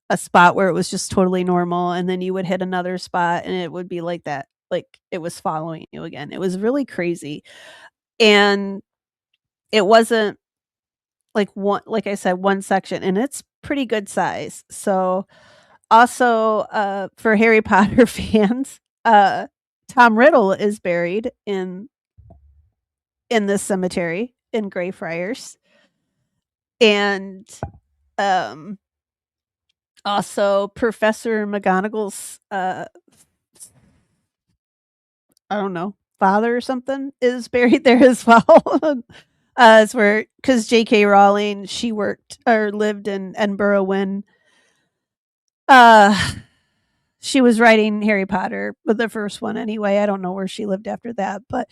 a spot where it was just totally normal and then you would hit another spot and it would be like that, like it was following you again. It was really crazy. And it wasn't like one, like I said, one section, and it's pretty good size. So also for Harry Potter fans, Tom Riddle is buried in this cemetery in Greyfriars. And um Also, Professor McGonagall's, I don't know, father or something is buried there as well. It's where, because J.K. Rowling, she worked or lived in Edinburgh when uh, she was writing Harry Potter, but the first one anyway. I don't know where she lived after that, but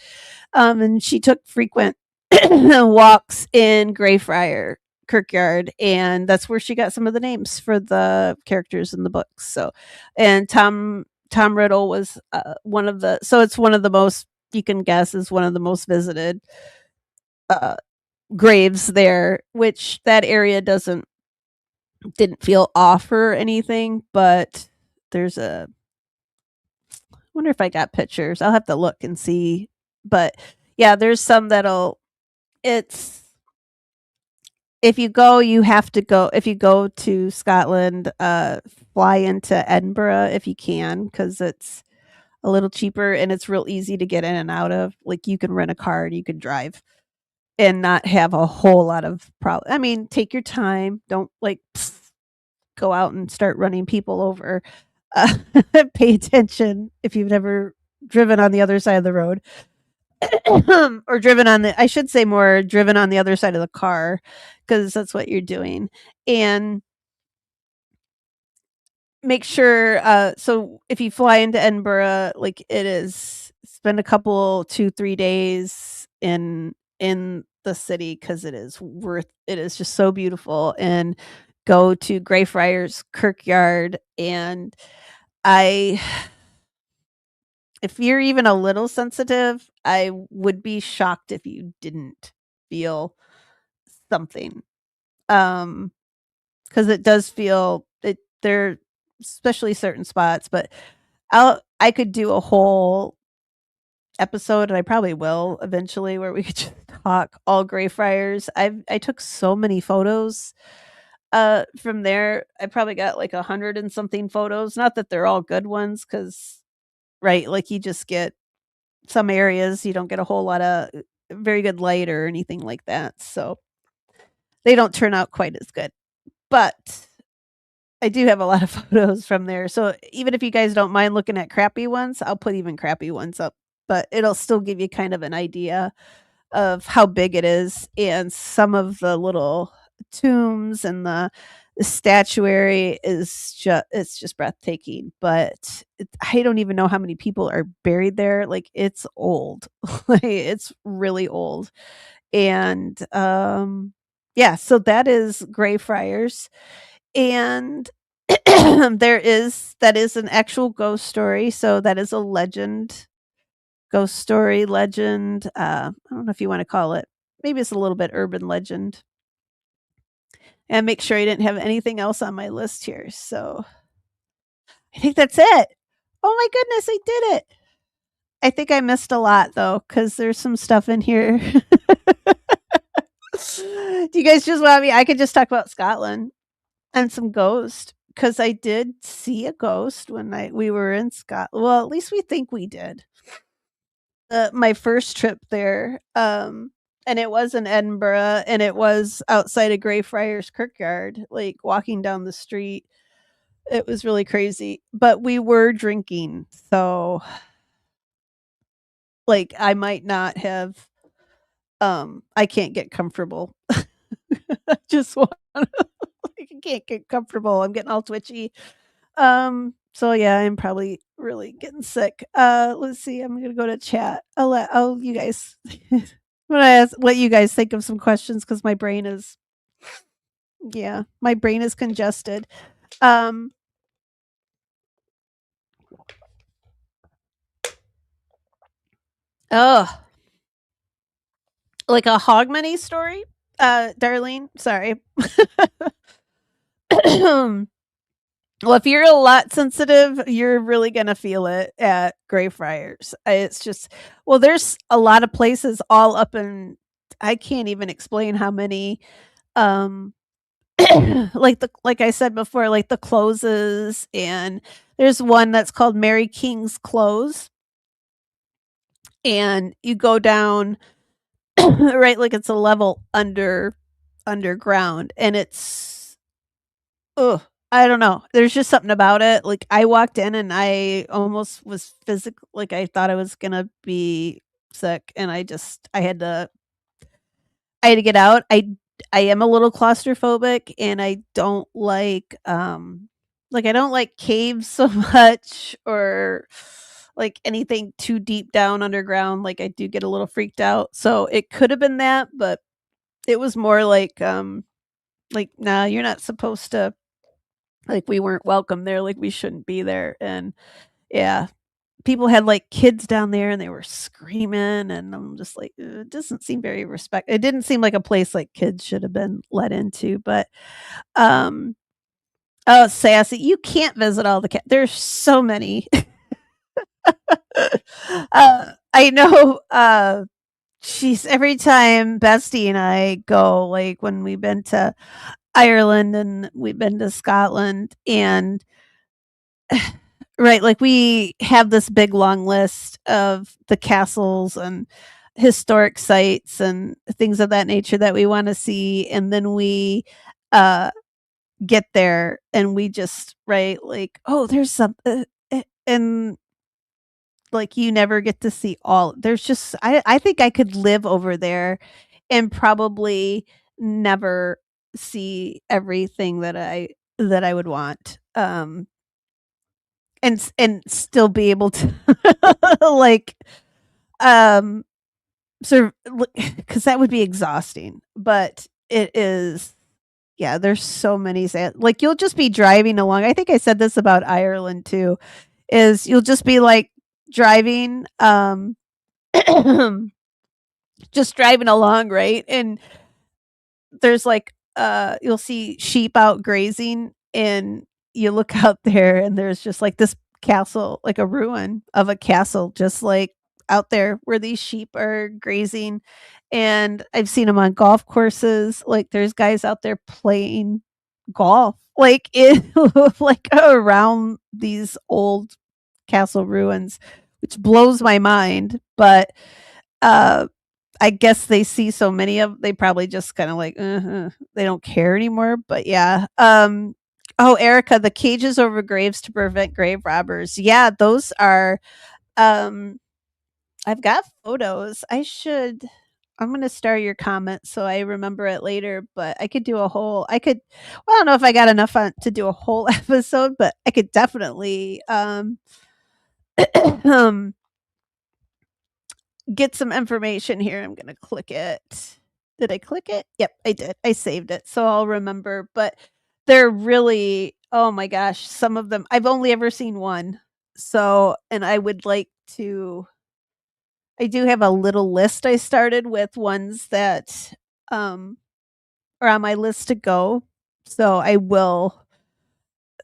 and she took frequent walks in Greyfriar Kirkyard, and that's where she got some of the names for the characters in the books. So, and Tom Riddle was one of the. So it's one of the most, you can guess, is one of the most visited uh, graves there. Which that area didn't feel off or anything, but there's a. I wonder if I got pictures. I'll have to look and see, but yeah, there's some that'll. It's if you go, you have to go. If you go to Scotland, fly into Edinburgh if you can, because it's a little cheaper and it's real easy to get in and out of. Like you can rent a car and you can drive and not have a whole lot of problem. I mean, take your time. Don't like go out and start running people over. Uh, Pay attention if you've never driven on the other side of the road. Or driven on the, I should say more driven on the other side of the car, because that's what you're doing. And make sure, so if you fly into Edinburgh, like it is, spend a couple 2-3 days in the city, because it is just so beautiful. And go to Greyfriars Kirkyard. And I if you're even a little sensitive, I would be shocked if you didn't feel something. Because it does feel it there, especially certain spots. But I could do a whole episode, and I probably will eventually, where we could just talk all Greyfriars. I took so many photos from there. I probably got like 100 and something photos. Not that they're all good ones, because right, like you just get some areas you don't get a whole lot of very good light or anything like that. So they don't turn out quite as good. But I do have a lot of photos from there. So even if you guys don't mind looking at crappy ones, I'll put even crappy ones up. But it'll still give you kind of an idea of how big it is, and some of the little tombs and the statuary is just breathtaking. But I don't even know how many people are buried there. Like it's old. Like, it's really old. And yeah, so that is Greyfriars. And that is an actual ghost story. So that is a legend, ghost story legend. I don't know if you want to call it. Maybe it's a little bit urban legend. And make sure I didn't have anything else on my list here. So I think that's it. Oh my goodness, I did it. I think I missed a lot though, because there's some stuff in here. Do you guys just want me? I could just talk about Scotland and some ghosts, because I did see a ghost when we were in Scotland. Well, at least we think we did. My first trip there, and it was in Edinburgh, and it was outside of Greyfriars Kirkyard, like walking down the street. It was really crazy, but we were drinking, so like I might not have. I can't get comfortable. I just want. I can't get comfortable. I'm getting all twitchy. So yeah, I'm probably really getting sick. Let's see. I'm gonna go to chat. I'll you guys. I'm gonna ask what you guys think of some questions, because my brain is, yeah, my brain is congested. Um, oh, like a Hogmanay story, Darlene. Sorry. Well, if you're a lot sensitive, you're really gonna feel it at Greyfriars. It's just, well, there's a lot of places all up in. I can't even explain how many. Um, like I said before, like the closes, and there's one that's called Mary King's Close, and you go down right, like it's a level underground, and it's ugh. I don't know. There's just something about it. Like, I walked in and I almost was like, I thought I was gonna be sick, and I had to get out. I am a little claustrophobic, and I don't like, I don't like caves so much, or, like, anything too deep down underground. Like, I do get a little freaked out. So, it could have been that, but it was more like, "Nah, you're not supposed to," like, we weren't welcome there, like, we shouldn't be there, and yeah, people had, like, kids down there, and they were screaming, and I'm just like, It doesn't seem very respect." It didn't seem like a place, like, kids should have been let into, but, um oh, sassy, you can't visit all the there's so many. I know, she's every time Bestie and I go, like, when we've been to Ireland and we've been to Scotland, and right, like, we have this big long list of the castles and historic sites and things of that nature that we wanna see, and then we, uh, get there and we just right, like, "Oh, there's some," and, like, you never get to see all there's just I think I could live over there and probably never see everything that I would want, and still be able to, like, um, because that would be exhausting, but it is yeah, there's so many like, you'll just be driving along. I think I said this about Ireland too, is you'll just be, like, driving, just driving along, right? And there's, like, you'll see sheep out grazing, and you look out there, and there's just, like, this castle, like a ruin of a castle, just, like, out there where these sheep are grazing, and I've seen them on golf courses. Like, there's guys out there playing golf, like, in like, around these old castle ruins, which blows my mind, but, uh I guess they see so many of they probably just kinda like, they don't care anymore, but yeah, oh, Erica, the cages over graves to prevent grave robbers. Yeah, those are, um I've got photos. I'm gonna star your comment so I remember it later, but I could do a whole I could well, I don't know if I got enough on to do a whole episode, but I could definitely, um get some information here. I'm gonna click it. Did I click it? Yep, I did. I saved it, so I'll remember. But they're really, oh my gosh, some of them I've only ever seen one. So, and I would like to. I do have a little list I started with ones that um, are on my list to go. So I will.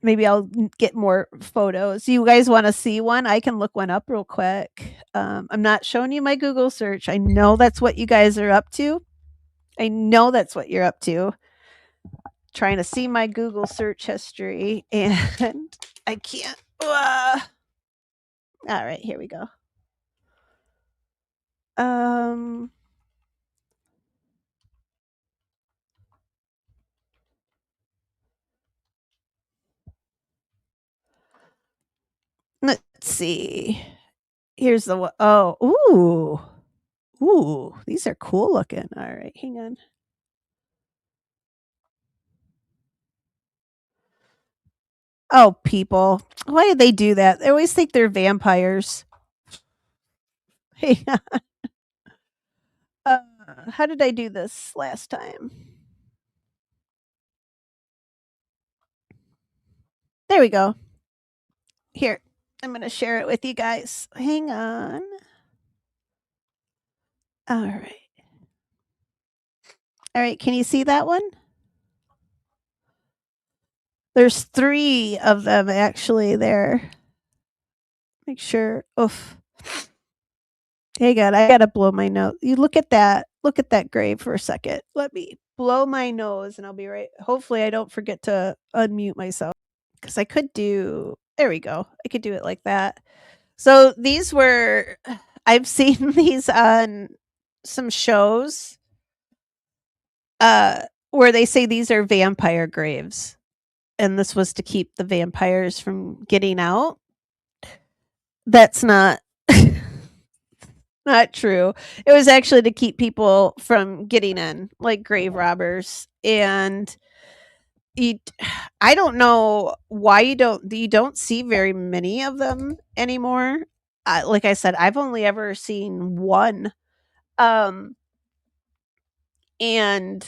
Maybe I'll get more photos. You guys wanna see one? I can look one up real quick. I'm not showing you my Google search. I know that's what you guys are up to. I know that's what you're up to, trying to see my Google search history, and I can't. Alright, here we go. Um let's see. Here's the one oh, ooh. Ooh, these are cool looking. Alright, hang on. Oh, people. Why did they do that? They always think they're vampires. Hang on. Uh, how did I do this last time? There we go. Here, I'm gonna share it with you guys. Hang on. All right. All right, can you see that one? There's 3 of them actually there. Make sure. Oof. Hey God, I gotta blow my nose. You look at that. Look at that grave for a second. Let me blow my nose and I'll be right. Hopefully I don't forget to unmute myself. Because I could do there we go. I could do it like that. So these were I've seen these on some shows, uh, where they say these are vampire graves. and this was to keep the vampires from getting out. That's not not true. It was actually to keep people from getting in, like grave robbers. And you, I don't know why you don't see very many of them anymore. Like I said, I've only ever seen one, um, and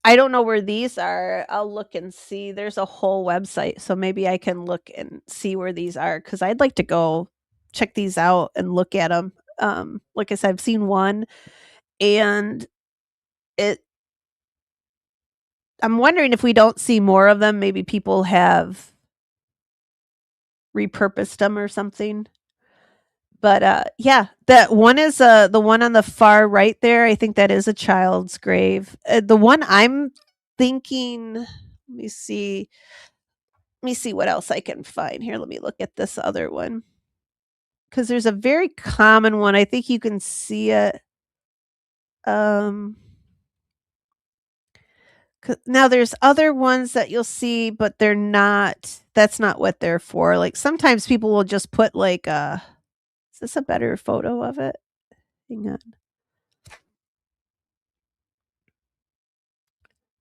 I don't know where these are. I'll look and see. There's a whole website, so maybe I can look and see where these are because I'd like to go check these out and look at them. Like I said, I've seen one, and it. I'm wondering if we don't see more of them. Maybe people have repurposed them or something. But yeah, that one is the one on the far right there. I think that is a child's grave. The one I'm thinking. Let me see what else I can find here. Let me look at this other one because there's a very common one. I think you can see it. Um, now there's other ones that you'll see, but they're not. That's not what they're for. Like sometimes people will just put like a. Is this a better photo of it? Hang on.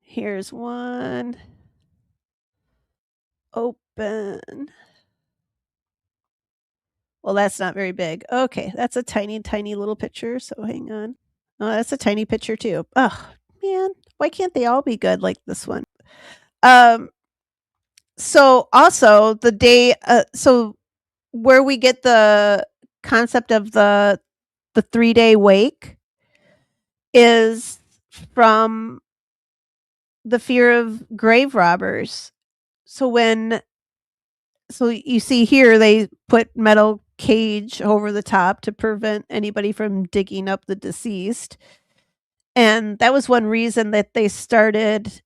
Here's one. Open. Well, that's not very big. Okay, that's a tiny, tiny little picture. So hang on. Oh, that's a tiny picture too. Oh man, why can't they all be good like this one? Um. So also the day. So where we get the concept of the 3-day wake is from the fear of grave robbers. So you see here they put metal cage over the top to prevent anybody from digging up the deceased. And that was one reason that they started.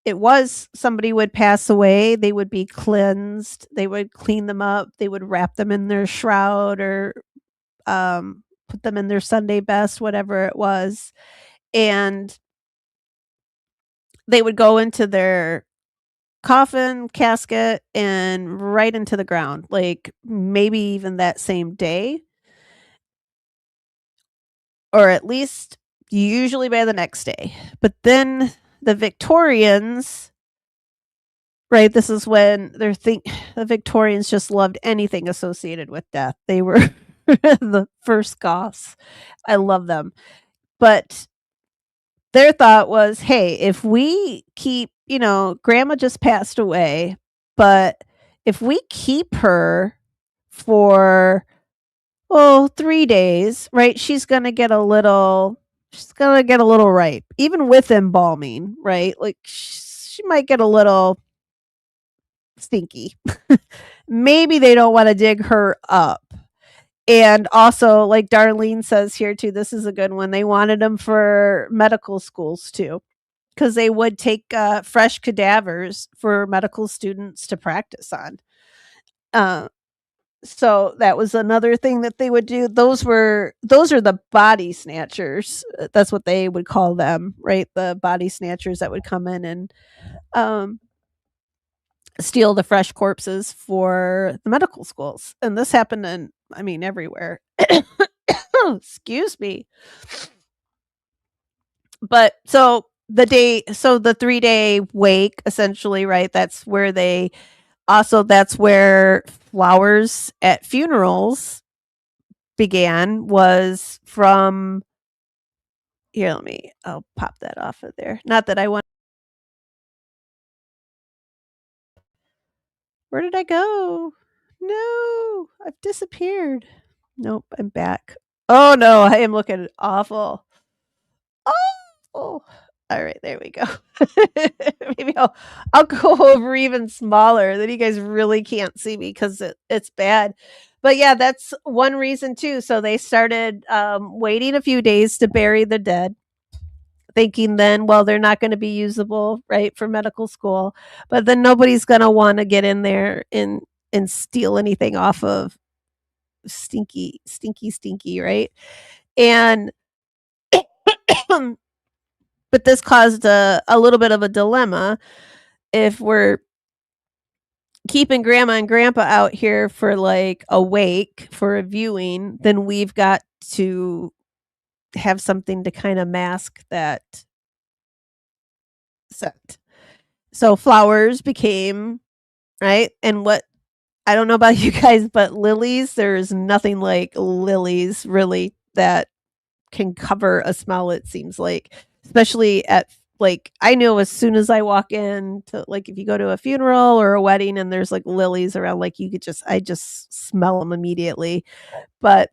It was somebody would pass away, they would be cleansed, they would clean them up, they would wrap them in their shroud or put them in their Sunday best, whatever it was. And they would go into their coffin, casket, and right into the ground, like maybe even that same day, or at least usually by the next day. But then the Victorians, right? This is when the Victorians just loved anything associated with death. They were the first goths. I love them. But their thought was, hey, if we keep, grandma just passed away, but if we keep her for 3 days, right? She's going to get a little ripe, even with embalming, right? Like she might get a little stinky. Maybe they don't want to dig her up. And also, like Darlene says here too, this is a good one. They wanted them for medical schools too, because they would take fresh cadavers for medical students to practice on. So that was another thing that they would do. Those are the body snatchers. That's what they would call them, right? The body snatchers that would come in and um, steal the fresh corpses for the medical schools. And this happened everywhere. Excuse me. But so the 3-day wake, essentially, right? That's where flowers at funerals began, was from here. I'll pop that off of there. Not that I want. Where did I go? No, I've disappeared. Nope, I'm back. Oh no, I am looking awful. Oh, all right, there we go. Maybe I'll go over even smaller, then you guys really can't see me because it's bad. But yeah, that's one reason too. So they started waiting a few days to bury the dead, thinking then, well, they're not going to be usable, right, for medical school. But then nobody's going to want to get in there and steal anything off of stinky, stinky, stinky, right? And But this caused a little bit of a dilemma. If we're keeping grandma and grandpa out here for like a wake for a viewing, then we've got to have something to kind of mask that scent. So flowers became right. And what I don't know about you guys, but lilies, there's nothing like lilies really that can cover a smell, it seems like, especially at like I know as soon as I walk in to like if you go to a funeral or a wedding and there's like lilies around, like you could just I just smell them immediately. But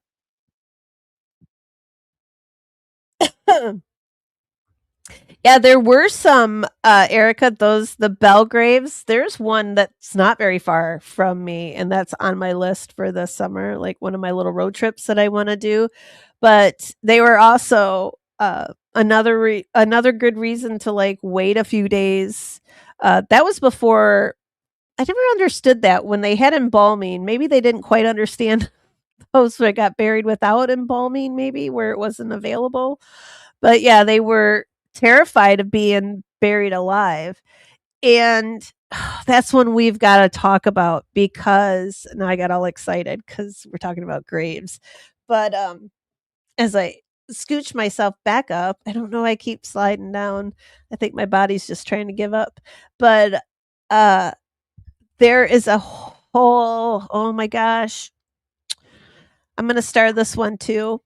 yeah, there were some, Erica, those the Belgraves. There's one that's not very far from me, and that's on my list for this summer, like one of my little road trips that I want to do. But they were also another good reason to like wait a few days. That was before I never understood that when they had embalming. Maybe they didn't quite understand those that got buried without embalming, maybe where it wasn't available. But yeah, they were terrified of being buried alive. And that's when we've got to talk about because now I got all excited because we're talking about graves. But as I scooch myself back up, I don't know, I keep sliding down. I think my body's just trying to give up. But uh there is a whole oh my gosh. I'm gonna start this one too.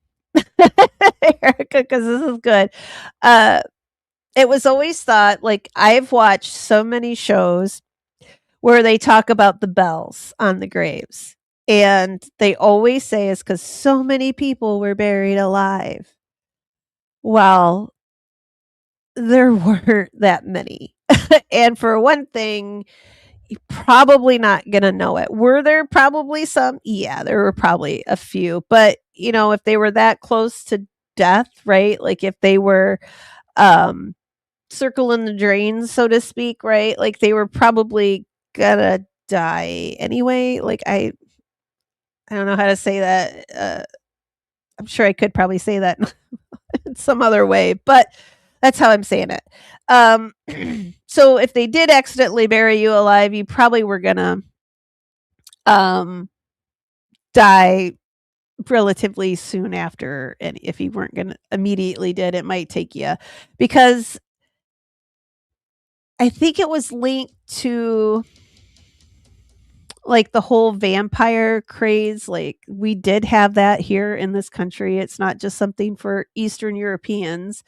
Erica, because this is good. Uh it was always thought like I've watched so many shows where they talk about the bells on the graves. And they always say it's because so many people were buried alive. Well, there weren't that many. And for one thing, you're probably not going to know it. Were there probably some? Yeah, there were probably a few. But, you know, if they were that close to death, right? Like if they were um circling the drains, so to speak, right? Like they were probably gonna die anyway. Like I don't know how to say that. I'm sure I could probably say that in some other way, but that's how I'm saying it. Um, so if they did accidentally bury you alive, you probably were gonna um, die relatively soon after. And if you weren't gonna immediately dead, it might take you because I think it was linked to like the whole vampire craze. Like we did have that here in this country. It's not just something for Eastern Europeans.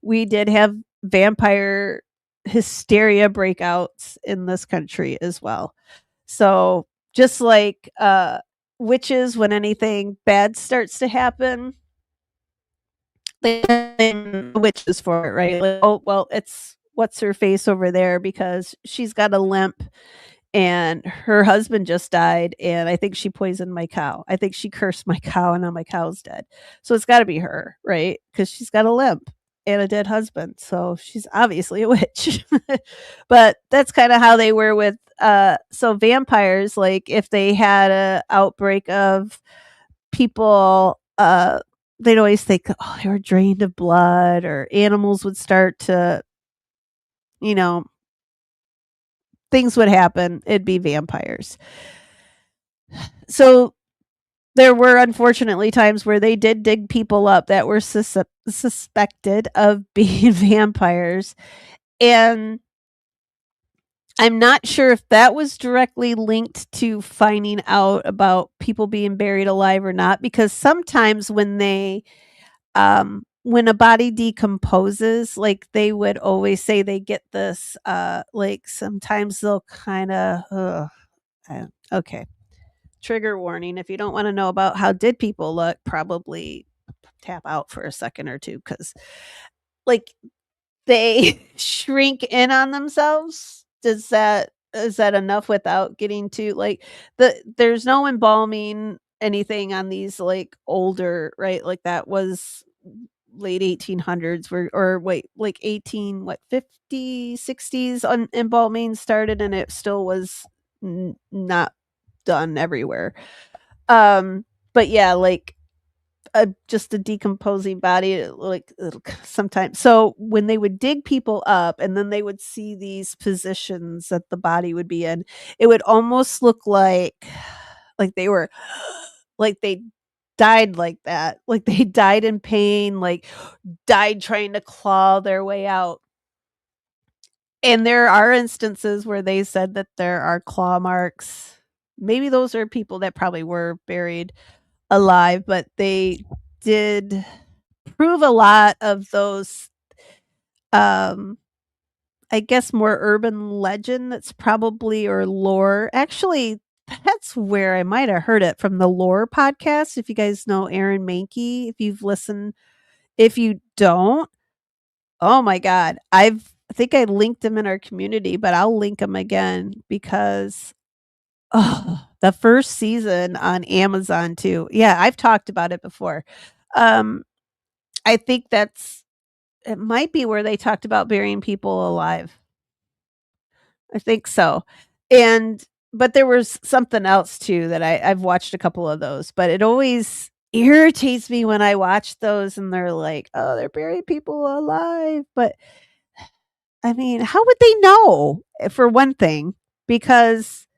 We did have vampire hysteria breakouts in this country as well. So just like witches, when anything bad starts to happen, they blame witches for it, right? Like, oh well, it's what's her face over there because she's got a limp and her husband just died and I think she poisoned my cow. I think she cursed my cow and now my cow's dead. So it's got to be her, right? Cuz she's got a limp and a dead husband. So she's obviously a witch. But that's kind of how they were with so vampires, like if they had a outbreak of people they'd always think oh they were drained of blood or animals would start to you know things would happen, it'd be vampires. So there were unfortunately times where they did dig people up that were suspected of being vampires. And I'm not sure if that was directly linked to finding out about people being buried alive or not, because sometimes when a body decomposes, like they would always say they get this, like sometimes they'll kind of, okay, trigger warning. If you don't want to know about how dead people look, probably tap out for a second or two because, like, they shrink in on themselves. Is that enough without getting to like there's no embalming anything on these like older right like that was late 1800s where or wait like 18 what 50 60s on embalming started and it still was not done everywhere. But yeah, like just a decomposing body, like sometimes. So when they would dig people up, and then they would see these positions that the body would be in, it would almost look like they were, like they died like that, like they died in pain, like died trying to claw their way out. And there are instances where they said that there are claw marks. Maybe those are people that probably were buried alive, but they did prove a lot of those, um, I guess, more urban legend that's probably, or lore. Actually, that's where I might have heard it, from the Lore podcast. If you guys know Aaron Mankey, if you've listened, if you don't, oh my God, I think I linked him in our community, but I'll link him again because, oh, the first season on Amazon too. Yeah, I've talked about it before. Um, I think it might be where they talked about burying people alive. I think so. And but there was something else too that I've watched a couple of those, but it always irritates me when I watch those and they're like, "Oh, they're burying people alive." But I mean, how would they know? For one thing, because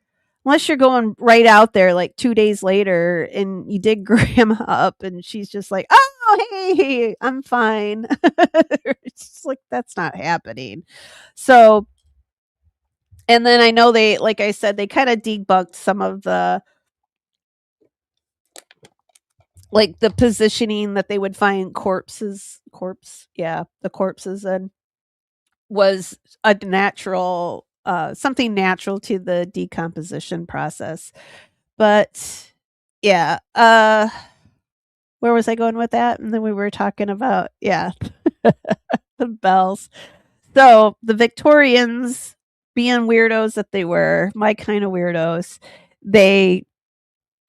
unless you're going right out there like 2 days later and you dig grandma up and she's just like, "Oh, hey, I'm fine." It's just like, that's not happening. So, and then I know they, like I said, they kinda debunked some of the positioning that they would find the corpses in was a natural, something natural to the decomposition process. But yeah, where was I going with that? And then we were talking about, yeah, the bells. So the Victorians, being weirdos that they were, my kind of weirdos, they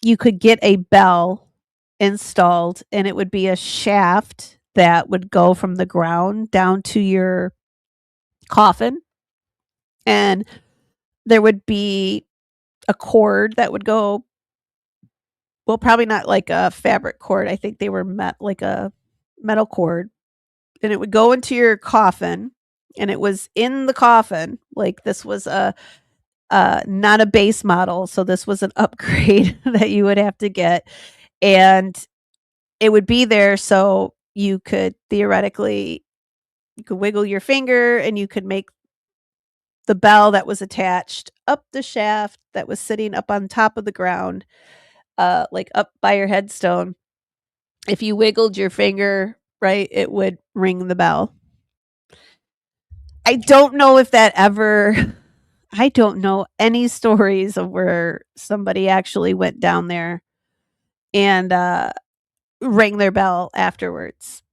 you could get a bell installed, and it would be a shaft that would go from the ground down to your coffin, and there would be a cord that would go, well, probably not like a fabric cord. I think they were like a metal cord, and it would go into your coffin, and it was in the coffin. Like, this was a not a base model, so this was an upgrade that you would have to get, and it would be there so you could theoretically, you could wiggle your finger and you could make the bell that was attached up the shaft that was sitting up on top of the ground, like up by your headstone. If you wiggled your finger, right, it would ring the bell. I don't know if that ever I don't know any stories of where somebody actually went down there and rang their bell afterwards.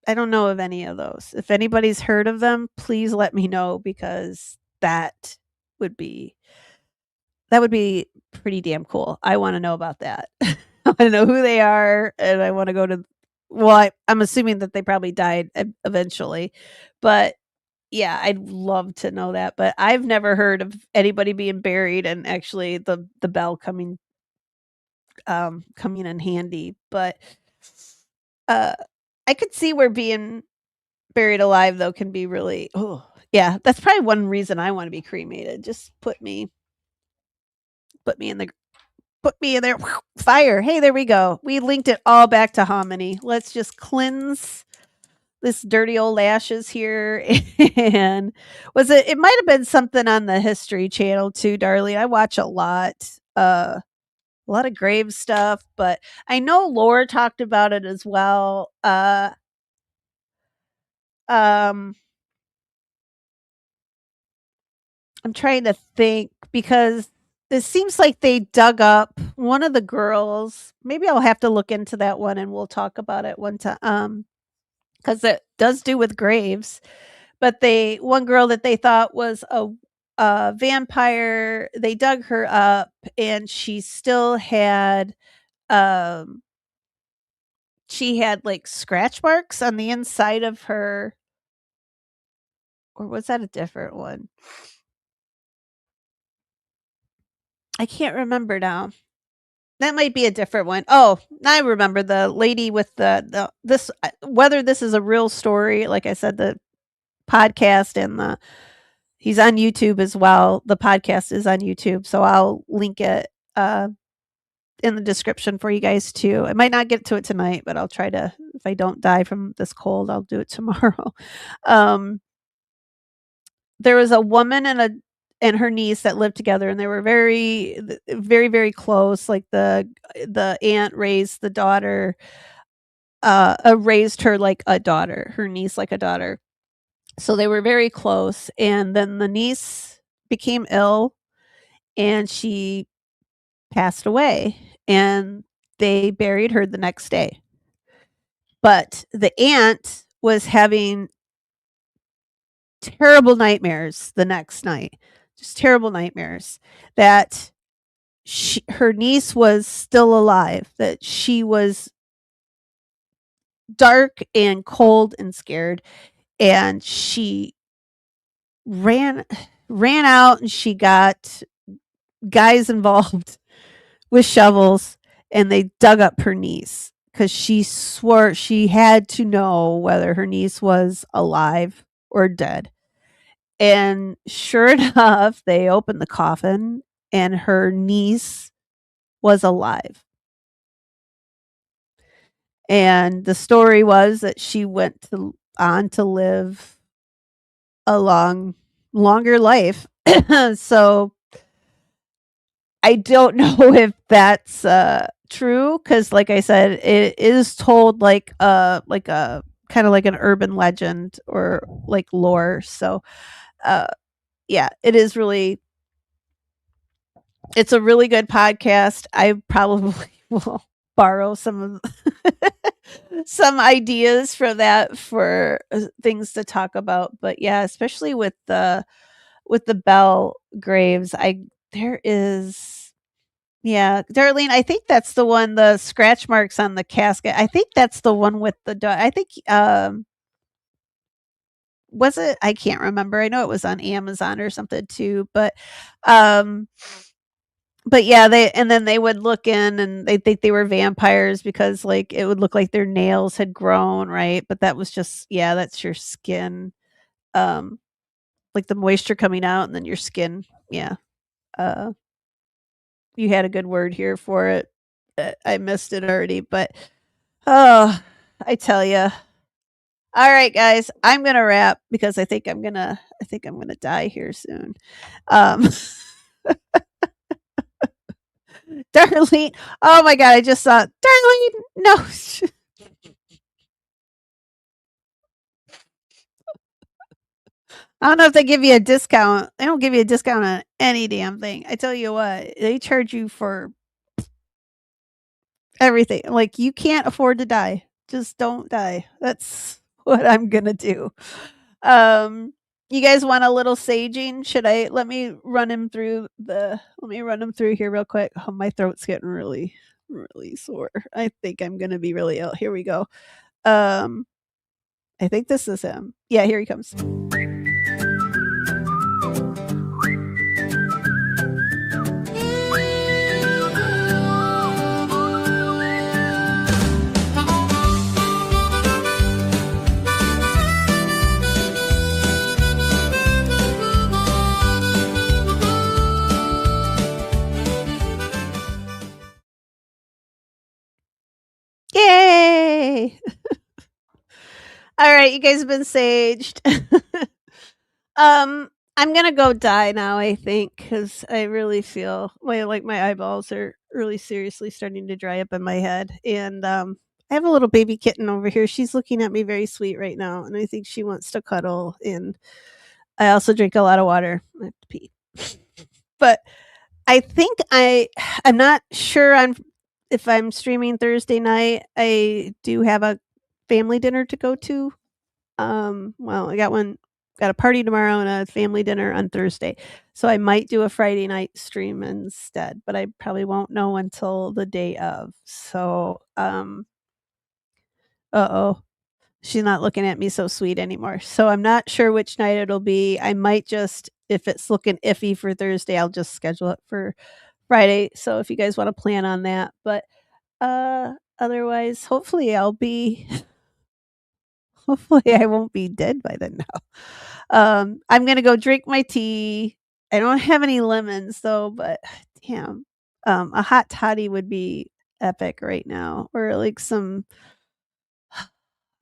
I don't know of any of those. If anybody's heard of them, please let me know, because would be that would be pretty damn cool. I wanna know about that. I wanna know who they are, and I wanna go to, well, I'm assuming that they probably died eventually, but yeah, I'd love to know that, but I've never heard of anybody being buried and actually the bell coming in handy, but, uh, I could see where being buried alive, though, can be really, oh, yeah, that's probably one reason I wanna be cremated. Just put me in the put me in there. Fire. Hey, there we go. We linked it all back to hominy. Let's just cleanse this dirty old ashes here. And it might have been something on the History Channel too, Darlene. I watch a lot of grave stuff, but I know Laura talked about it as well. Um, I'm trying to think, because it seems like they dug up one of the girls. Maybe I'll have to look into that one and we'll talk about it one time. Because it does do with graves. But one girl that they thought was a vampire, they dug her up, and um she had like scratch marks on the inside of her, or was that a different one? I can't remember now. That might be a different one. Oh, I remember the lady with the this whether this is a real story, like I said, the podcast and the he's on YouTube as well. The podcast is on YouTube, so I'll link it in the description for you guys too. I might not get to it tonight, but I'll try to. If I don't die from this cold, I'll do it tomorrow. um, there was a woman and her niece that lived together, and they were very close. Like the aunt raised the daughter, raised her like a daughter, her niece like a daughter. So they were very close. And then the niece became ill, and she passed away, and they buried her the next day. But the aunt was having terrible nightmares the next night, just terrible nightmares that her niece was still alive, that she was dark and cold and scared, and she ran out, and she got guys involved with shovels, and they dug up her niece because she swore she had to know whether her niece was alive or dead. And sure enough, they opened the coffin, and her niece was alive. And the story was that she went on to live a longer life. So I don't know if that's true, because like I said, it is told like a kind of like an urban legend or like lore. So yeah, it's a really good podcast. I probably will borrow some of some ideas for that for things to talk about. But yeah, especially with the Bell graves, there is yeah, Darlene, I think that's the one, the scratch marks on the casket. I think that's the one with the I think was it? I can't remember. I know it was on Amazon or something too, um but yeah, they would look in, and they think they were vampires because like it would look like their nails had grown, right? But that was just, yeah, that's your skin. Um like the moisture coming out, and then your skin. Yeah. Uh you had a good word here for it. I missed it already, but oh, I tell you. All right, guys, I'm gonna wrap because I think I'm gonna die here soon. Um, Darlene, oh my god, I just saw Darlene. No, I don't know if they give you a discount. They don't give you a discount on any damn thing. I tell you what, they charge you for everything. Like you can't afford to die. Just don't die. That's what I'm gonna do. Um, you guys want a little saging? Should I let me run him through here real quick. Oh, my throat's getting really sore. I think I'm gonna be really ill. Here we go. Um, I think this is him. Yeah, here he comes. Yay! All right, you guys have been saged. I'm gonna go die now, I think, because I really feel my eyeballs are really seriously starting to dry up in my head. And I have a little baby kitten over here. She's looking at me very sweet right now, and I think she wants to cuddle. And I also drink a lot of water. I have to pee. But I think I'm not sure if I'm streaming Thursday night. I do have a family dinner to go to. Well, I got a party tomorrow and a family dinner on Thursday. So I might do a Friday night stream instead, but I probably won't know until the day of. So, uh-oh. She's not looking at me so sweet anymore. So I'm not sure which night it'll be. I might just, if it's looking iffy for Thursday, I'll just schedule it for Friday. So if you guys want to plan on that, but otherwise, hopefully hopefully I won't be dead by then now. I'm gonna go drink my tea. I don't have any lemons though, but damn, a hot toddy would be epic right now, or like some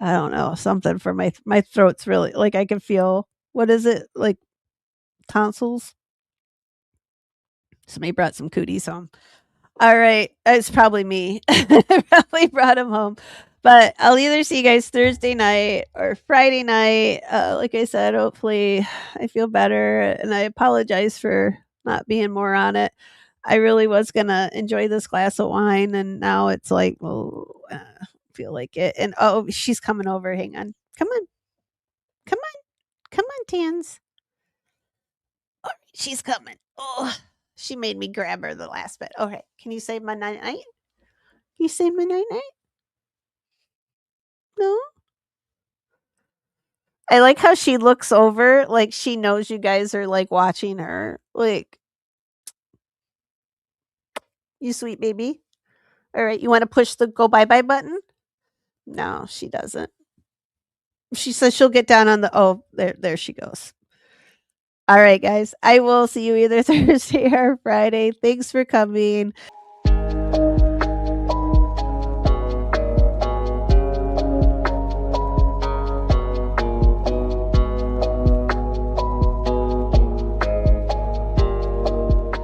I don't know something for my throat's really like I can feel what is it like tonsils. Somebody brought some cooties home. All right, it's probably me. I probably brought him home. But I'll either see you guys Thursday night or Friday night. Like I said, hopefully I feel better. And I apologize for not being more on it. I really was going to enjoy this glass of wine. And now it's like, well, feel like it. And oh, she's coming over. Hang on. Come on. Come on. Come on, Tans. All right, she's coming. Oh, she made me grab her the last bit. Okay. Can you say my night night? Can you say my night night? No? I like how she looks over, like she knows you guys are like watching her. Like, you sweet baby. All right, you want to push the go bye bye button? No, she doesn't. She says she'll get down on the oh, there she goes. All right, guys. I will see you either Thursday or Friday. Thanks for coming.